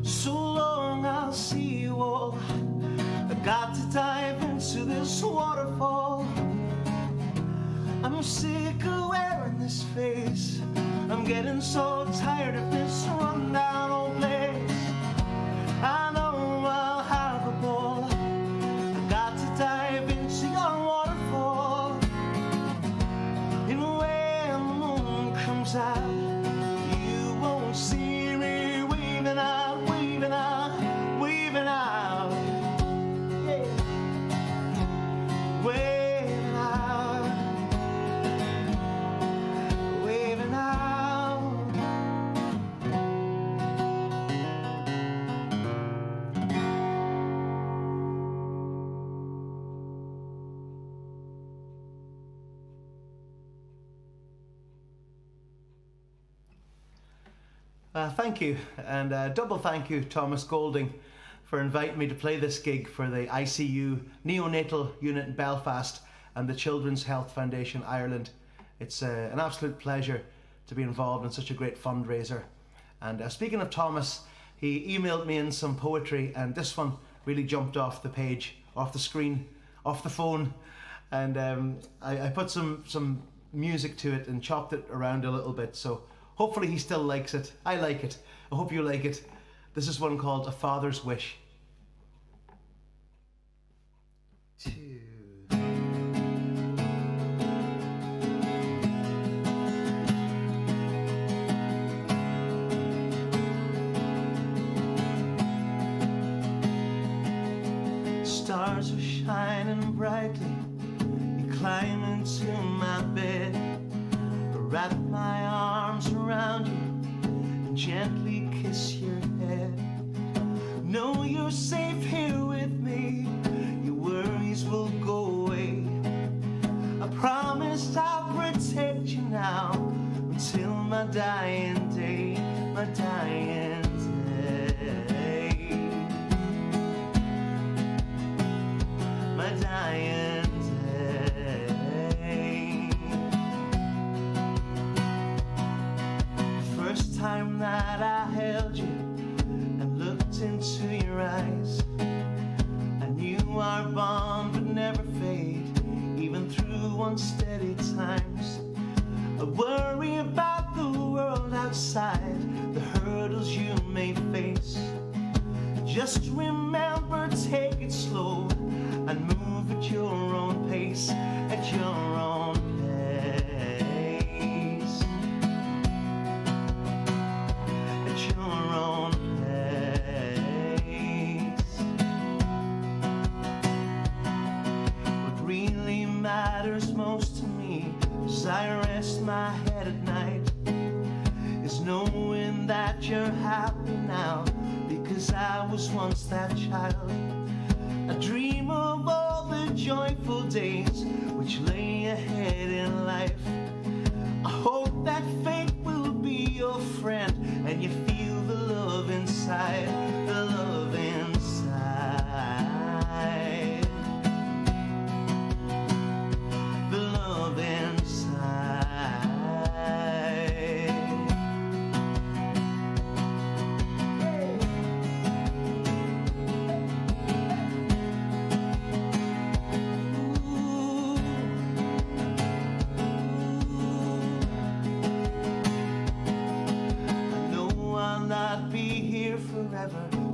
So long I'll see you all. I got to dive into this waterfall. I'm sick of wearing this face. I'm getting so tired of this run down old place. I know I'll have a ball. I got to dive into your waterfall. And when the moon comes out, you won't see me weaving out, weaving out, weaving out. Yeah. Waving out, waving out. Thank you, and double thank you, Thomas Goulding, for inviting me to play this gig for the ICU Neonatal Unit in Belfast and the Children's Health Foundation Ireland. It's an absolute pleasure to be involved in such a great fundraiser. And speaking of Thomas, he emailed me in some poetry, and this one really jumped off the page, off the screen, off the phone, and I put some music to it and chopped it around a little bit, so hopefully he still likes it. I like it. I hope you like it. This is one called A Father's Wish. Stars are shining brightly. You climb into my bed, wrap my arms around you and gently kiss your head. Know you're safe here with me, your worries will go away. I promise I'll protect you now until my dying day, my dying day, my dying day. First time that I held you and Just remember, take it slow and move at your own pace, at your own pace, at your own pace. What really matters most to me as I rest my head at night is knowing that you're happy now, because I was once that child. I dream of all the joyful days which lay ahead in life. I hope that fate will be your friend and you feel the love inside, the love inside, the love inside.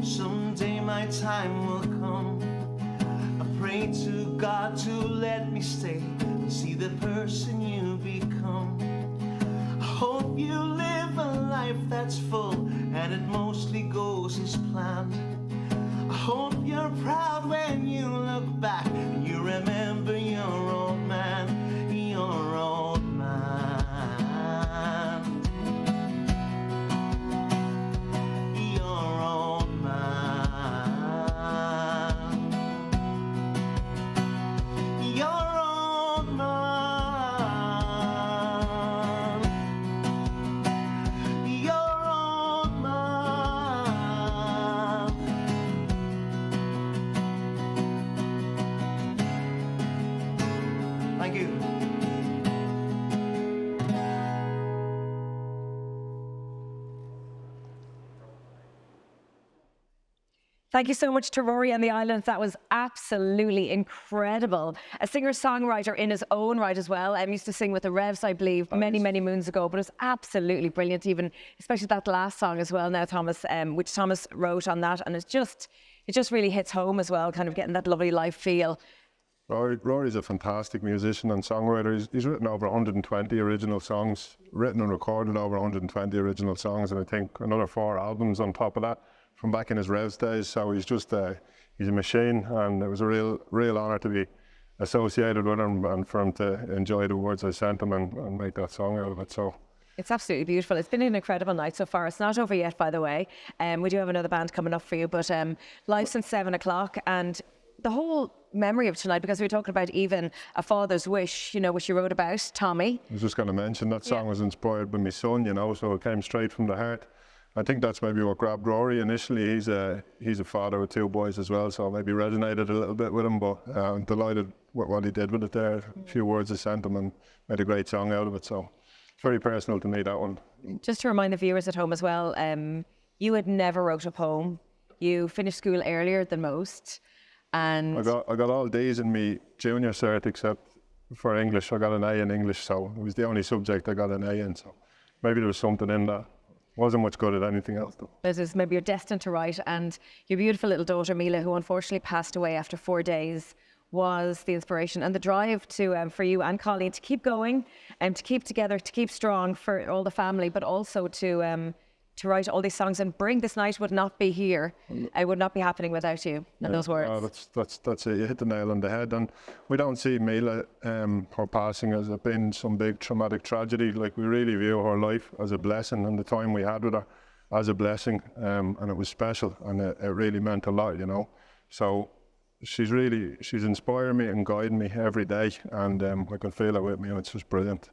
Someday my time will come. I pray to God to let me stay and see the person you become. I hope you live a life that's full and it mostly goes as planned. I hope you're proud when you look back and you remember your old man, your old man. Thank you so much to Rory and the Islands. That was absolutely incredible. A singer-songwriter in his own right as well. I used to sing with the Revs, I believe, many moons ago, but it was absolutely brilliant, even especially that last song as well now, Thomas, which Thomas wrote on that. And it just really hits home as well, kind of getting that lovely live feel. Rory's a fantastic musician and songwriter. He's written over 120 original songs, written and recorded over 120 original songs, and I think another 4 albums on top of that from back in his Revs days. So he's just he's a machine, and it was a real honour to be associated with him and for him to enjoy the words I sent him and make that song out of it. So it's absolutely beautiful. It's been an incredible night so far. It's not over yet, by the way. We do have another band coming up for you, but live since 7 o'clock, and the whole memory of tonight, because we were talking about even a father's wish, you know, which you wrote about, Tommy. I was just going to mention that song was inspired by my son, you know, so it came straight from the heart. I think that's maybe what grabbed Rory initially. He's a father with 2 boys as well, so maybe resonated a little bit with him, but I'm delighted with what he did with it there. A few words I sent him and made a great song out of it, so it's very personal to me, that one. Just to remind the viewers at home as well, you had never wrote a poem. You finished school earlier than most, and I got all D's in me junior cert except for English. I got an A in English, so it was the only subject I got an A in, so maybe there was something in that. Wasn't much good at anything else though. This is maybe you're destined to write, and your beautiful little daughter Mila, who unfortunately passed away after 4 days, was the inspiration and the drive to for you and Colleen to keep going and to keep together, to keep strong for all the family, but also to write all these songs and bring this night would not be here. It would not be happening without you and those words. That's it. You hit the nail on the head. And we don't see Mila, her passing, as it being some big traumatic tragedy. Like, we really view her life as a blessing and the time we had with her as a blessing. And it was special, and it really meant a lot, you know. So she's inspiring me and guiding me every day, and I can feel it with me, and it's just brilliant.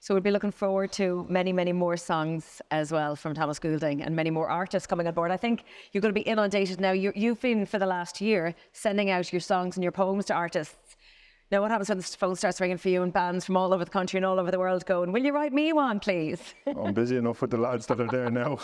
So we'll be looking forward to many, many more songs as well from Thomas Goulding and many more artists coming on board. I think you're going to be inundated now. You've been, for the last year, sending out your songs and your poems to artists. Now, what happens when the phone starts ringing for you and bands from all over the country and all over the world going, will you write me one, please? I'm busy enough with the lads that are there now.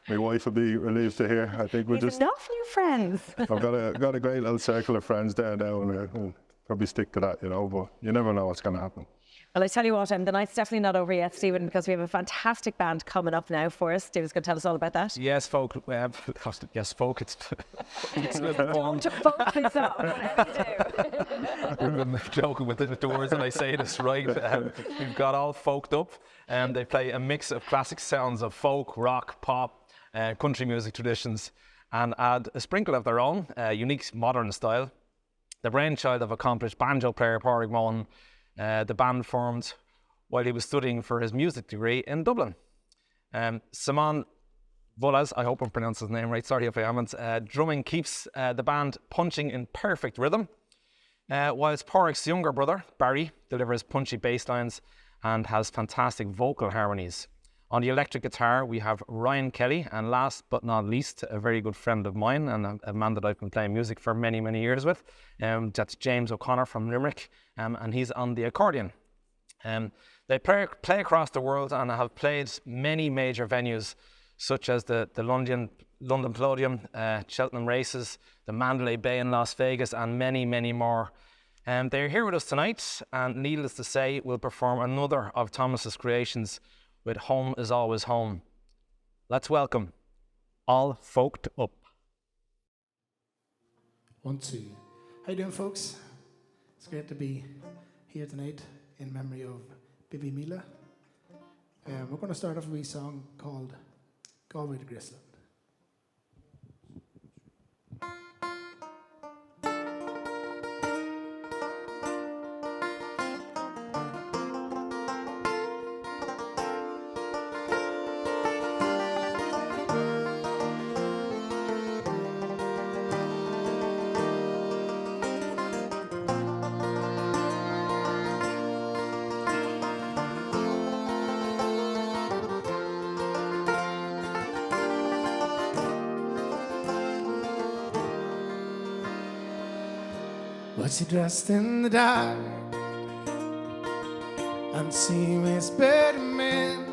My wife will be relieved to hear. I think we'll just... enough new friends. I've got a great little circle of friends there now, and we'll probably stick to that, you know, but you never know what's going to happen. Well, I tell you what, the night's definitely not over yet, Stephen, because we have a fantastic band coming up now for us. Stephen's going to tell us all about that. Yes, folk. Yes, folk. It's a little fun. Folk, please stop. Whatever you do. I'm joking with the words and I say this right. We've got all folked up, and they play a mix of classic sounds of folk, rock, pop, country music traditions, and add a sprinkle of their own unique modern style. The brainchild of accomplished banjo player Pádraig Mohan. The band formed while he was studying for his music degree in Dublin. Simon Vulas, I hope I'm pronouncing his name right, sorry if I haven't, drumming keeps the band punching in perfect rhythm, whilst Pádraig's younger brother, Barry, delivers punchy bass lines and has fantastic vocal harmonies. On the electric guitar, we have Ryan Kelly, and last but not least, a very good friend of mine and a man that I've been playing music for many, many years with. That's James O'Connor from Limerick, and he's on the accordion. They play across the world and have played many major venues, such as the London Palladium, Cheltenham Races, the Mandalay Bay in Las Vegas, and many, many more. They're here with us tonight, and needless to say, we'll perform another of Thomas's creations with Home Is Always Home. Let's welcome All Folked Up. 1, 2. How you doing, folks? It's great to be here tonight in memory of Bibi Mila. We're going to start off with a wee song called Galway to Graceland. Was she dressed in the dark and she whispered to men?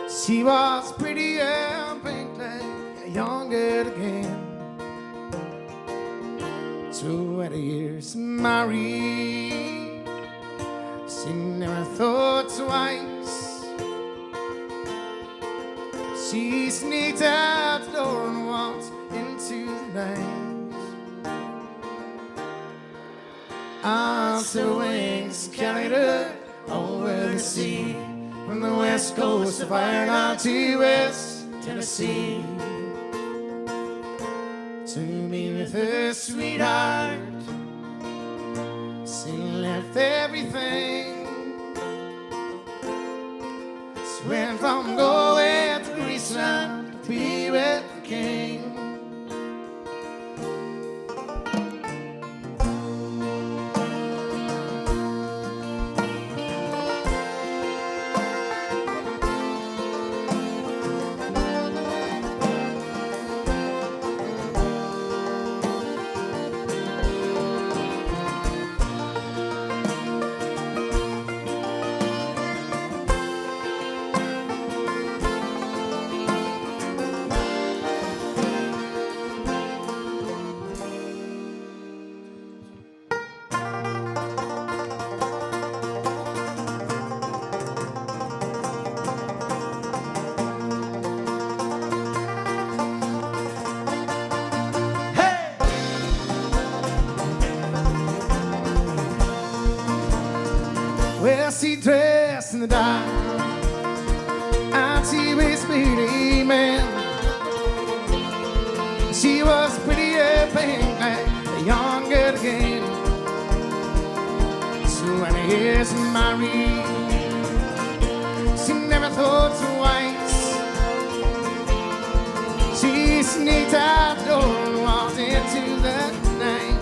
She was pretty and pink like a young girl again. 20 years married, she never thought twice. She sneaked out the door and walked into the night. Her wings carried her over the sea, from the west coast of Ireland to West Tennessee, to be with her sweetheart. She left everything. She went from Galway to Graceland to be with the king. Well, she dressed in the dark and she whispered amen. She was pretty and pink like a young girl again. 20 years married, she never thought twice. She sneaked out the door and walked into the night.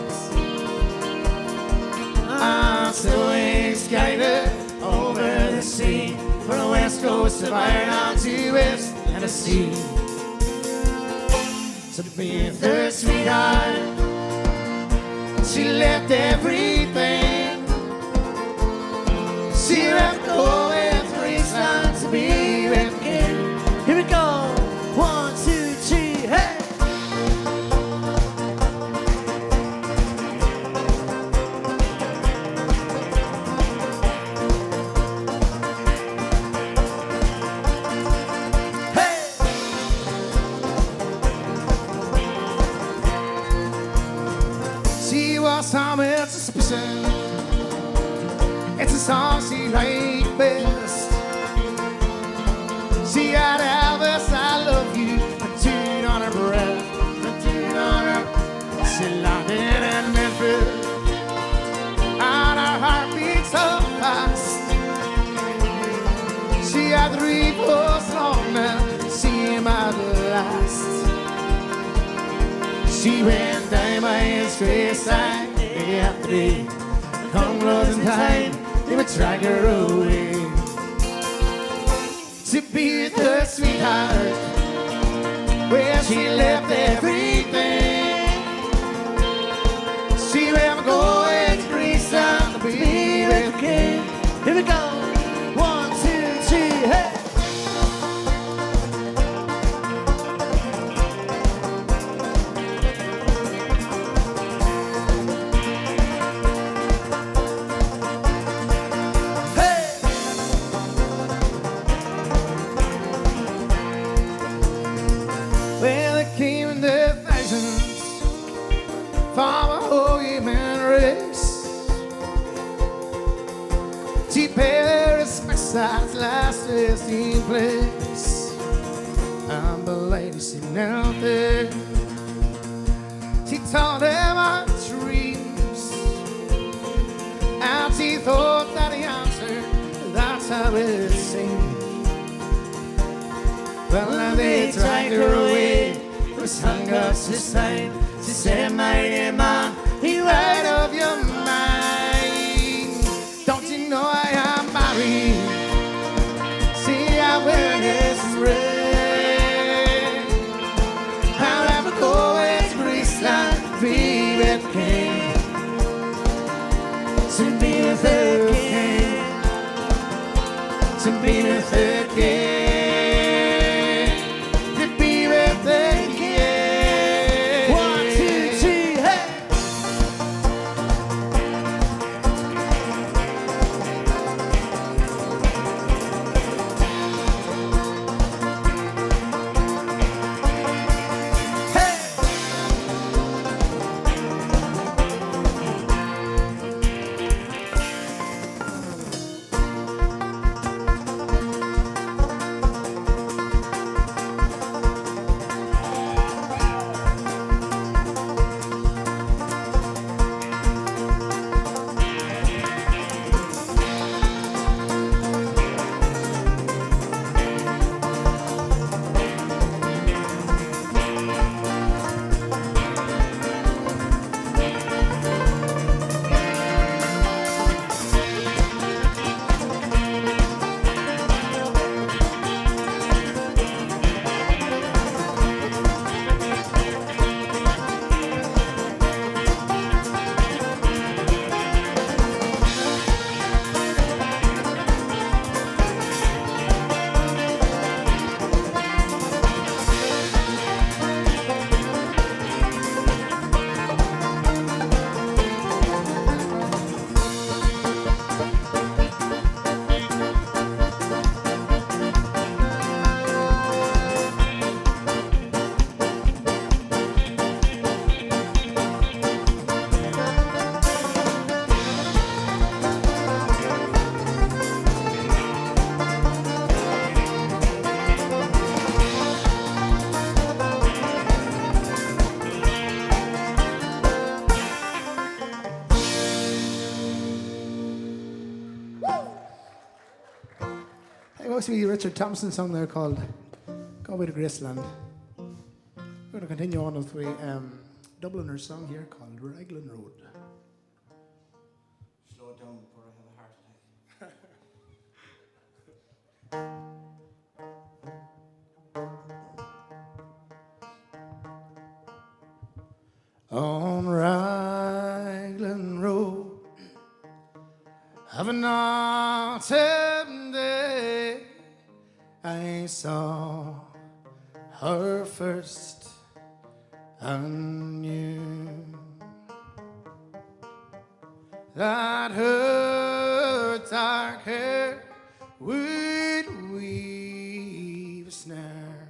So wings carried her over the sea, from the west coast of Ireland to West Tennessee, to be with her sweetheart. She left everything. She left Galway to Graceland to be with the king. Here we go. 1, 2, 3, hey! some with suspicion. It's a song she liked best. She had Elvis, I love you, tattooed on her breast, tattooed on her. She locked it in Memphis, and her heart beat so fast. She had 3 posts long now, she came at last. She went down by his straight side, day after day. Come closing time, they would drag her away. To be with her sweetheart, where she left everything. She let me go into Greece and to be with the king. Here we go, 1, 2, 3, hey! From a whole human race, she paid her respects at its last resting place. And the lady she knelt there, she told him her dreams, and she thought that he answered, that's how it seemed. Well, now they dragged her away, was hung up this time. She said, my dear man, you out of your mind. Don't you know I am married? See, I wear this ring. I'll never go into Greeceland, be with the king. To be with the king. To be with the king. To be with the king. Must be a Richard Thompson song there called Go Away to Graceland. We're going to continue on with a Dubliner song here called Raglan Road. Slow it down before I have a heart attack. On Raglan Road of an autumn day, I saw her first and knew that her dark hair would weave a snare,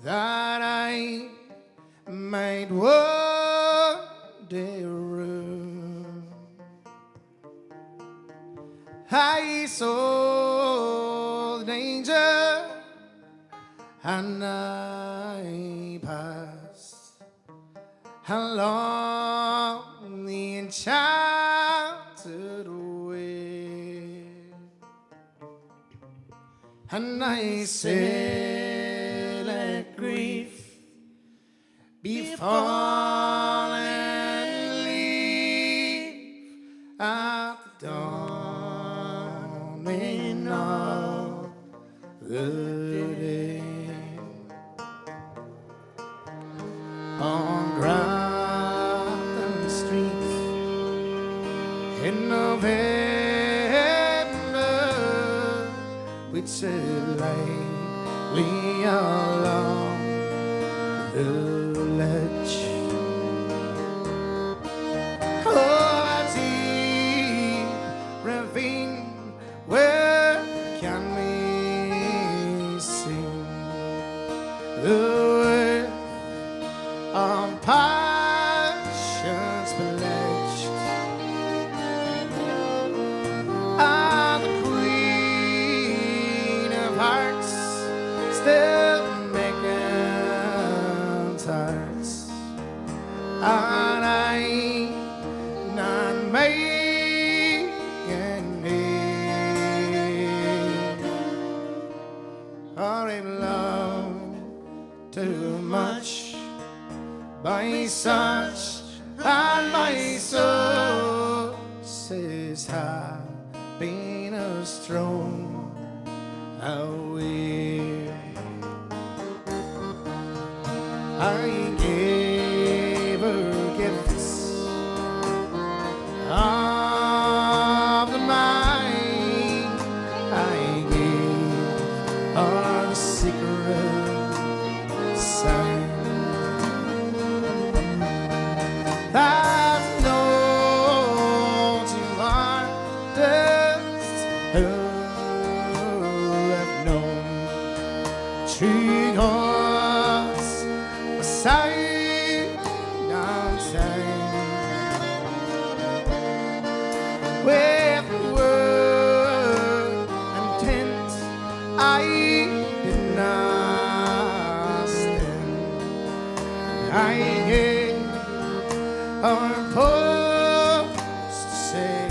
that I might one the room. I saw the danger and I passed along the enchanted way, and I said, let grief befall and leave at the dawning of the day. On Grafton Street in November, we'd sit lightly along the ledge. Oh, that deep ravine, where can we sing the words of passions pledged? And the Queen of Hearts still making tarts, and I not making hay. Or I've loved too much by such, and my soul says have been thrown away. I gave her gifts of the mind. I gave her the secret sign that's known to artists who have known true gods side on side with word and tint. I did not stand. I gave our post to say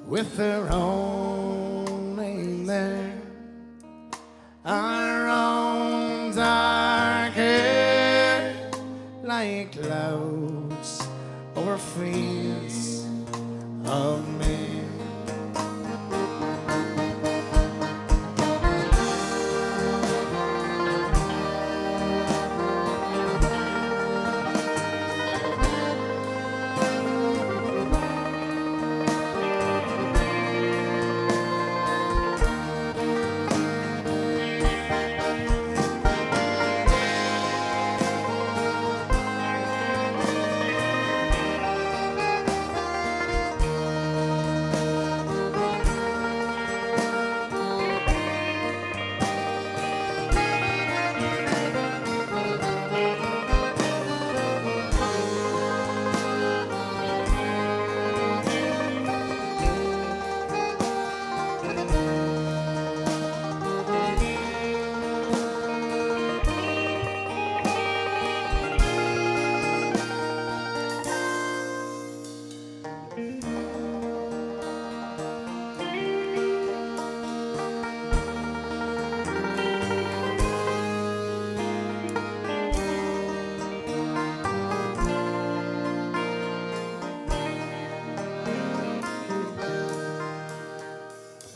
with their own name there, our own dark hair like clouds over fields of men.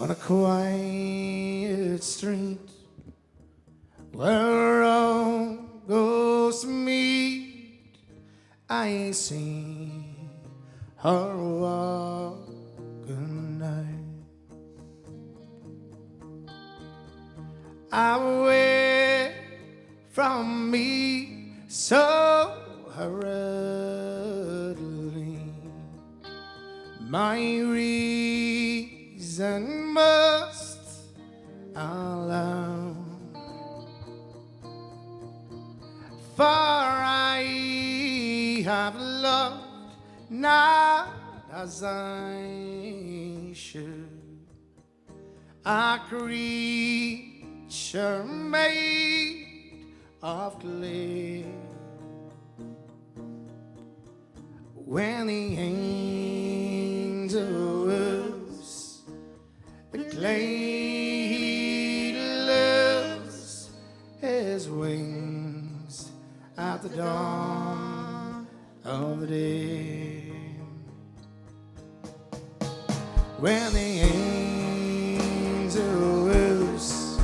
On a quiet street where all goes to meet, I see her walking night. Away from me so hurriedly, my reason must allow for have loved not as I should. A creature made of clay. When the angels, the clay lifts his wings at the dawn of the day. When the angels,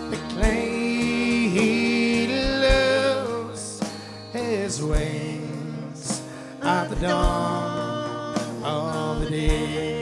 the clay lifts his wings at the dawn of the day.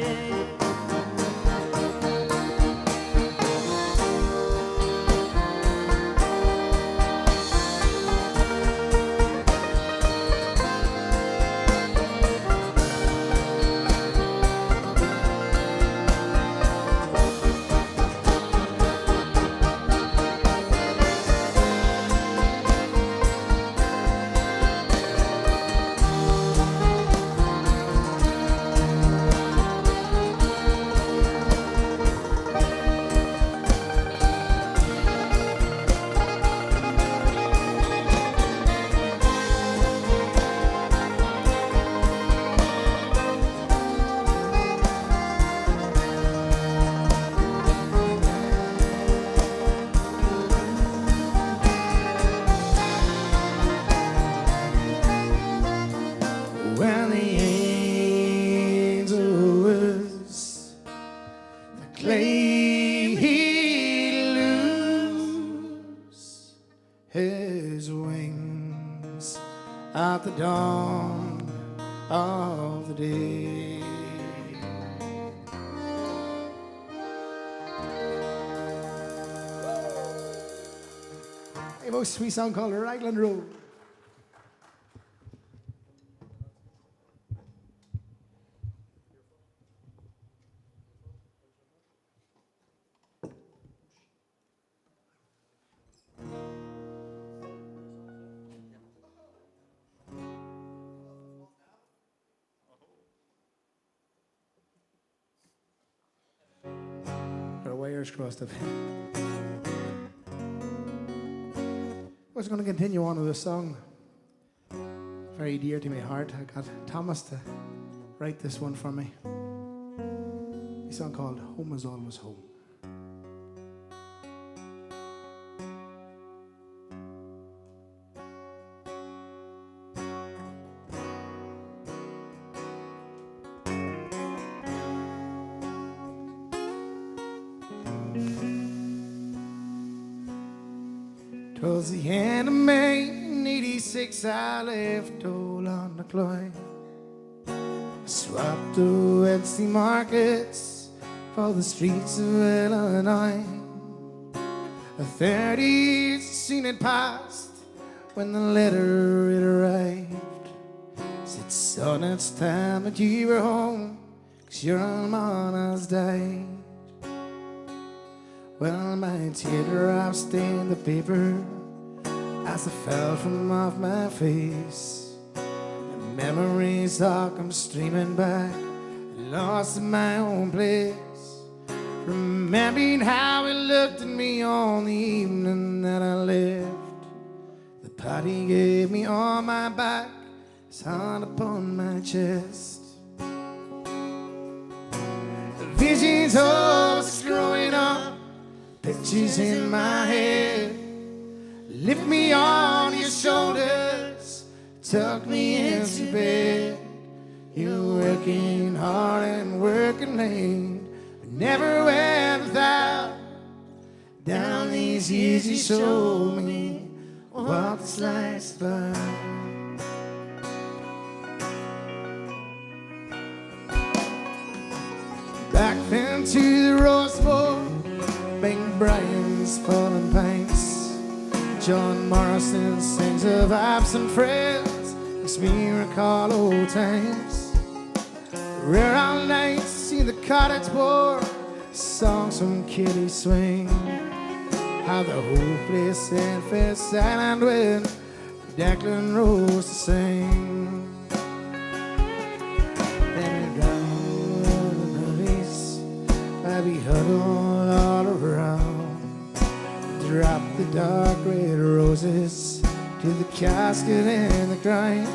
When the angels, the clay lose his wings at the dawn of the day. A most sweet song called Raglan Road. Our wires crossed up. I was going to continue on with a song very dear to my heart. I got Thomas to write this one for me. A song called Home Is Always Home. Twas the end of May, in '86, I left all on the Clyde. I swapped the Wednesday markets for the streets of Illinois. 30 years soon had passed when the letter it arrived. Said, son, it's time that you were home, 'cause your man has died. Well, my teardrops stained the paper as I fell from off my face. The memories all come streaming back, lost in my own place. Remembering how he looked at me on the evening that I left. The party gave me on my back, his hand upon my chest. The visions of us growing up, pictures in my head. Lift me on your shoulders, tuck me into bed. You're working hard and working late, but never went without. Down these years you showed me what this life's about. Back then to the Rose Bowl, Big Brian's fallen pints. John Morrison sings of absent friends, makes me recall old times. Rare all nights, see the cottage pour, songs from Kitty Swing. How the whole place and fell silent when Declan Rose to sing. Then we drown the race, I be huddled all around. Drop the dark red roses to the casket and the ground.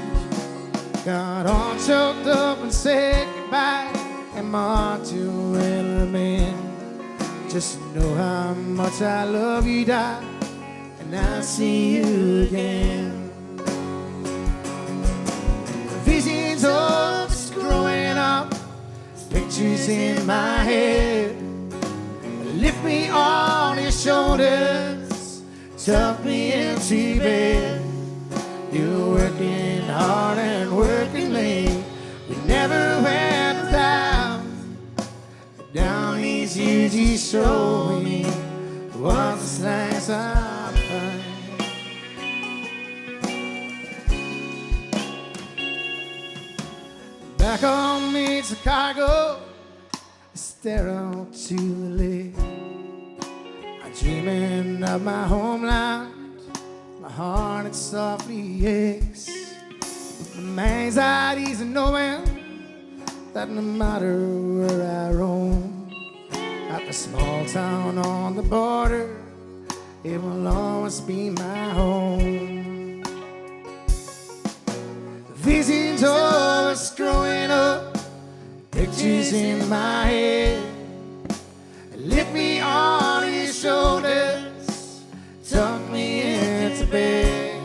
Got all choked up and said goodbye, and my heart too will remain. Just know how much I love you, die, and I'll see you again. Visions of us growing up, pictures in my head. Lift me on your shoulders, tuck me into bed. You're working hard and working late. We never went without. Down these years you showed me what's nice I find. Back on me Chicago, I stare out to the lake. I'm dreaming of my homeland. My heart it softly aches. My anxieties are knowing that no matter where I roam, at the small town on the border, it will always be my home. Visions of us growing up, pictures in my head. Lift me on your shoulders, tuck me into bed.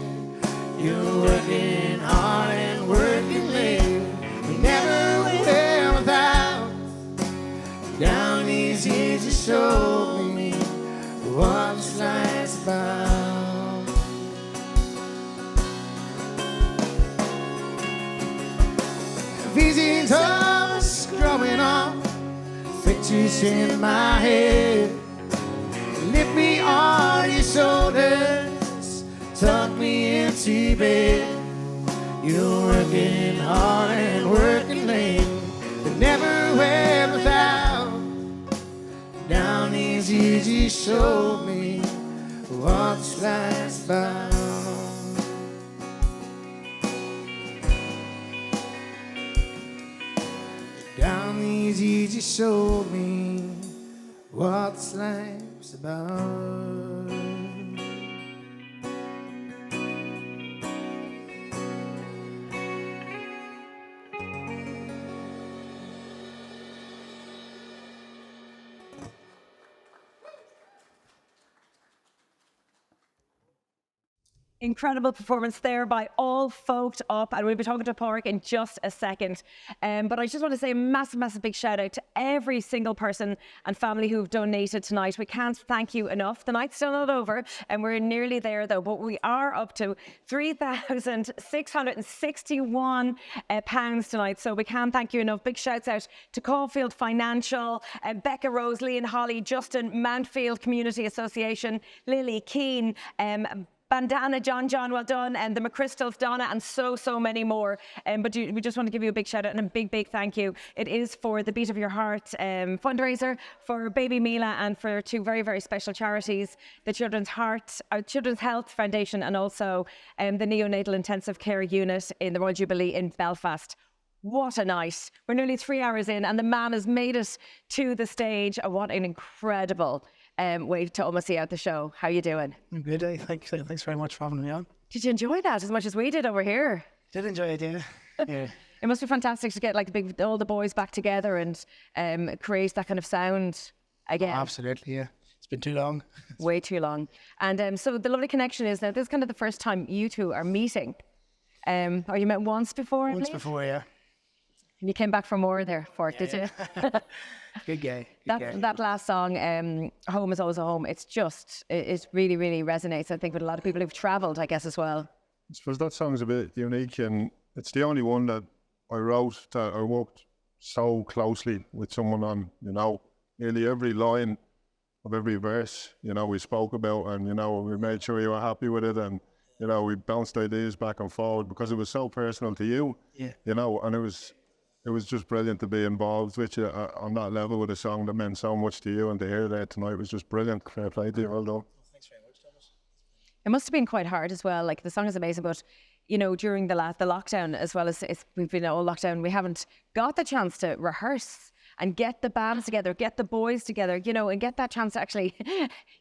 You're working hard and working late. We never went without. Down these years you showed me what this life's about. Visions of us growing up, pictures in my head. Lift me on your shoulders, tuck me into bed. You're working hard and working late, but never went without. Down these years you showed me what's life's about. Down these years you showed me what's life's about. Incredible performance there by All Folked Up, and we'll be talking to Pádraig in just a second. But I just want to say a massive, massive big shout out to every single person and family who've donated tonight. We can't thank you enough. The night's still not over, and we're nearly there though, but we are up to £3,661 tonight, so we can't thank you enough. Big shouts out to Caulfield Financial, Becca, Rose, Lee and Holly, Justin, Mountfield Community Association, Lily, Keane, Bandana, John, well done, and the McChrystals, Donna, and so many more. But we just want to give you a big shout out and a big thank you. It is for the Beat of Your Heart fundraiser for Baby Mila and for two very, very special charities, the Children's Health Foundation and also the Neonatal Intensive Care Unit in the Royal Jubilee in Belfast. What a night. We're nearly 3 hours in and the man has made it to the stage. What an incredible way to almost see out the show. How you doing? I'm good, eh? Thanks very much for having me on. Did you enjoy that as much as we did over here? Did enjoy it, yeah. Yeah. It must be fantastic to get like all the boys back together and create that kind of sound again. Oh, absolutely, yeah. It's been too long. Way too long. And so the lovely connection is now this is kind of the first time you two are meeting. Or you met once before? Once before, yeah. And you came back for more there for it, did you? Good guy. That last song, Home is Always a Home, it really, really resonates, I think, with a lot of people who've travelled, I guess, as well. I suppose that song's a bit unique, and it's the only one that I wrote that I worked so closely with someone on, nearly every line of every verse, we spoke about, and, we made sure you were happy with it, and, we bounced ideas back and forward because it was so personal to you, and it was just brilliant to be involved with you on that level with a song that meant so much to you, and to hear that tonight was just brilliant. Fair play to you, well done. Thanks very much, Thomas. It must have been quite hard as well. Like the song is amazing, but you know, during the lockdown, as well as we've been all locked down, we haven't got the chance to rehearse and get the bands together, get the boys together, you know, and get that chance to actually,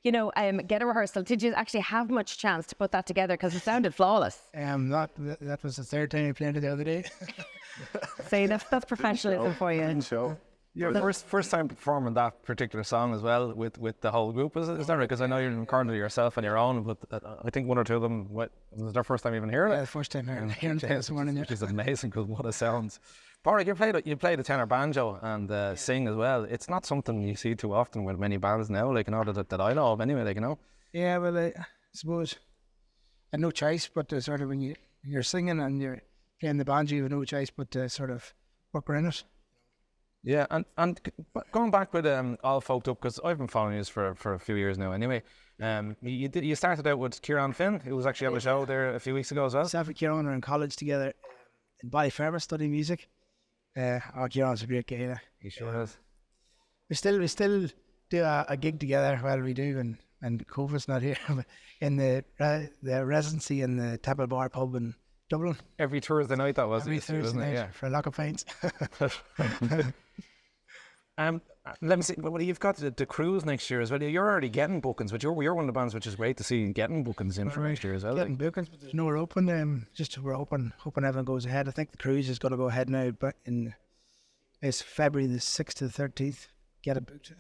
you know, get a rehearsal. Did you actually have much chance to put that together? Because it sounded flawless. That was the third time we played it the other day. See, that's professionalism for you. Show. Your first time performing that particular song as well with the whole group, is that right? Because I know you're recording it yourself on your own, but I think one or two of them, was their first time even hearing it? Yeah, the first time hearing it this morning. Which is amazing, because what it sounds. Pádraig, you played the tenor banjo and sing as well. It's not something you see too often with many bands now, like, you know, that I know of anyway, like, you know. Yeah, well, I suppose I had no choice but to sort of, when you're singing and you're playing the banjo, you have no choice but to sort of work around it. Yeah, and going back with All Folked Up, because I've been following you for a few years now anyway. You started out with Kieran Finn, who was actually on the show there a few weeks ago as well. Myself and Kieran were in college together in Ballyfermot studying music. Kieran's a great guy. Yeah. He sure is. We still do a gig together. Well, we do, and COVID's not here. In the residency in the Temple Bar pub in Dublin. Every Thursday night that was. Every Thursday night, yeah. for a lock of pints. Let me see. Well, you've got the cruise next year as well. You're already getting bookings, but you're one of the bands which is great to see getting bookings in for next year as well. Getting bookings, but there's nowhere open. We're hoping everything goes ahead. I think the cruise is going to go ahead now, but it's February the 6th to the 13th. Get it booked.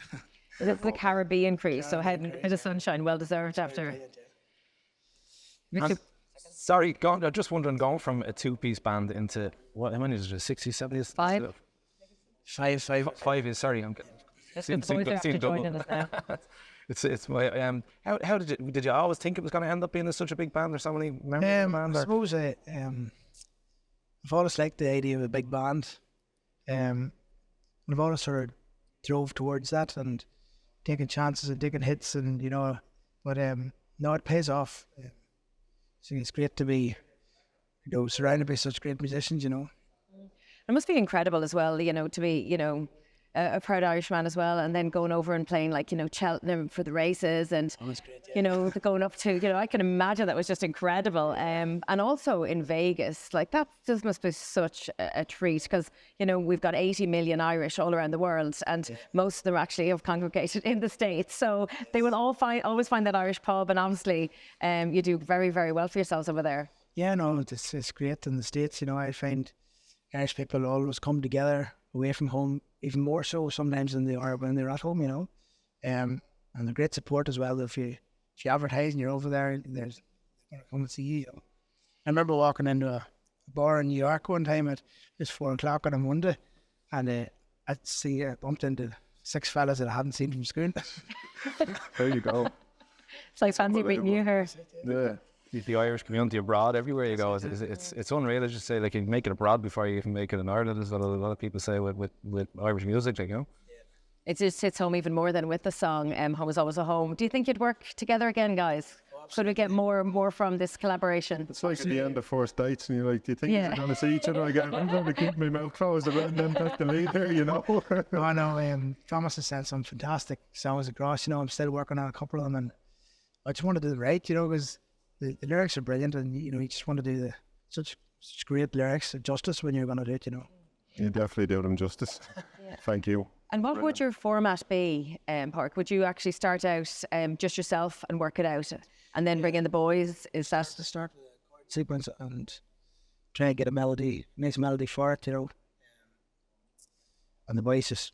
It's the Caribbean cruise, so heading to sunshine, well deserved after. Sorry, I'm just wondering, going from a two-piece band into how many is it? 60s, 70s? Five is, sorry. I'm joining us now. It's my how did you always think it was going to end up being such a big band, or so many members of the band? I suppose I've always liked the idea of a big band. I've always sort of drove towards that and taking chances and taking hits, and you know, but no, it pays off. So it's great to be, you know, surrounded by such great musicians, you know. It must be incredible as well, you know, to be, you know, a proud Irishman as well, and then going over and playing, like, you know, Cheltenham for the races, and great, yeah. you know, going up to, you know, I can imagine that was just incredible. And also in Vegas, like, that just must be such a treat, because, you know, we've got 80 million Irish all around the world, and most of them actually have congregated in the States, so they will always find that Irish pub, and obviously you do very, very well for yourselves over there. Yeah, no, it's great in the States. You know, I find Irish people always come together away from home, even more so sometimes than they are when they're at home, you know. And they're great support as well. If you advertise and you're over there, they're going to come and see you, you know. I remember walking into a bar in New York one time at just 4 o'clock on a Monday, and I bumped into 6 fellas that I hadn't seen from school. There you go. It's like fancy meeting you here. Yeah. The Irish community abroad, everywhere you go, it's unreal. I just say, like, you make it abroad before you even make it in Ireland, is what a lot of people say with Irish music, like, you know. It just hits home even more than with the song Home is Always a Home. Do you think you'd work together again, guys? Could we get more from this collaboration? It's like at the end of first dates, and you're like, do you think you're going to see each other again? I'm going to keep my mouth closed around them, that's the lead here, you know. No, I know. Thomas has sent some fantastic songs across. You know, I'm still working on a couple of them, and I just want to do the right, you know, because the lyrics are brilliant, and you know, you just want to do such great lyrics justice when you're going to do it, you know. You definitely do them justice. Yeah. Thank you. And what would your format be, Park? Would you actually start out just yourself and work it out, and then bring in the boys? Is that to start with a chord sequence and try and get a nice melody for it, you know? And the boys just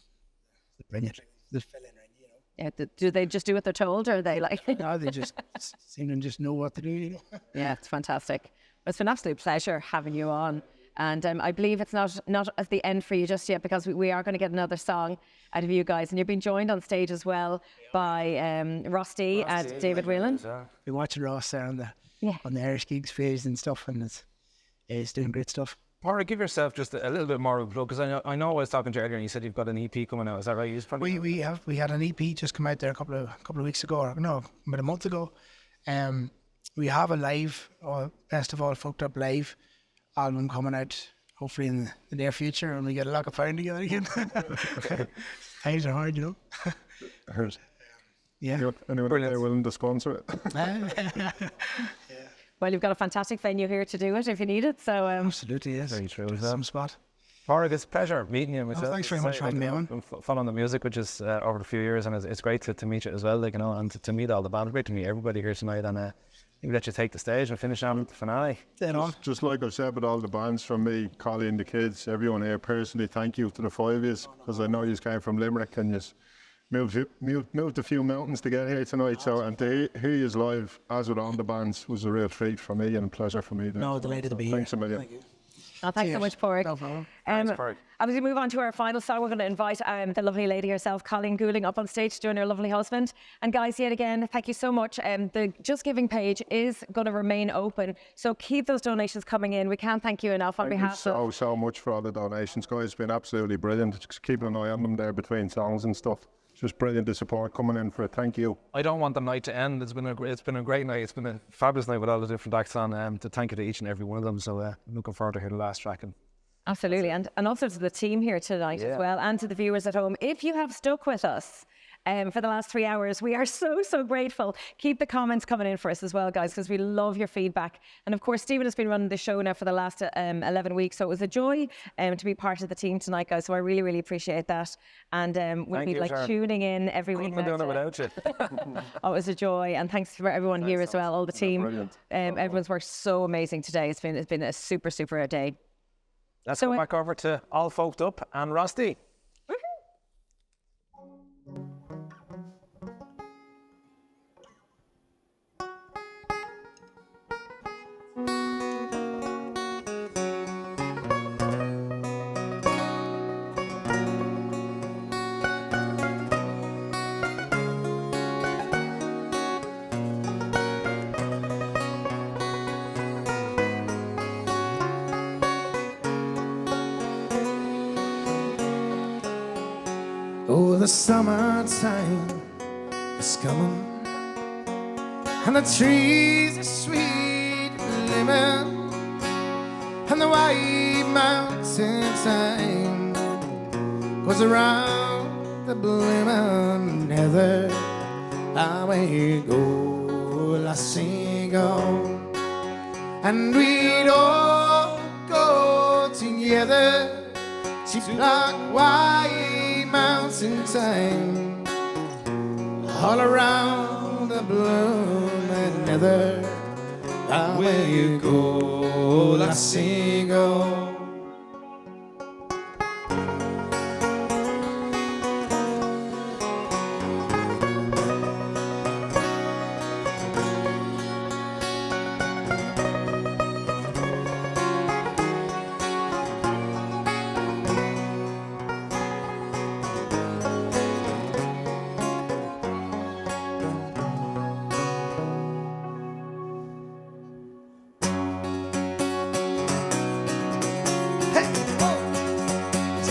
brilliant. Just fill in. Yeah, do they just do what they're told, or are they like? No, they just seem to just know what to do, you know. Yeah, it's fantastic. Well, it's been an absolute pleasure having you on, and I believe it's not at the end for you just yet, because we are going to get another song out of you guys, and you're being joined on stage as well by Rusty and David Whelan. We're watching Ross there on the Irish Gigs page and stuff, and it's doing great stuff. Pádraig, give yourself just a little bit more of a plug, because I know I was talking to you earlier and you said you've got an EP coming out. Is that right? We had an EP just come out there a couple of weeks ago, or no, about a month ago. We have a live Best of All Folked Up live album coming out hopefully in the near future, and we get a lot of pound together again. Times are hard, you know. Yeah. Anyone there willing to sponsor it? Well, you've got a fantastic venue here to do it if you need it. So Absolutely, yes. Very true. Some spot. Parag, it's a pleasure meeting you. Myself. Thanks very much for having me on. Been following the music, which is over a few years, and it's great to meet you as well, like, you know, and to meet all the band. Great to meet everybody here tonight, and maybe let you take the stage and finish on with the finale. Just like I said with all the bands, from me, Colleen, the kids, everyone here, personally, thank you to the 5 of you, because I know you came from Limerick and you moved a few mountains to get here tonight. So, and to hear you live, as with all the bands, was a real treat for me and a pleasure for me. No, delighted to be here. Thanks a million. Thank you. Oh, thanks so much, Parag. No problem. Thanks, Parag. As we move on to our final song, we're going to invite the lovely lady herself, Colleen Goulding, up on stage to join her lovely husband. And guys, yet again, thank you so much. The Just Giving page is going to remain open, so keep those donations coming in. We can't thank you enough on behalf of... so much for all the donations, guys. It's been absolutely brilliant. Just keeping an eye on them there between songs and stuff. It's just brilliant, the support coming in for it. Thank you. I don't want the night to end. It's been a great night. It's been a fabulous night with all the different acts on. To thank you to each and every one of them. So I'm looking forward to hear the last track. Absolutely, and also to the team here tonight as well, and to the viewers at home. If you have stuck with us for the last 3 hours, we are so grateful. Keep the comments coming in for us as well, guys, because we love your feedback. And of course, Stephen has been running the show now for the last 11 weeks, so it was a joy to be part of the team tonight, guys. So I really appreciate that, and we'll be tuning in every week. Couldn't have done it without you. Oh, it was a joy, and thanks for everyone here as well, all the team. Everyone's worked so amazing today. It's been a super day. Let's go back over to All Folked Up and Rusty. Oh, the summertime is coming, and the trees are sweet lemon, and the white mountain time goes around the blooming heather. Away go, lassie, go, and we'd all go together to black white mountain time, all around the blooming heather. Where you go, lassie, go.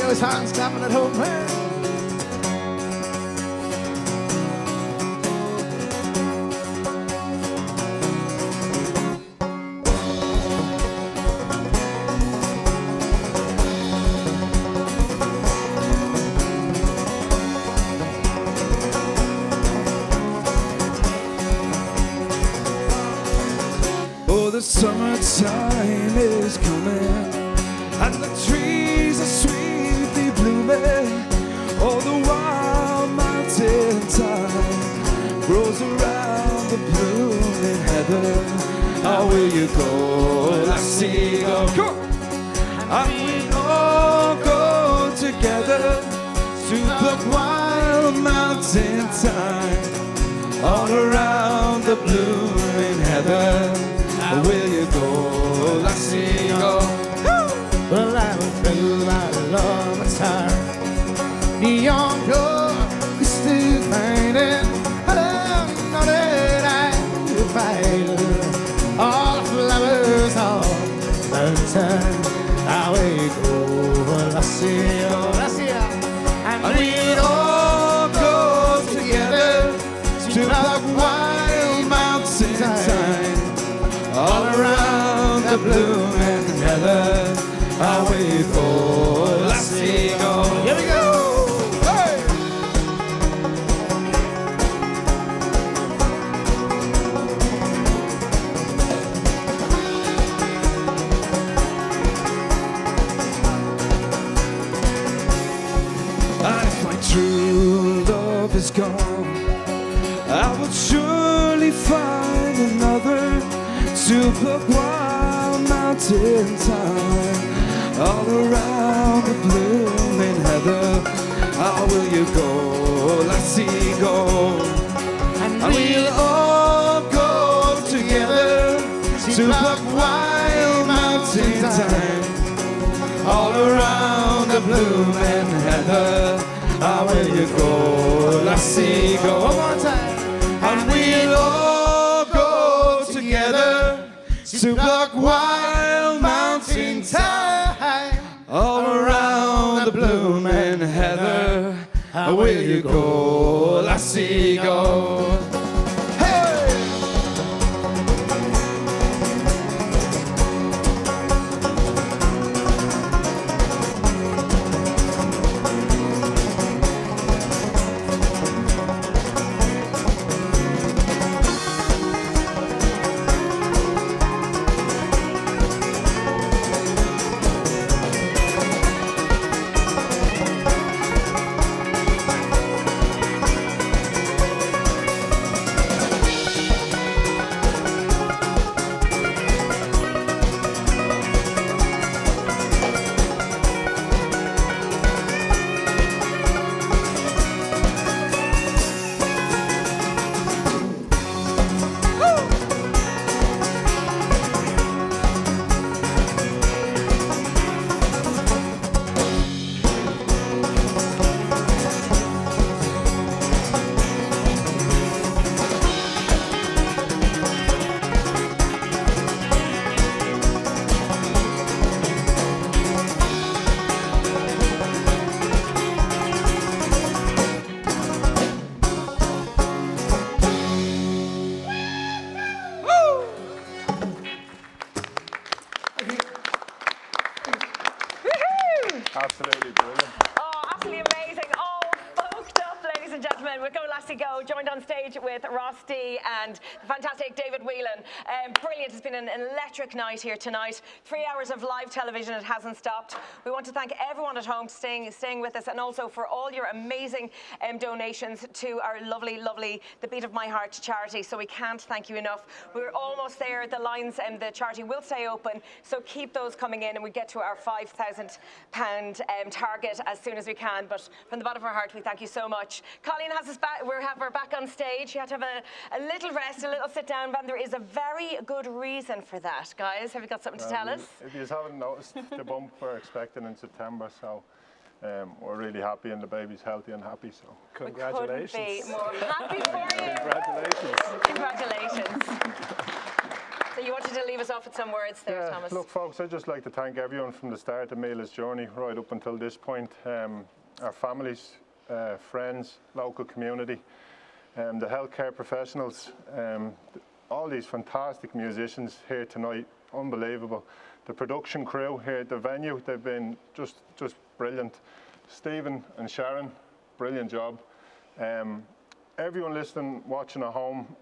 His hands clapping at home. Oh, the summertime is coming, and the trees are sweetly blooming. Oh, the wild mountain thyme grows around the blooming heather. How will you go, lassie, go? Come on. And we all go together to the wild mountain thyme, all around the blooming heather. How will you go, lassie, go? Well, I will fill my love attire, neon glow, crystal finding. I know that I will find all the flowers on the mountain. How will you go, lassie, oh, lassie, and we'd all go together to the wild mountain time, all around the blooming heather. How will you go, lassie, go? Here we go! Hey! gone, I would surely find another to pluck wild mountain thyme all around the blooming heather. How will you go, lassie, go? And we'll all go together to pluck wild mountain thyme all around the blooming heather. How will you go, lassie, go? One more time. And we'll all go together to pluck wild mountain thyme all around the blooming heather. How will you go, lassie, go? Absolutely brilliant. Oh, absolutely amazing. Oh, folked up, ladies and gentlemen. With Go Lassie Go, joined on stage with Ross D and the fantastic David Whelan. Brilliant. It's been an electric night here tonight. 3 hours of live television. It hasn't stopped. We want to thank everyone at home staying with us, and also for all your amazing donations to our lovely, The Beat of My Heart charity. So we can't thank you enough. We're almost there. The lines and the charity will stay open. So keep those coming in, and we get to our £5,000 target as soon as we can. But from the bottom of our heart, we thank you so much. Colleen has us back. We're back on stage. You had to have a little rest, a little sit down, and there is a very good reason for that, guys. Have you got something to tell us? If you haven't noticed, the bump we're expecting in September, so we're really happy, and the baby's healthy and happy. So congratulations! We couldn't be more happy for you. Congratulations! So you wanted to leave us off with some words there, Thomas. Look, folks, I'd just like to thank everyone from the start of Mila's journey right up until this point. Our families, friends, local community, the healthcare professionals, all these fantastic musicians here tonight, unbelievable. The production crew here at the venue, they've been just brilliant. Stephen and Sharon, brilliant job. Everyone listening, watching at home,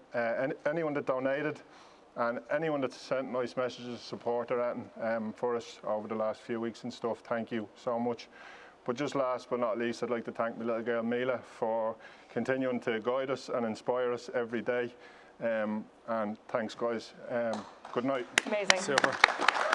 anyone that donated, and anyone that's sent nice messages of support for us over the last few weeks and stuff, thank you so much. But just last but not least, I'd like to thank my little girl Mila for continuing to guide us and inspire us every day. And thanks, guys. Good night. Amazing. Super.